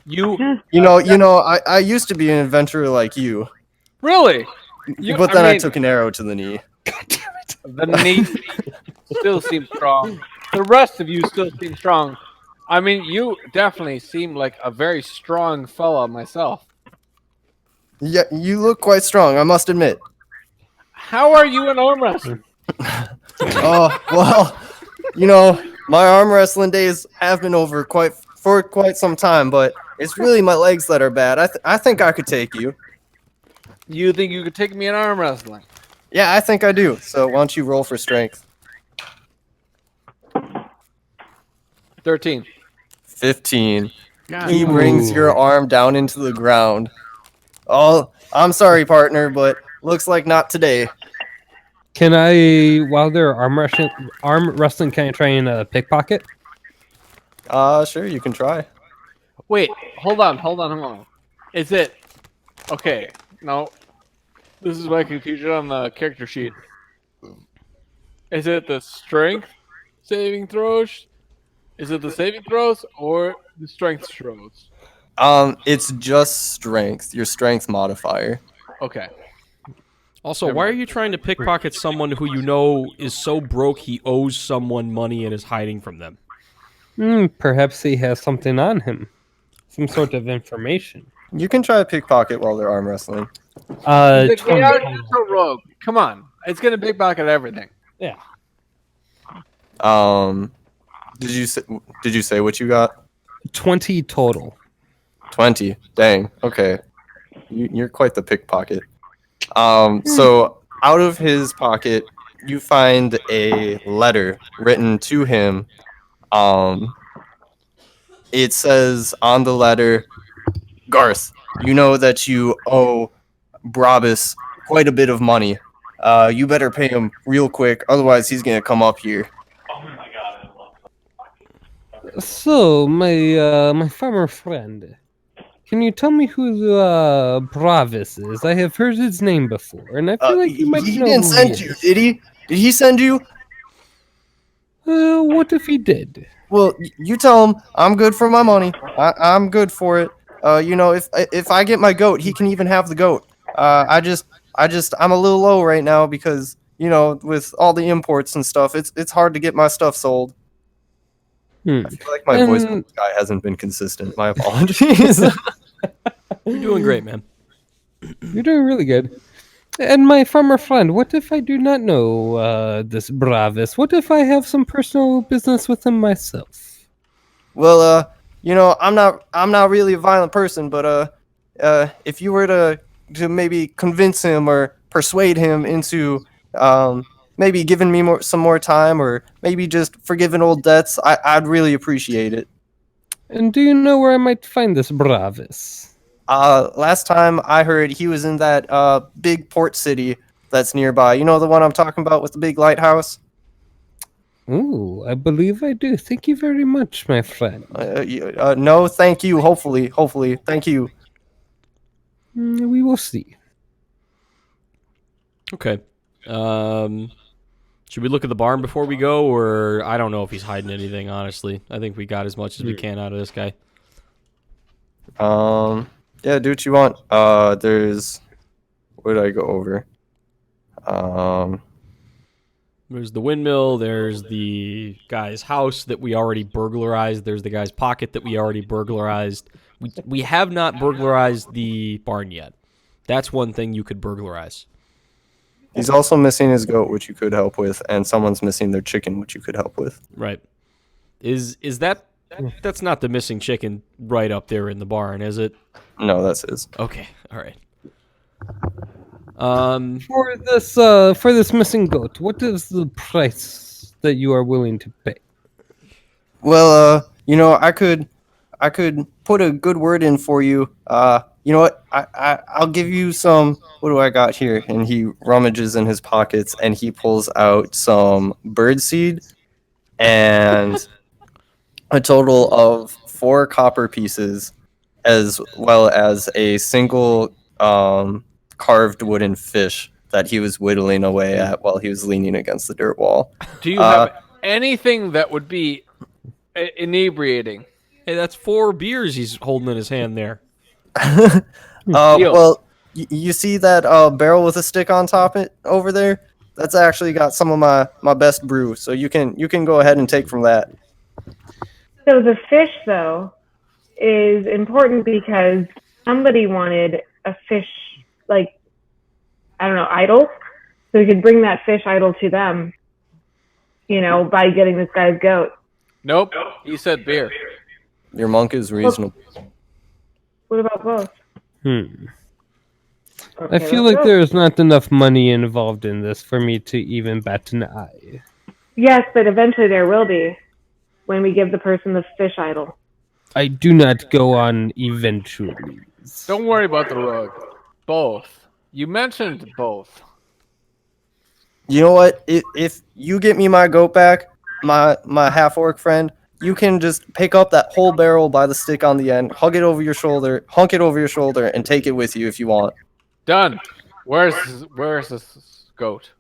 You You know, I used to be an adventurer like you, really? but then I took an arrow to the knee. The knee still seems strong. The rest of you still seem strong. I mean, you definitely seem like a very strong fella myself. Yeah, you look quite strong, I must admit. How are you in arm wrestling? Oh, well, you know, my arm wrestling days have been over for quite some time, but it's really my legs that are bad. I think I could take you. You think you could take me in arm wrestling? Yeah, I think I do. So why don't you roll for strength? 13. 15. God. He brings your arm down into the ground. Oh, I'm sorry, partner, but looks like not today. Can I, while they're arm wrestling, can I try and pickpocket? Sure, you can try. Wait, hold on. Is it okay? No, this is my confusion on the character sheet. Is it the strength saving throws? Is it the saving throws or the strength throws? It's just strength. Your strength modifier. Okay. Also, why are you trying to pickpocket someone who you know is so broke he owes someone money and is hiding from them? Perhaps he has something on him. Some sort of information. You can try a pickpocket while they're arm wrestling. The 20. chaos neutral rogue. Come on, it's gonna pickpocket everything. Yeah. Did you say what you got? 20 total. 20. Dang. Okay. You're quite the pickpocket. So out of his pocket, you find a letter written to him. It says on the letter, Garth, you know that you owe Brabus quite a bit of money. You better pay him real quick, otherwise he's gonna come up here. So, my farmer friend, can you tell me who Bravis is? I have heard his name before, and I feel like you might he know didn't who send he you, is. did he? Did he send you? What if he did? Well, you tell him I'm good for my money. I'm good for it. You know, if I get my goat, he can even have the goat. I'm a little low right now because, you know, with all the imports and stuff, it's hard to get my stuff sold. I feel like my voice And- guy hasn't been consistent. My apologies. You're doing great, man. You're doing really good. And my farmer friend, what if I do not know this Bravis? What if I have some personal business with him myself? Well, you know, I'm not really a violent person, but if you were to maybe convince him or persuade him into maybe giving me some more time, or maybe just forgiving old debts, I'd really appreciate it. And do you know where I might find this Bravis? Last time I heard he was in that big port city that's nearby. You know the one I'm talking about with the big lighthouse? Ooh, I believe I do. Thank you very much, my friend. No, thank you. Hopefully. Thank you. We will see. Okay. Should we look at the barn before we go, or I don't know if he's hiding anything, honestly. I think we got as much as we can out of this guy. Yeah, do what you want. There's... What did I go over? There's the windmill, there's the guy's house that we already burglarized, there's the guy's pocket that we already burglarized. We have not burglarized the barn yet. That's one thing you could burglarize. He's also missing his goat, which you could help with, and someone's missing their chicken, which you could help with. Right. Is that... That's not the missing chicken right up there in the barn, is it? No, that's his. Okay, all right. For this missing goat, what is the price that you are willing to pay? Well, I could put a good word in for you. You know what? I'll give you some. What do I got here? And he rummages in his pockets and he pulls out some birdseed and a total of 4 copper pieces, as well as a single carved wooden fish that he was whittling away at while he was leaning against the dirt wall. Do you have anything that would be inebriating? Hey, that's 4 beers he's holding in his hand there. Well, you see that barrel with a stick on top it over there? That's actually got some of my best brew, so you can go ahead and take from that. So the fish, though, is important because somebody wanted a fish, like, I don't know, idol. So we could bring that fish idol to them, by getting this guy's goat. Nope. He said beer. Your monk is reasonable. What about both? I feel like there is not enough money involved in this for me to even bat an eye. Yes, but eventually there will be when we give the person the fish idol. I do not go on eventually. Don't worry about the rug. Both. You mentioned both. You know what? If you get me my goat back, my half-orc friend, you can just pick up that whole barrel by the stick on the end, hunk it over your shoulder, and take it with you if you want. Done. Where's this goat?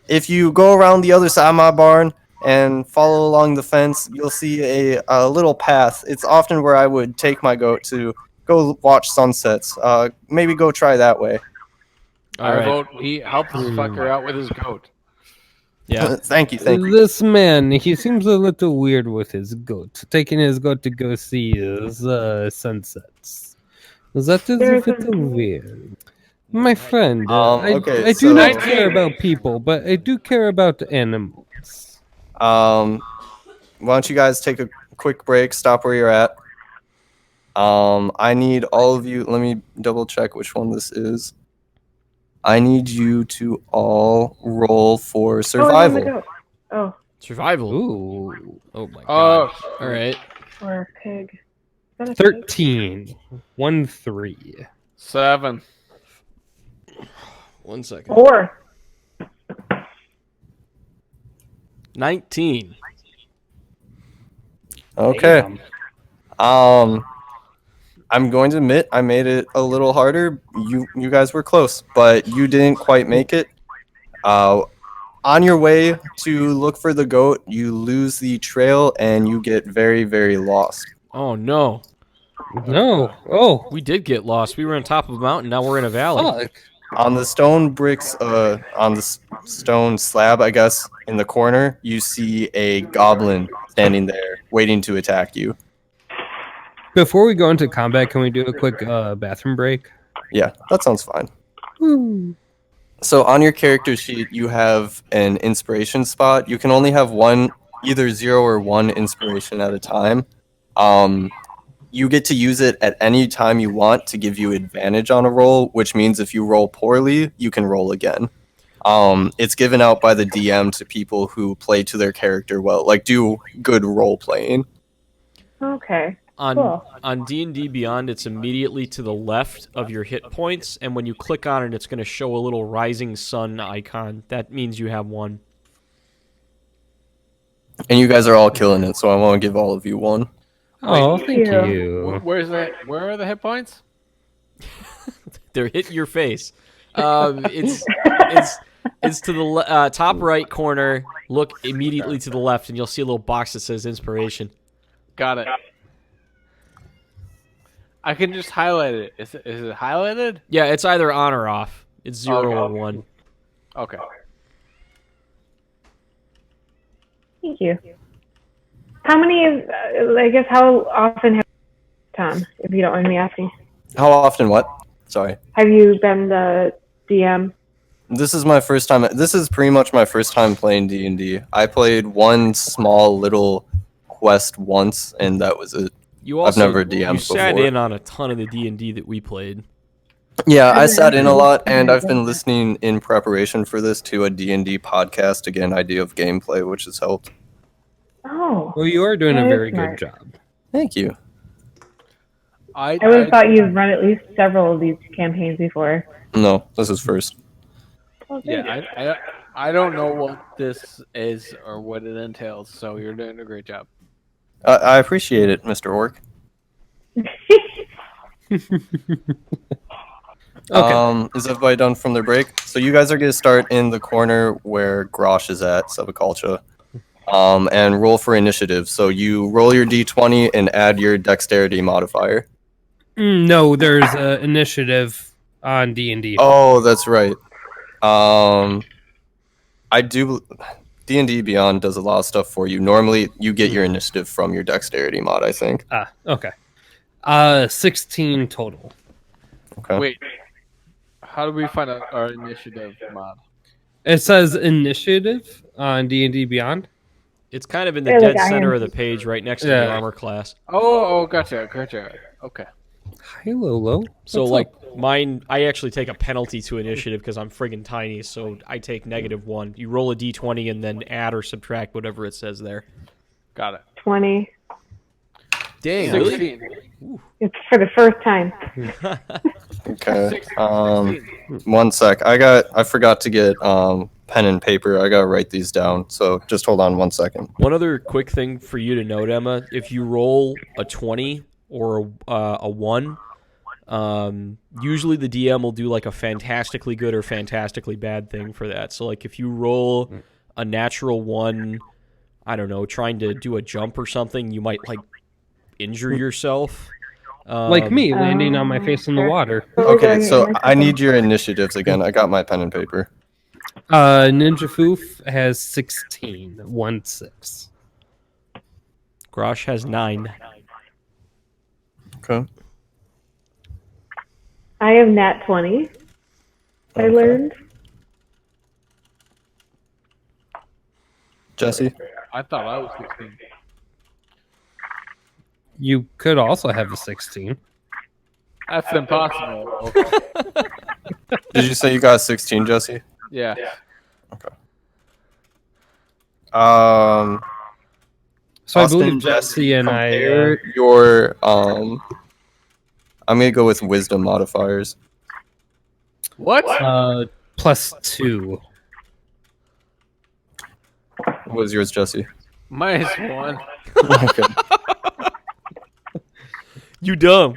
If you go around the other side of my barn and follow along the fence, you'll see a little path. It's often where I would take my goat to go watch sunsets. Maybe go try that way. I vote he helps this fucker out with his goat. Yeah. Thank you. This man, he seems a little weird with his goat. Taking his goat to go see his sunsets. That is a little weird. My friend, I do not care about people, but I do care about animals. Why don't you guys take a quick break, stop where you're at. I need all of you, let me double check which one this is. I need you to all roll for survival. Oh. Survival? Ooh. Oh my god. All right. Or a pig. 13. 1-3. 7. 1 second. 4. 19. Okay. I'm going to admit I made it a little harder. You guys were close, but you didn't quite make it. On your way to look for the goat, you lose the trail and you get very, very lost. Oh no. No. Oh. We did get lost. We were on top of a mountain. Now we're in a valley. Fuck. On the stone bricks, on the stone slab, I guess, in the corner, you see a goblin standing there waiting to attack you. Before we go into combat, can we do a quick bathroom break? Yeah, that sounds fine. So on your character sheet, you have an inspiration spot. You can only have one, either 0 or 1 inspiration at a time. You get to use it at any time you want to give you advantage on a roll, which means if you roll poorly, you can roll again. It's given out by the DM to people who play to their character well, like do good role playing. Okay. On D&D Beyond, it's immediately to the left of your hit points, and when you click on it, it's going to show a little rising sun icon. That means you have 1. And you guys are all killing it, so I want to give all of you 1. Oh, thank you. you. Where's that? Where are the hit points? They're hitting your face. It's to the top right corner. Look immediately to the left, and you'll see a little box that says inspiration. Got it. I can just highlight it. Is it highlighted? Yeah, it's either on or off. It's 0 Okay. or 1. Okay. Thank you. How many? I guess how often have Tom, if you don't mind me asking, How often? What? Sorry. have you been the DM? This is my first time. This is pretty much my first time playing D&D. I played one small little quest once, and that was it. I've never DM'd You sat before. in on a ton of the D&D that we played. Yeah, I sat in a lot, and I've been listening in preparation for this to a D&D podcast to get an idea of gameplay, which has helped. Oh, Well, you are doing a That is very smart. good job. Thank you. I I would have thought you'd run at least several of these campaigns before. No, this is first. Yeah, I don't know what this is or what it entails, so you're doing a great job. I appreciate it, Mr. Orc. Is everybody done from their break? So you guys are going to start in the corner where Grosh is at, subbacultcha, and roll for initiative. So you roll your d20 and add your dexterity modifier. No, there's initiative on D&D. Oh, that's right. I do. D&D Beyond does a lot of stuff for you. Normally, you get your initiative from your dexterity mod, I think. Okay. 16 total. Okay. Wait, how do we find out our initiative mod? It says initiative on D&D Beyond. It's kind of in the Yeah, dead like I center am. of the page, right next to Yeah. the armor class. Oh, gotcha. Okay. Hi, Lolo. So, What's like, up? mine, I actually take a penalty to initiative because I'm friggin' tiny, so I take -1. You roll a d20 and then add or subtract whatever it says there. Got it. 20. Dang, 16. It's for the first time. Okay. 16. 1 sec. I forgot to get pen and paper. I gotta write these down. So just hold on 1 second. One other quick thing for you to note, Emma, if you roll a 20 or a 1, usually the DM will do like a fantastically good or fantastically bad thing for that. So like if you roll a natural 1, I don't know, trying to do a jump or something, you might like injure yourself. Like me, landing on my face in the water. Okay, so I need your initiatives again. I got my pen and paper. Ninja Foof has 16. 1-6. Grosh has 9. Okay. I have nat 20. I Okay. learned. Jesse? I thought I was 16. You could also have a 16. That's impossible. Okay. Did you say you got 16, Jesse? Yeah. So I Austin, believe Jesse and I. compare your I'm gonna go with wisdom modifiers. What? +2. What was yours, Jesse? -1. Okay. You dumb.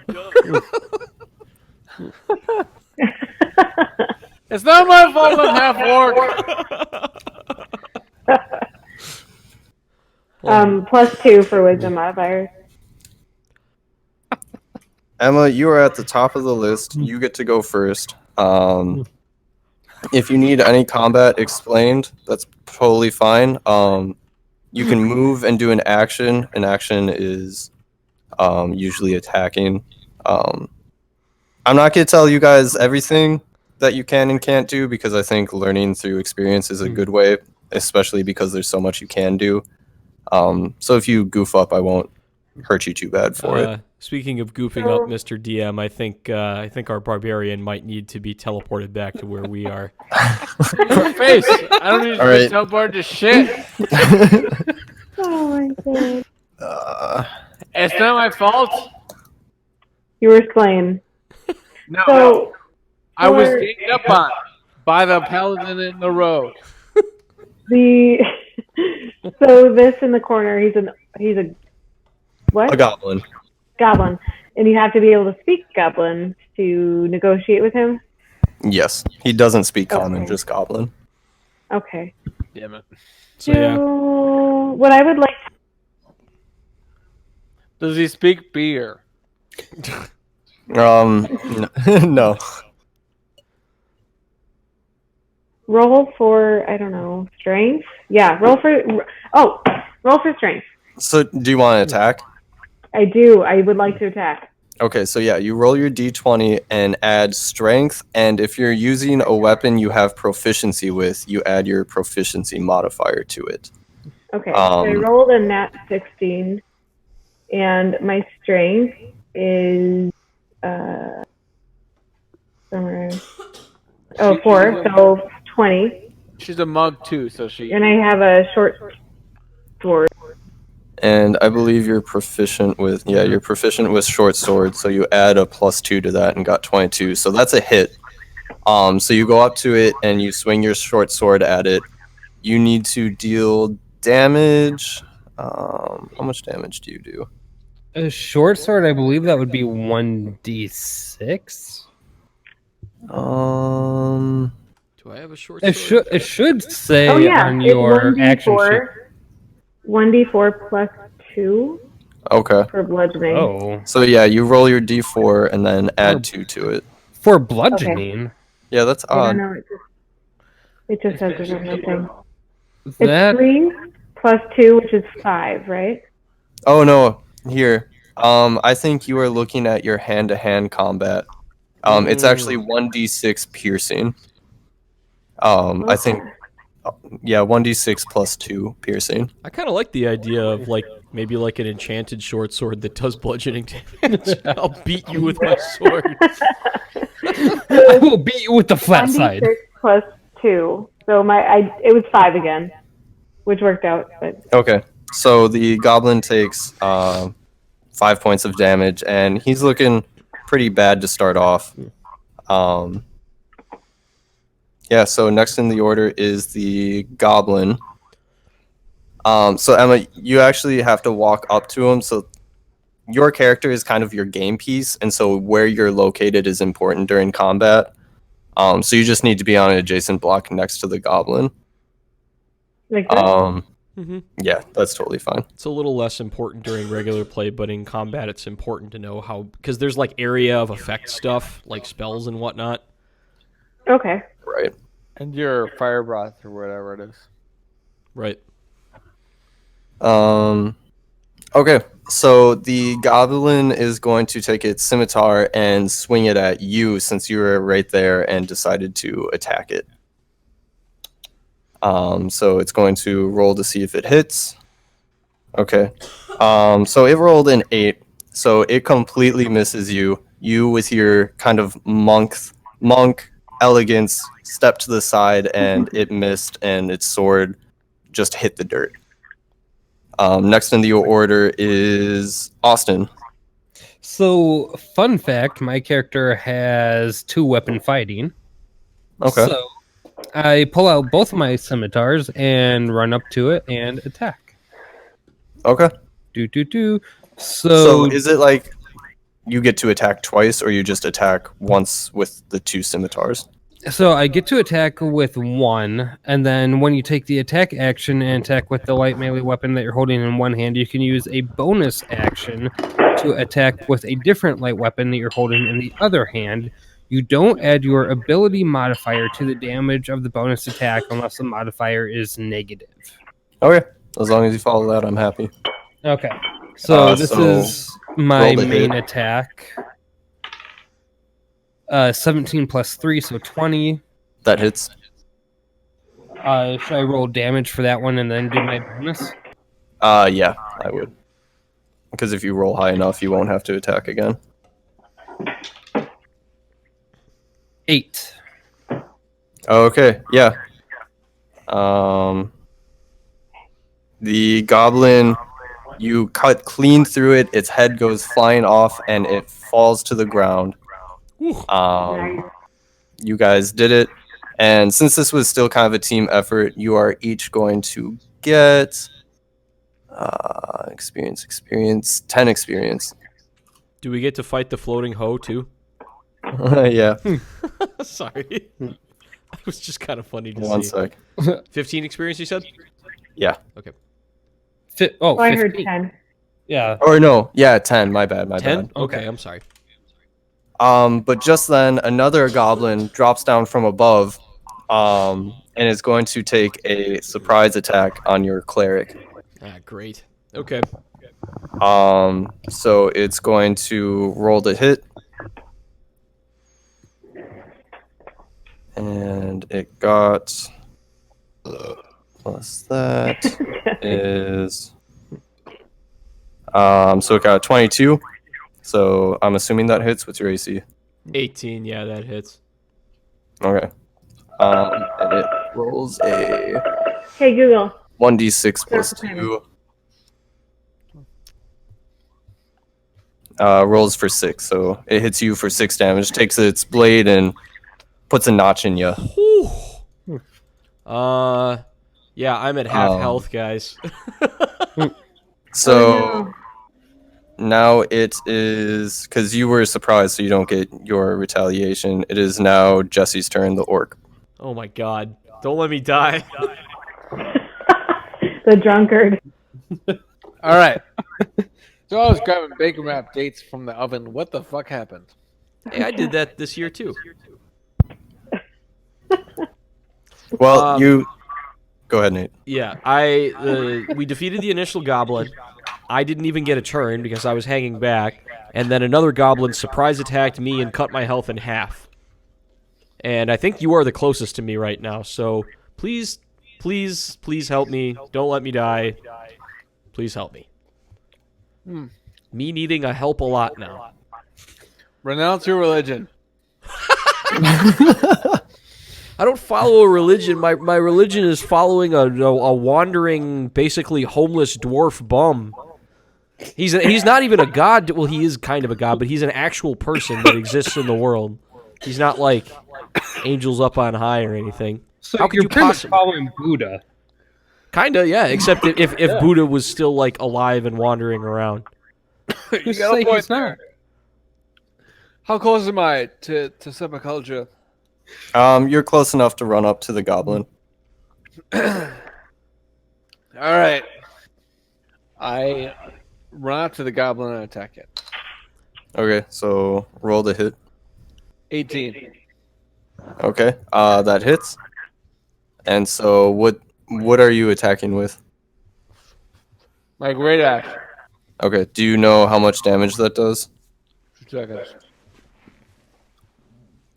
It's not my fault I'm half-orc. +2 for wisdom modifiers. Emma, you are at the top of the list. You get to go first. If you need any combat explained, that's totally fine. You can move and do an action. An action is usually attacking. I'm not going to tell you guys everything that you can and can't do because I think learning through experience is a good way, especially because there's so much you can do. So if you goof up, I won't hurt you too bad for it. Speaking of goofing up, Mr. DM, I think our barbarian might need to be teleported back to where we are. Your face. I don't need to All right. teleport to shit. Oh my god. It's not my fault. You were slain. No, So, I was for- ganged up on by the paladin in the road. the so this in the corner, he's a what? A goblin. Goblin, and you have to be able to speak Goblin to negotiate with him. Yes, he doesn't speak common, Okay. just goblin. Okay. Damn it. So yeah, What I would like. Does he speak beer? No. Roll for, I don't know, strength? Yeah, roll for strength. So, do you want to attack? I do. I would like to attack. Okay, so yeah, you roll your d20 and add strength, and if you're using a weapon you have proficiency with, you add your proficiency modifier to it. Okay, so I rolled a nat 16, and my strength is, somewhere, 4, so 20, She's a mug too, so she. and I have a short sword. And I believe you're proficient with, you're proficient with short sword, so you add a +2 to that and got 22. So that's a hit. So you go up to it and you swing your short sword at it. You need to deal damage. How much damage do you do? A short sword, I believe that would be 1d6. do I have a short It sword? should say Oh yeah, on it's your action sheet. 1d4 plus 2 Okay. for bludgeoning. Oh, So yeah, you roll your d4 and then add 2 to it. for bludgeoning. Yeah, that's I don't odd. know. It just says there's nothing. That It's 3 plus 2, which is 5, right? Oh no, here. I think you are looking at your hand-to-hand combat. It's actually 1d6 piercing. I think, yeah, 1d6 plus 2 piercing. I kind of like the idea of maybe like an enchanted short sword that does bludgeoning damage. I'll beat you with my sword. I will beat you with the flat side. 1d6 plus 2. So it was 5 again, which worked out. But Okay, so the goblin takes 5 points of damage, and he's looking pretty bad to start off. Yeah, so next in the order is the goblin. So Emma, you actually have to walk up to him. So your character is kind of your game piece, and so where you're located is important during combat. So you just need to be on an adjacent block next to the goblin. like this? Yeah, that's totally fine. It's a little less important during regular play, but in combat it's important to know how, because there's like area of effect stuff, like spells and whatnot. Okay. Right. And your fire breath or whatever it is. Right. Okay, so the goblin is going to take its scimitar and swing it at you since you were right there and decided to attack it. So it's going to roll to see if it hits. Okay. So it rolled an 8, so it completely misses you. You with your kind of monk elegance stepped to the side and it missed, and its sword just hit the dirt. Next in the order is Austin. So, fun fact, my character has 2 weapon fighting. Okay. So, I pull out both of my scimitars and run up to it and attack. Okay. Do. So is it like you get to attack twice, or you just attack once with the 2 scimitars? So I get to attack with 1, and then when you take the attack action and attack with the light melee weapon that you're holding in one hand, you can use a bonus action to attack with a different light weapon that you're holding in the other hand. You don't add your ability modifier to the damage of the bonus attack unless the modifier is negative. Okay. As long as you follow that, I'm happy. Okay. So this so is my roll to main hit. attack. 17 plus 3, so 20. That hits. Should I roll damage for that one and then do my bonus? Yeah, I would. Because if you roll high enough, you won't have to attack again. 8. Okay, yeah. The goblin You cut clean through it. Its head goes flying off, and it falls to the ground. Nice. You guys did it, and since this was still kind of a team effort, you are each going to get experience, 10 experience. Do we get to fight the floating hoe too? Yeah. Sorry. It was just kind of funny to One see. sec. 15 experience, you said? Yeah. Okay. Oh, I heard 15. 10. Yeah. Or no, yeah, 10. My bad. 10? Okay, I'm sorry. But just then, another goblin drops down from above, and is going to take a surprise attack on your cleric. Ah, great. Okay. So it's going to roll the hit, and it got plus that is so it got 22. So I'm assuming that hits. What's your AC? 18, yeah, that hits. Okay. And it rolls a Hey, Google. 1d6 plus Start 2. Rolls for 6, so it hits you for 6 damage. Takes its blade and puts a notch in you. Yeah, I'm at half health, guys. So Oh, no. now it is, because you were surprised, so you don't get your retaliation. It is now Jesse's turn, the orc. Oh my god. Don't let me die. The drunkard. All right. So I was grabbing bacon wrap dates from the oven. What the fuck happened? Hey, I did that this year too. Well, you go ahead, Nate. Yeah, we defeated the initial goblin. I didn't even get a turn because I was hanging back, and then another goblin surprise attacked me and cut my health in half. And I think you are the closest to me right now, so please, please, please help me. Don't let me die. Please help me. Me needing a help a lot now. Renounce your religion. I don't follow a religion. My religion is following a wandering, basically homeless dwarf bum. He's not even a god. Well, he is kind of a god, but he's an actual person that exists in the world. He's not like angels up on high or anything. So How could you're you pretty much possibly? following Buddha. Kinda, yeah. Except if Buddha was still like alive and wandering around. You got a point there. How close am I to subbacultcha? You're close enough to run up to the goblin. All right. I run up to the goblin and attack it. Okay, so roll the hit. 18. Okay, that hits. And so what are you attacking with? My great axe. Okay, do you know how much damage that does? 2 seconds.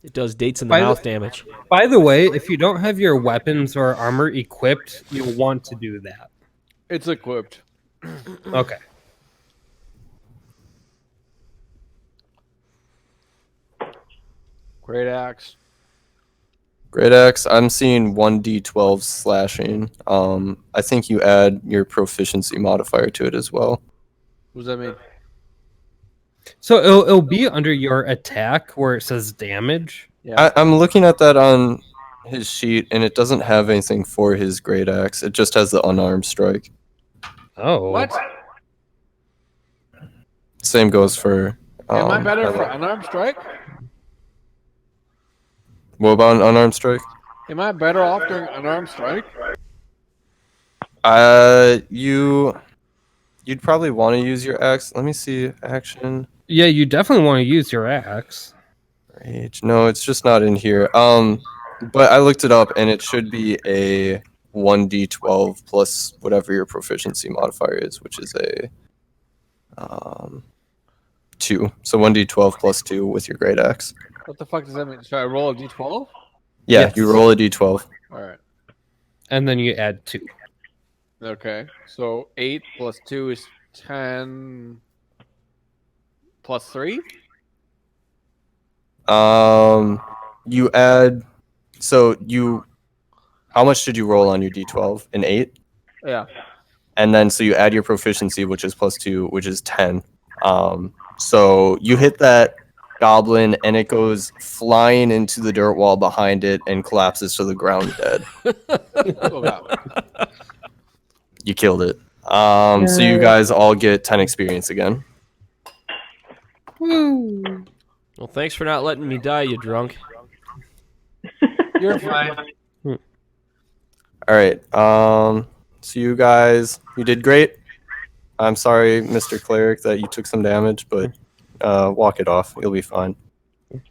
It does dates in the By the- mouth damage. By the way, if you don't have your weapons or armor equipped, you'll want to do that. It's equipped. Okay. Great axe. Great axe, I'm seeing 1d12 slashing. I think you add your proficiency modifier to it as well. What does that mean? So it'll be under your attack where it says damage. Yeah. I'm looking at that on his sheet, and it doesn't have anything for his great axe. It just has the unarmed strike. Oh. What? Same goes for. Am I better for unarmed strike? What about an unarmed strike? Am I better off doing unarmed strike? You'd probably want to use your axe. Let me see action. Yeah, you definitely want to use your axe. Rage. No, it's just not in here. But I looked it up, and it should be a 1d12 plus whatever your proficiency modifier is, which is a 2. So 1d12 plus 2 with your great axe. What the fuck does that mean? Should I roll a d12? Yeah, Yes. you roll a d12. All right. And then you add 2. Okay. So 8 plus 2 is 10 plus 3? You add. So you. How much did you roll on your d12? An 8? Yeah. and then so you add your proficiency, which is +2, which is 10. So you hit that goblin, and it goes flying into the dirt wall behind it and collapses to the ground dead. Oh, God. You killed it. So you guys all get 10 experience again. Woo. Well, thanks for not letting me die, you drunk. You're fine. All right. So you guys, you did great. I'm sorry, Mr. Cleric, that you took some damage, but walk it off. You'll be fine.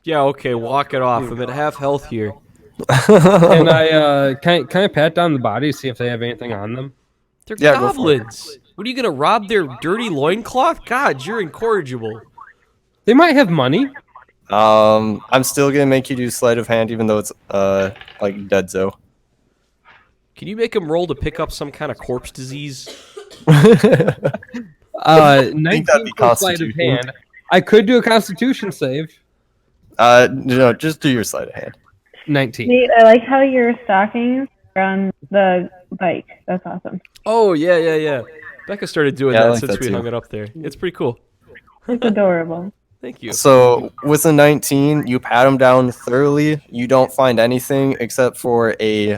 Yeah, okay, walk it off. I'm at half health here. Can I pat down the body, see if they have anything on them? They're Yeah, go for it. goblins. What are you gonna rob their dirty loincloth? God, you're incorrigible. They might have money. I'm still gonna make you do sleight of hand, even though it's like dead zo. Can you make them roll to pick up some kind of corpse disease? 19 be plus sleight of Constitution. hand. I could do a Constitution save. No, just do your sleight of hand. 19. Nate, I like how your stockings are on the bike. That's awesome. Oh, yeah. Becca started doing Yeah, I that like since that we too. hung it up there. It's pretty cool. It's adorable. Thank you. So with a 19, you pat him down thoroughly. You don't find anything except for a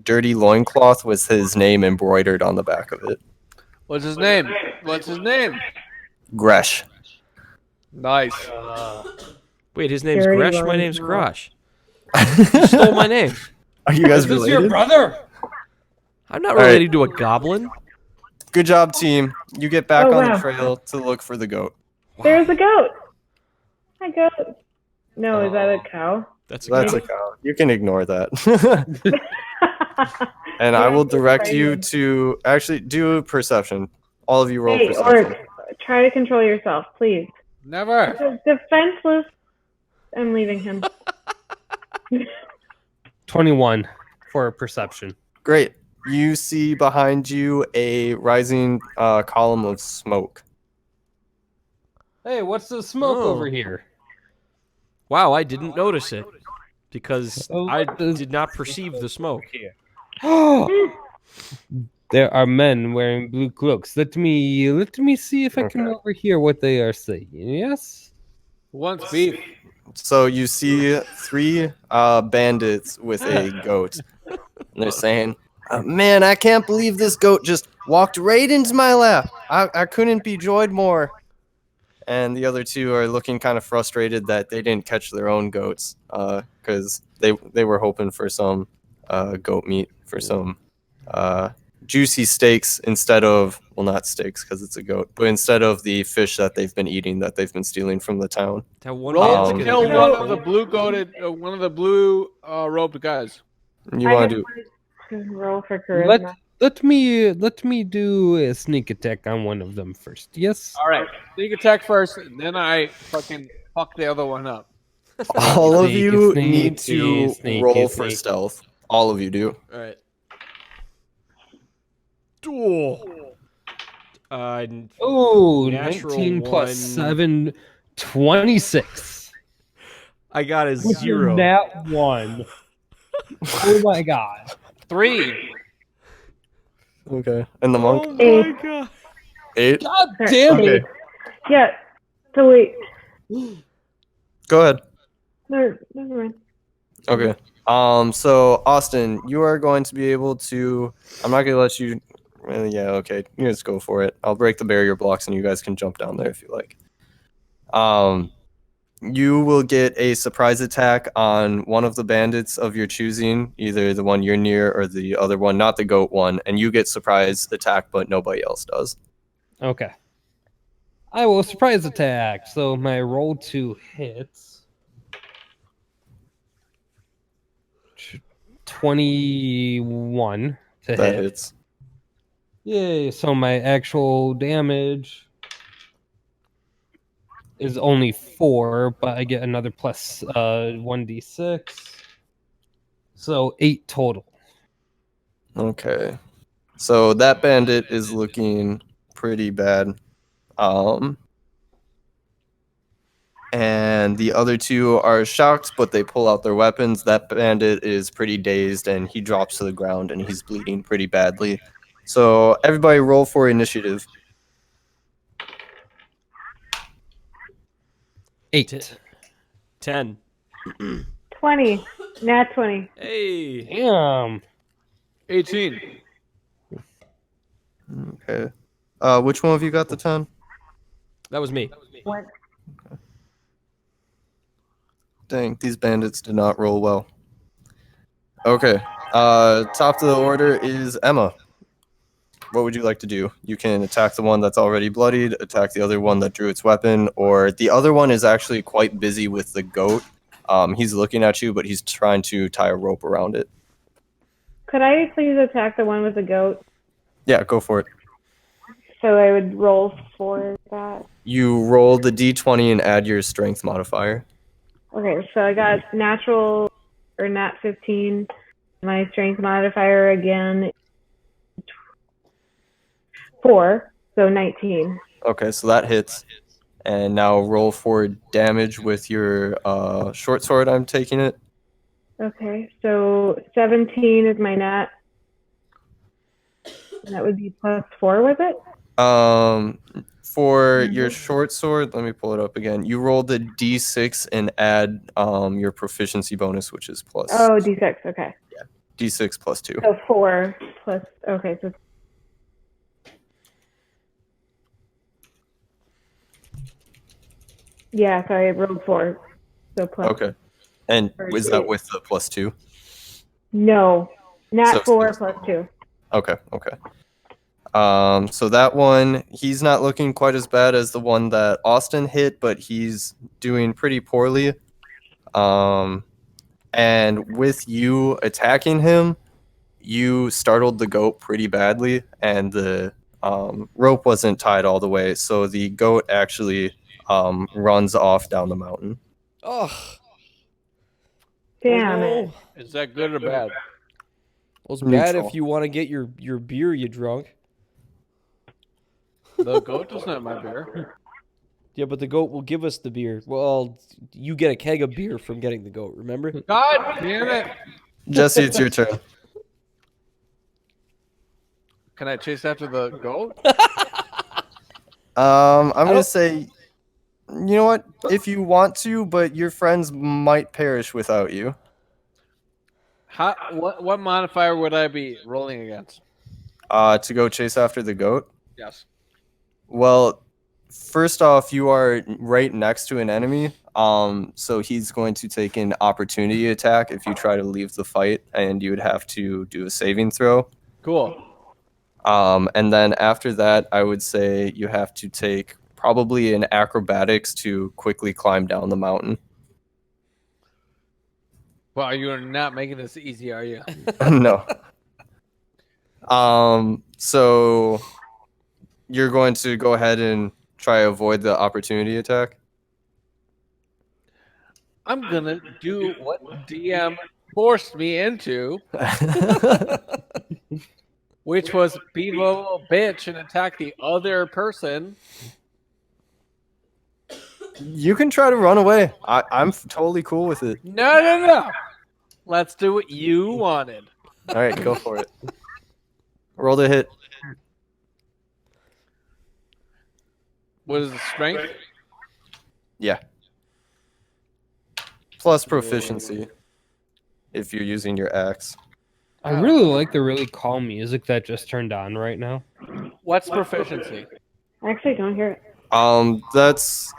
dirty loincloth with his name embroidered on the back of it. What's his name? What's his name? Grosh. Nice. Wait, his name's Dirty Grosh. My name's loincloth. Grosh. You stole my name. Are you guys Is this related? your brother? I'm not right. related to a goblin. Good job, team. You get back Oh, on wow. the trail to look for the goat. There's a goat. Hi, goat. No, is that a cow? That's a That's goat. a cow. You can ignore that. And I will direct you to actually do a perception. All of you roll Hey, perception. Orc, try to control yourself, please. Never. Defenseless. I'm leaving him. 21 for perception. Great. You see behind you a rising column of smoke. Hey, what's the smoke Oh. over here? Wow, I didn't notice it because Oh, I what is- did not perceive the smoke. There are men wearing blue cloaks. Let me see if I can Okay. overhear what they are saying. Yes? Who wants beef? So you see 3 bandits with a goat. And they're saying, man, I can't believe this goat just walked right into my lap. I couldn't be joyed more. And the other 2 are looking kind of frustrated that they didn't catch their own goats because they were hoping for some goat meat, for some juicy steaks instead of, well, not steaks because it's a goat, but instead of the fish that they've been eating that they've been stealing from the town. That one Roll man's to gonna kill get- one of the blue robed guys. You want to do? Roll for charisma. Let me do a sneak attack on one of them first. Yes? All right, sneak attack first, and then I fucking fuck the other one up. All of Sneaky, you sneaky, need to sneaky, roll for sneaky. stealth. All of you do. All right. Duel. Oh, Natural 19 plus one. 7, 26. I got a Which is 0. Nat 1. Oh my god. 3. Okay. And the monk? Oh my Eight. god. 8? God damn Okay. it. Yeah. So wait. Go ahead. No, never mind. Okay. So Austin, you are going to be able to. I'm not gonna let you. Yeah. Okay. You just go for it. I'll break the barrier blocks, and you guys can jump down there if you like. You will get a surprise attack on one of the bandits of your choosing, either the one you're near or the other one, not the goat one, and you get surprise attack, but nobody else does. Okay. I will surprise attack. So my roll 2 hits. 21 to That hit. hits. Yay. So my actual damage is only 4, but I get another plus 1d6. So 8 total. Okay. So that bandit is looking pretty bad. And the other 2 are shocked, but they pull out their weapons. That bandit is pretty dazed, and he drops to the ground, and he's bleeding pretty badly. So everybody roll for initiative. 8. 10. 20. Nat 20. Hey. Damn. 18. Okay. Which one of you got the 10? That was me. What? Dang, these bandits did not roll well. Okay. Top of the order is Emma. What would you like to do? You can attack the one that's already bloodied, attack the other one that drew its weapon, or the other one is actually quite busy with the goat. He's looking at you, but he's trying to tie a rope around it. Could I please attack the one with the goat? Yeah, go for it. So I would roll for that. You roll the d20 and add your strength modifier. Okay, so I got natural or nat 15. My strength modifier again 4, so 19. Okay, so that hits. And now roll for damage with your short sword, I'm taking it. Okay, so 17 is my nat. And that would be plus 4, was it? For your short sword, let me pull it up again. You roll the d6 and add your proficiency bonus, which is plus Oh, d6, okay. d6 plus 2. So 4 plus, okay, so yeah, so I rolled 4. So plus. Okay. And is that with the plus 2? No, nat So- 4 plus 2. Okay. So that one, he's not looking quite as bad as the one that Austin hit, but he's doing pretty poorly. And with you attacking him, you startled the goat pretty badly, and the rope wasn't tied all the way, so the goat actually runs off down the mountain. Oh. Damn no. it. Is that good or bad? Well, it's bad Neutral. if you want to get your beer, you drunk. The goat doesn't have my beer. Yeah, but the goat will give us the beer. Well, you get a keg of beer from getting the goat, remember? God damn it! Jesse, it's your turn. Can I chase after the goat? I'm gonna don't- say, you know what? If you want to, but your friends might perish without you. What modifier would I be rolling against? To go chase after the goat. Yes. Well, first off, you are right next to an enemy. So he's going to take an opportunity attack if you try to leave the fight, and you would have to do a saving throw. Cool. And then after that, I would say you have to take probably an acrobatics to quickly climb down the mountain. Well, you're not making this easy, are you? No. So you're going to go ahead and try to avoid the opportunity attack? I'm gonna do what DM forced me into, which was be a little bitch and attack the other person. You can try to run away. I'm totally cool with it. No. Let's do what you wanted. All right, go for it. Roll the hit. What is the strength? Yeah. Plus proficiency if you're using your axe. I really like the really calm music that just turned on right now. What's proficiency? I actually don't hear it. That's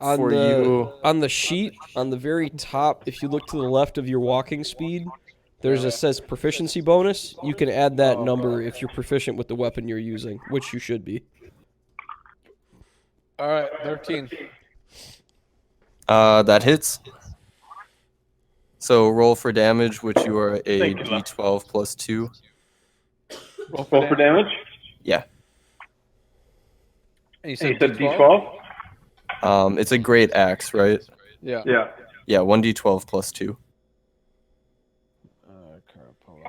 On for the you. on the sheet on the very top, if you look to the left of your walking speed, there's a says proficiency bonus. You can add that number if you're proficient with the weapon you're using, which you should be. All right, 13. That hits. So roll for damage, which you are a d12 plus 2. Roll for damage? Yeah. And you You said said D12? D12? It's a great axe, right? Yeah. Yeah. Yeah, 1d12 plus 2. Crap, hold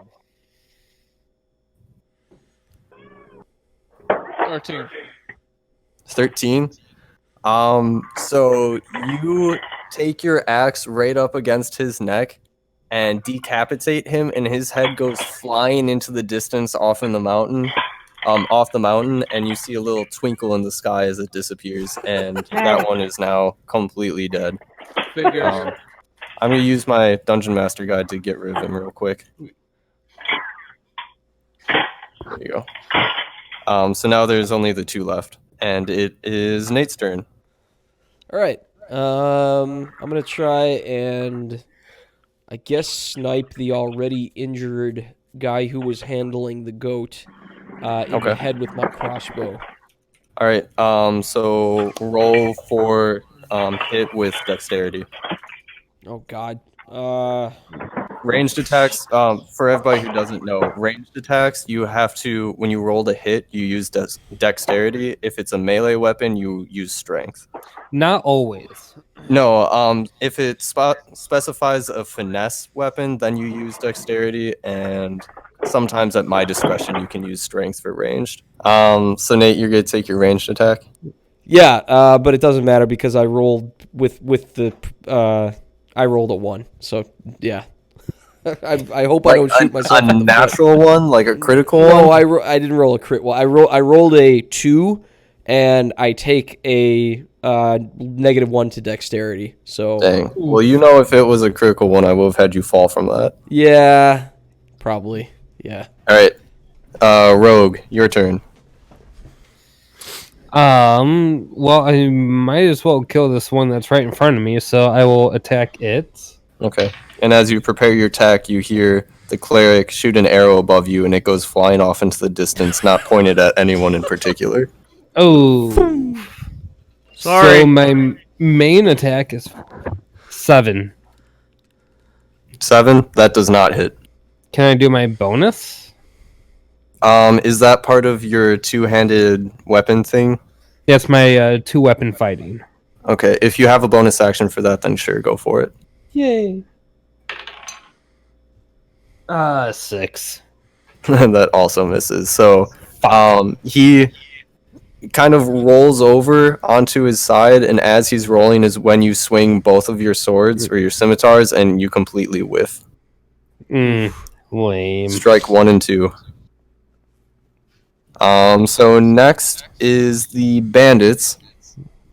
on. 13. 13. So you take your axe right up against his neck, and decapitate him, and his head goes flying into the distance off the mountain, and you see a little twinkle in the sky as it disappears, and that one is now completely dead. Figures. I'm gonna use my Dungeon Master Guide to get rid of him real quick. There you go. So now there's only the 2 left, and it is Nate's turn. All right. I'm gonna try and, I guess, snipe the already injured guy who was handling the goat in the head with my crossbow. All right. So roll for hit with dexterity. Oh God. Ranged attacks. For everybody who doesn't know, ranged attacks, you have to, when you roll to hit, you use dexterity. If it's a melee weapon, you use strength. Not always. No. If it specifies a finesse weapon, then you use dexterity, and sometimes at my discretion, you can use strength for ranged. So Nate, you're gonna take your ranged attack. Yeah, but it doesn't matter because I rolled with the I rolled a 1. So yeah. I hope I don't shoot myself in the foot. natural one, like a critical one. No, I didn't roll a crit. Well, I rolled a 2, and I take a -1 to dexterity. So Dang. Well, you know, if it was a critical one, I would have had you fall from that. yeah, probably. Yeah. All right. Rogue, your turn. Well, I might as well kill this one that's right in front of me, so I will attack it. Okay. And as you prepare your attack, you hear the cleric shoot an arrow above you, and it goes flying off into the distance, not pointed at anyone in particular. Oh. Sorry. So my main attack is 7. 7? That does not hit. Can I do my bonus? Is that part of your 2-handed weapon thing? Yes, my 2-weapon fighting. Okay. If you have a bonus action for that, then sure, go for it. Yay. 6. That also misses. So, he kind of rolls over onto his side, and as he's rolling is when you swing both of your swords or your scimitars, and you completely whiff. Lame. Strike 1 and 2. So next is the bandits.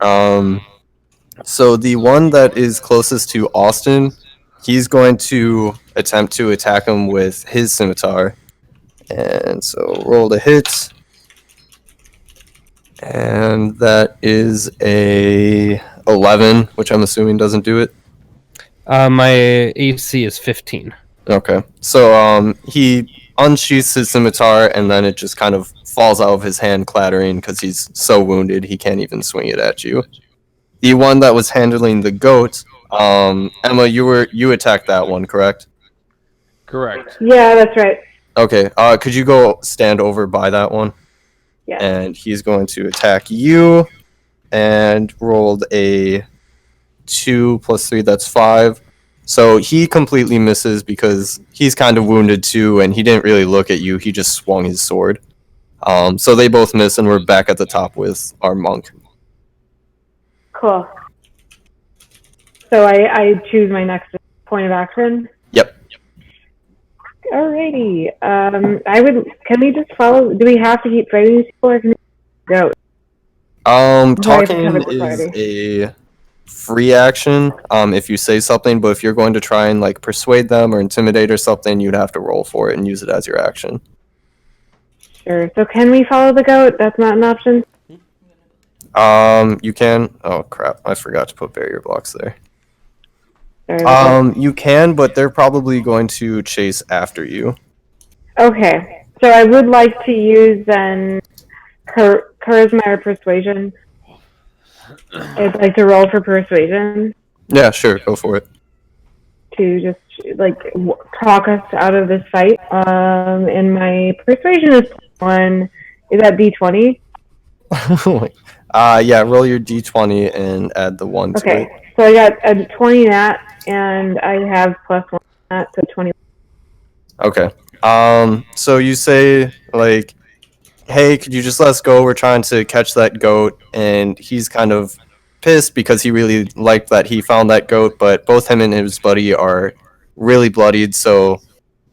So the one that is closest to Austin, he's going to attempt to attack him with his scimitar. And so roll to hit. And that is a 11, which I'm assuming doesn't do it. My AC is 15. Okay. So he unsheaths his scimitar, and then it just kind of falls out of his hand clattering because he's so wounded he can't even swing it at you. The one that was handling the goat, Emma, you attacked that one, correct? Correct. Yeah, that's right. Okay. Could you go stand over by that one? Yeah. And he's going to attack you, and rolled a 2 + 3, that's 5. So he completely misses because he's kind of wounded too, and he didn't really look at you. He just swung his sword. So they both miss, and we're back at the top with our monk. Cool. So I choose my next point of action. Yep. Alrighty. Can we just follow? Do we have to keep fighting these people, or can we go? Talking have a is party. a free action if you say something, but if you're going to try and like persuade them or intimidate or something, you'd have to roll for it and use it as your action. Sure. So can we follow the goat? That's not an option. You can. Oh crap! I forgot to put barrier blocks there. Sorry about You can, but they're probably going to chase after you. that. Okay. So I would like to use then charisma or persuasion. I'd like to roll for persuasion Yeah, sure, go for it. to just like talk us out of this fight. And my persuasion is 1. Is that D20? Yeah, roll your d20 and add the 1 to it. Okay. So I got a 20 nat, and I have +1 nat, so 20. Okay. So you say, like, hey, could you just let us go? We're trying to catch that goat. And he's kind of pissed because he really liked that he found that goat, but both him and his buddy are really bloodied, so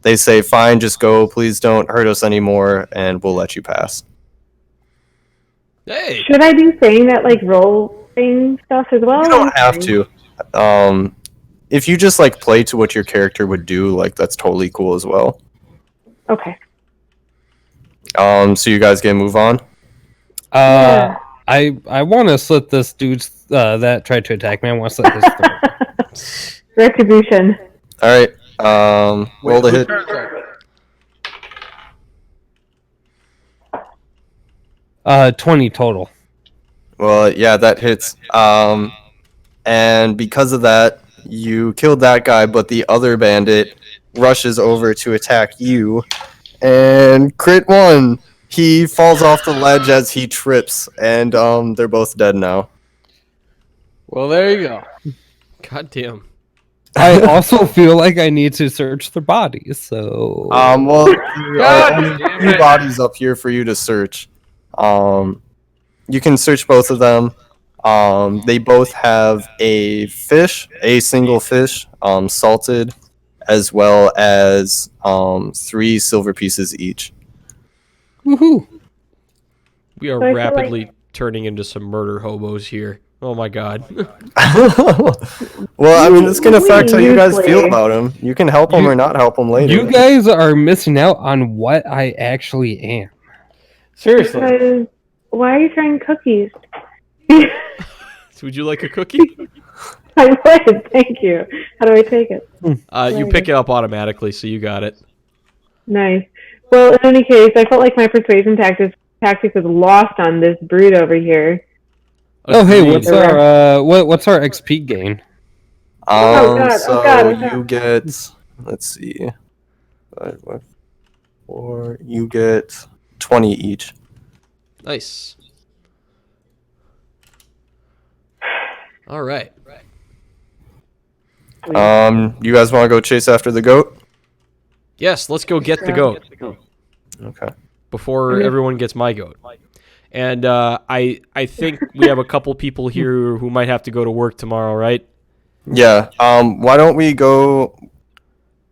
they say, fine, just go, please don't hurt us anymore, and we'll let you pass. Hey, Should I be saying that like role thing stuff as well? You don't have to. If you just like play to what your character would do, like that's totally cool as well. Okay. So you guys can move on. Yeah. I want to slit this dude's that tried to attack me. I want to slit his throat. Retribution. All right. Roll to hit. 20 total. Well, yeah, that hits. And because of that, you killed that guy, but the other bandit rushes over to attack you, and crit 1. He falls off the ledge as he trips, and they're both dead now. Well, there you go. God damn. I also feel like I need to search the bodies. So Well, there are only 2 bodies up here for you to search. You can search both of them. They both have a fish, a single fish, salted, as well as 3 silver pieces each. woohoo! We are So I feel rapidly turning into some murder hobos here. Oh my god. Well, I mean, this can affect how you guys Usually- feel about him. You can help him or not help him later. You guys are missing out on what I actually am. Seriously. Because why are you trying cookies? So would you like a cookie? I would. Thank you. How do I take it? You pick it up automatically, so you got it. Nice. Well, in any case, I felt like my persuasion tactic was lost on this brood over here. Oh hey, Agreed. what's our XP gain? Oh, God, So oh, God, oh, God. you get, let's see, 5, 4, you get 20 each. Nice. All right. You guys want to go chase after the goat? Yes, let's go get the goat Okay. before everyone gets my goat. And I think we have a couple people here who might have to go to work tomorrow, right? Yeah. Why don't we go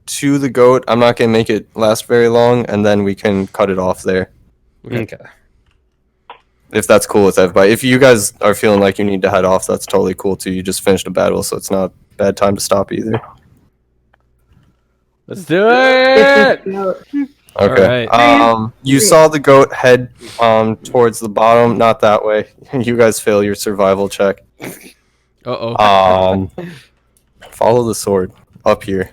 to the goat? I'm not gonna make it last very long, and then we can cut it off there. Okay. If that's cool with everybody. If you guys are feeling like you need to head off, that's totally cool too. You just finished a battle, so it's not a bad time to stop either. Let's do it! Okay. Alright. You saw the goat head towards the bottom, not that way. You guys fail your survival check. Uh-oh. Follow the sword up here.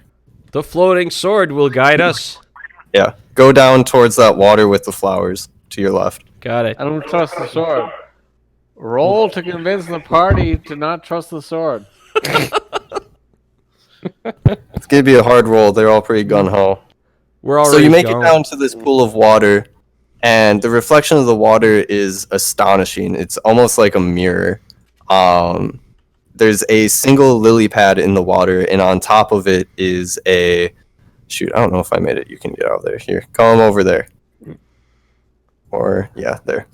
The floating sword will guide us. Yeah. Go down towards that water with the flowers to your left. Got it. I don't trust the sword. Roll to convince the party to not trust the sword. It's gonna be a hard roll. They're all pretty gun ho. We're already So you make gone. it down to this pool of water, and the reflection of the water is astonishing. It's almost like a mirror. There's a single lily pad in the water, and on top of it is a... Shoot, I don't know if I made it. You can get out there. Here, come over there. Or, yeah, there.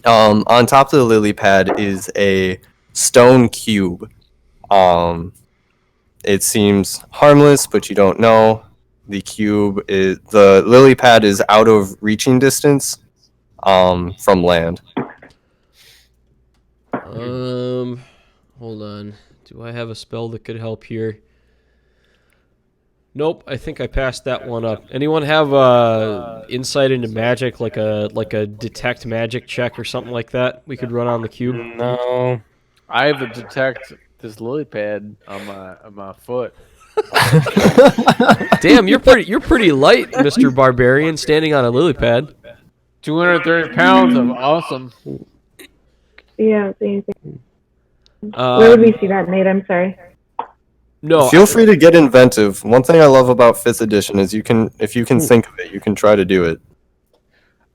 On top of the lily pad is a stone cube. It seems harmless, but you don't know. The lily pad is out of reaching distance from land. Hold on. Do I have a spell that could help here? Nope, I think I passed that one up. Anyone have insight into magic, like a detect magic check or something like that we could run on the cube? No. I have to detect this lily pad on my foot. Damn, you're pretty light, Mr. Barbarian, standing on a lily pad. 230 pounds of awesome. Yeah, same thing. Where would we see that, Nate? I'm sorry. No, Feel free to get inventive. One thing I love about 5th edition is if you can think of it, you can try to do it.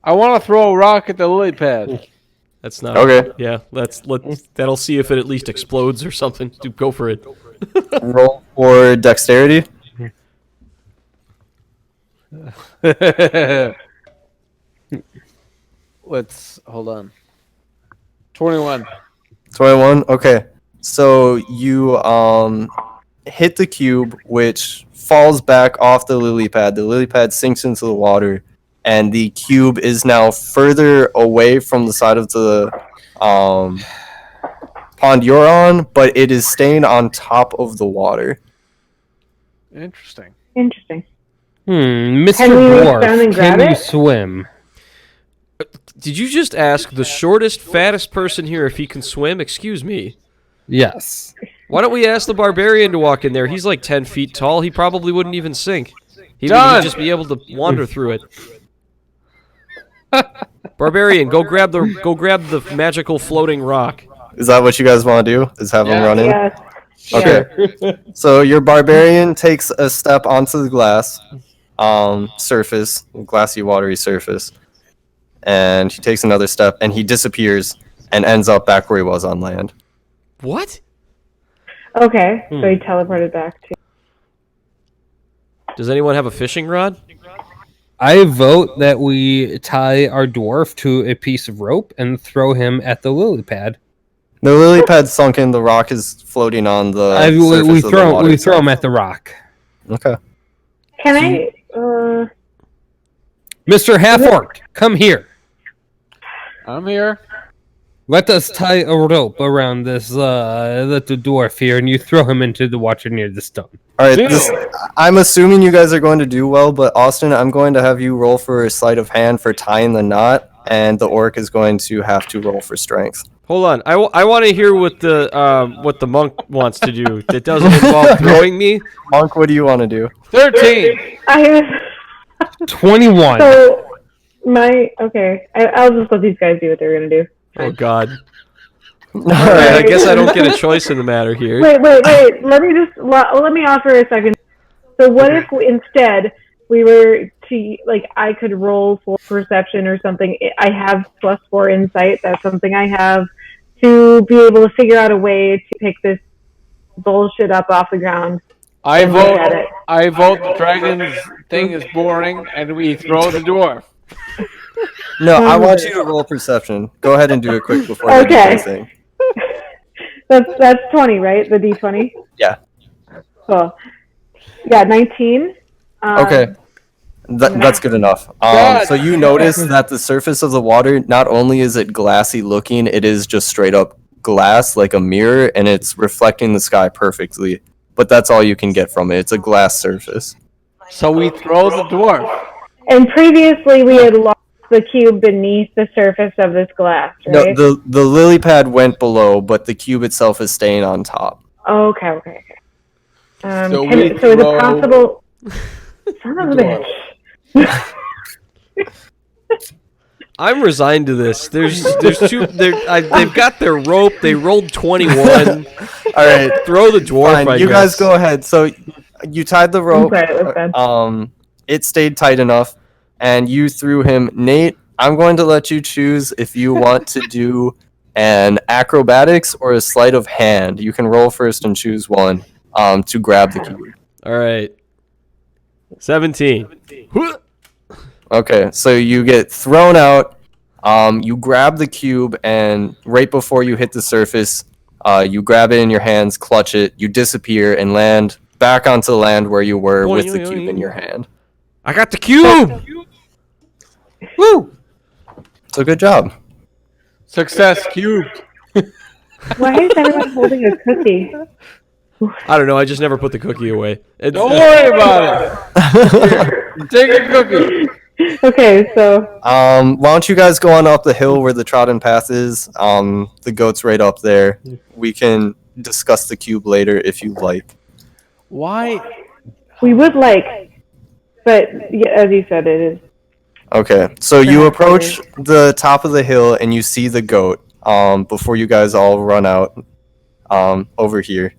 I want to throw a rock at the lily pad. that's not Okay. Yeah, that'll see if it at least explodes or something. Dude, go for it. Roll for dexterity. Hold on. 21. 21. Okay. So you hit the cube, which falls back off the lily pad. The lily pad sinks into the water, and the cube is now further away from the side of the pond you're on, but it is staying on top of the water. Interesting. Interesting. Mr. Can we reach down and Dwarf, grab can you it? swim? Did you just ask the shortest, fattest person here if he can swim? Excuse me. Yes. Why don't we ask the Barbarian to walk in there? He's like 10 feet tall. He probably wouldn't even sink. He'd just be able to wander through it. Barbarian, go grab the magical floating rock. Is that what you guys want to do? Is have him run in? Yes. Okay. So your Barbarian takes a step onto the glass surface, glassy, watery surface, and he takes another step, and he disappears and ends up back where he was on land. What? Okay, so he teleported back to. Does anyone have a fishing rod? I vote that we tie our dwarf to a piece of rope and throw him at the lily pad. The lily pad's sunken. The rock is floating on the surface We of the water throw itself. him at the rock. Okay. Can I? Mr. Half-Orc, come here. I'm here. Let us tie a rope around this little dwarf here, and you throw him into the water near the stone. All right. I'm assuming you guys are going to do well, but Austin, I'm going to have you roll for a sleight of hand for tying the knot, and the orc is going to have to roll for strength. Hold on. I want to hear what the monk wants to do. That doesn't involve throwing me. Monk, what do you want to do? 13. I 21. so okay. I'll just let these guys do what they're gonna do. Oh God. All All right. I guess I don't get a choice in the matter here. Wait. Let me offer a second. So what if instead we were to I could roll for perception or something. I have +4 insight. That's something I have to be able to figure out a way to pick this bullshit up off the ground. I and look at vote. it. I vote the dragon's thing is boring, and we throw the dwarf. No, I want you to roll perception. Go ahead and do it quick before you do Okay. anything. That's 20, right? The D20. Yeah. Cool. Yeah, 19. Okay. That's good enough. So you notice that the surface of the water, not only is it glassy looking, it is just straight up glass, like a mirror, and it's reflecting the sky perfectly. But that's all you can get from it. It's a glass surface. So we throw the dwarf. And previously we had lost the cube beneath the surface of this glass, right? No, the lily pad went below, but the cube itself is staying on top. Oh, okay. So So we is it throw possible? Son of a dwarf. bitch. I'm resigned to this. There's two. They've got their rope. They rolled 21. All right. Throw the dwarf. Fine, I you guess. guys go ahead. So you tied the rope. I'm sorry, it was bad. It stayed tight enough, and you threw him. Nate, I'm going to let you choose if you want to do an acrobatics or a sleight of hand. You can roll first and choose one to grab the cube. All right. 17. Okay, so you get thrown out. You grab the cube, and right before you hit the surface, you grab it in your hands, clutch it, you disappear, and land back onto the land where you were with the cube in your hand. I got the cube. Woo! So good job. Success cubed. Why is everyone holding a cookie? I don't know. I just never put the cookie away. Don't worry about it. Take a cookie. Okay, so Why don't you guys go on up the hill where the trodden path is? The goat's right up there. We can discuss the cube later if you like. Why? we would but yeah, as you said, it is. Okay, so you approach the top of the hill and you see the goat before you guys all run out over here.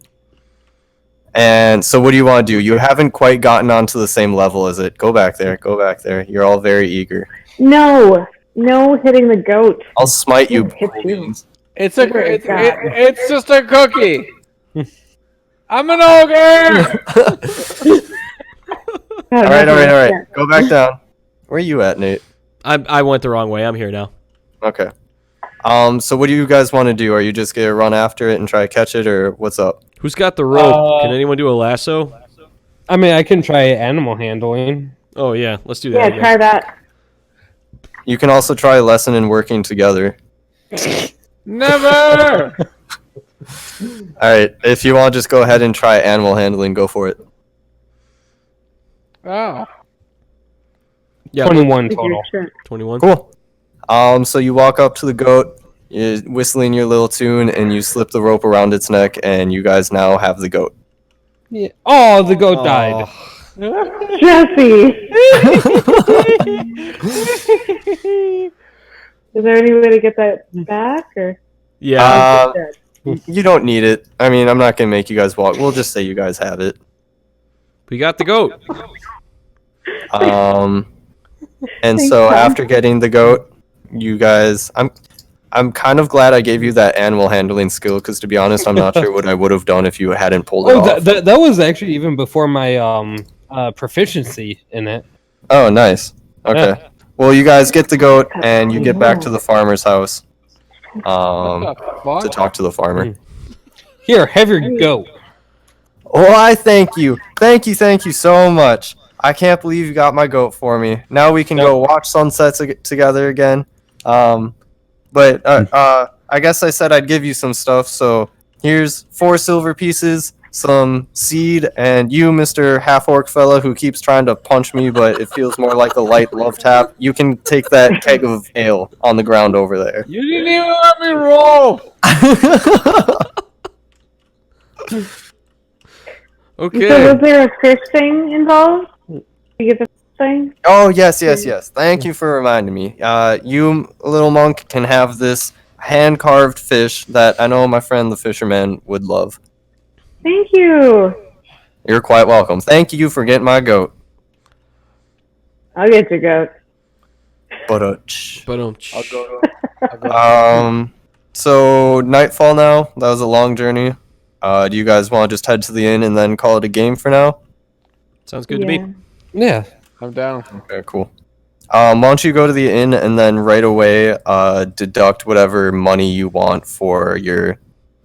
And so what do you want to do? You haven't quite gotten onto the same level as it. Go back there. Go back there. You're all very eager. No hitting the goat. I'll smite you. Hit you. It's it's just a cookie. I'm an ogre. All right. Go back down. Where are you at, Nate? I went the wrong way. I'm here now. Okay. So what do you guys want to do? Are you just gonna run after it and try to catch it, or what's up? Who's got the rope? Can anyone do a lasso? I mean, I can try animal handling. Oh yeah, let's do Yeah, that. again. try that. You can also try lesson in working together. Never. All right, if you want, just go ahead and try animal handling. Go for it. Oh. Yeah, 21 total. 21. Cool. So you walk up to the goat, you're whistling your little tune, and you slip the rope around its neck, and you guys now have the goat. Yeah. Oh, the goat died. Jesse! Is there any way to get that back? Or Yeah. You don't need it. I mean, I'm not gonna make you guys walk. We'll just say you guys have it. We got the goat. And Thanks, so Tom. after getting the goat, you guys, I'm kind of glad I gave you that animal handling skill, because to be honest, I'm not sure what I would have done if you hadn't pulled it Oh, off. that was actually even before my proficiency in it. Oh, nice. Okay. Yeah. Well, you guys get the goat, and you get back to the farmer's house. To talk to the farmer. Here, have your goat. Oh, I thank you. Thank you so much. I can't believe you got my goat for me. Now we can go watch sunsets together again. But I guess I said I'd give you some stuff, so here's 4 silver pieces, some seed, and you, Mr. Half-Orc fella who keeps trying to punch me, but it feels more like a light love tap. You can take that keg of ale on the ground over there. You didn't even let me roll. Okay. So was there a fish thing involved? You get the thing? Oh, yes. Thank you for reminding me. You, little monk, can have this hand-carved fish that I know my friend the fisherman would love. Thank you. You're quite welcome. Thank you for getting my goat. I'll get your goat. But I'll go. So nightfall now. That was a long journey. Do you guys want to just head to the inn and then call it a game for now? Sounds good to me. Yeah. I'm down. Okay, cool. Why don't you go to the inn and then right away deduct whatever money you want for your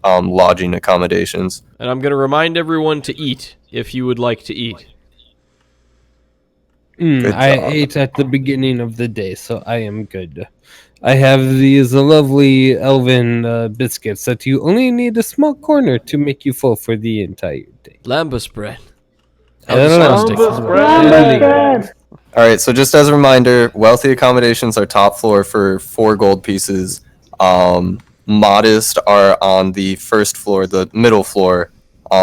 lodging accommodations. And I'm going to remind everyone to eat if you would like to eat. Good I job. ate at the beginning of the day, so I am good. I have these lovely elven biscuits that you only need a small corner to make you full for the entire day. Lambus bread. I don't know. Lambus bread. All right, so just as a reminder, wealthy accommodations are top floor for 4 gold pieces. Modest are on the first floor, the middle floor,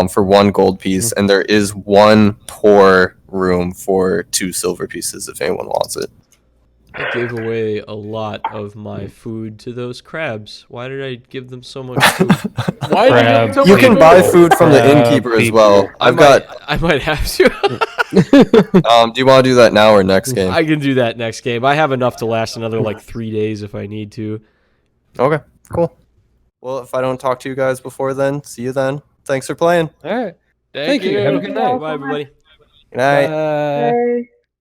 for 1 gold piece, and there is 1 poor room for 2 silver pieces if anyone wants it. I gave away a lot of my food to those crabs. Why did I give them so much food? Why Crab. so You much can food? buy food from the Crab innkeeper as people. well. I might have to. Do you want to do that now or next game? I can do that next game. I have enough to last another like 3 days if I need to. Okay, cool. Well, if I don't talk to you guys before then, see you then. Thanks for playing. All right. Thank you. Have a good night. Bye, everybody. Good night. Bye. Bye.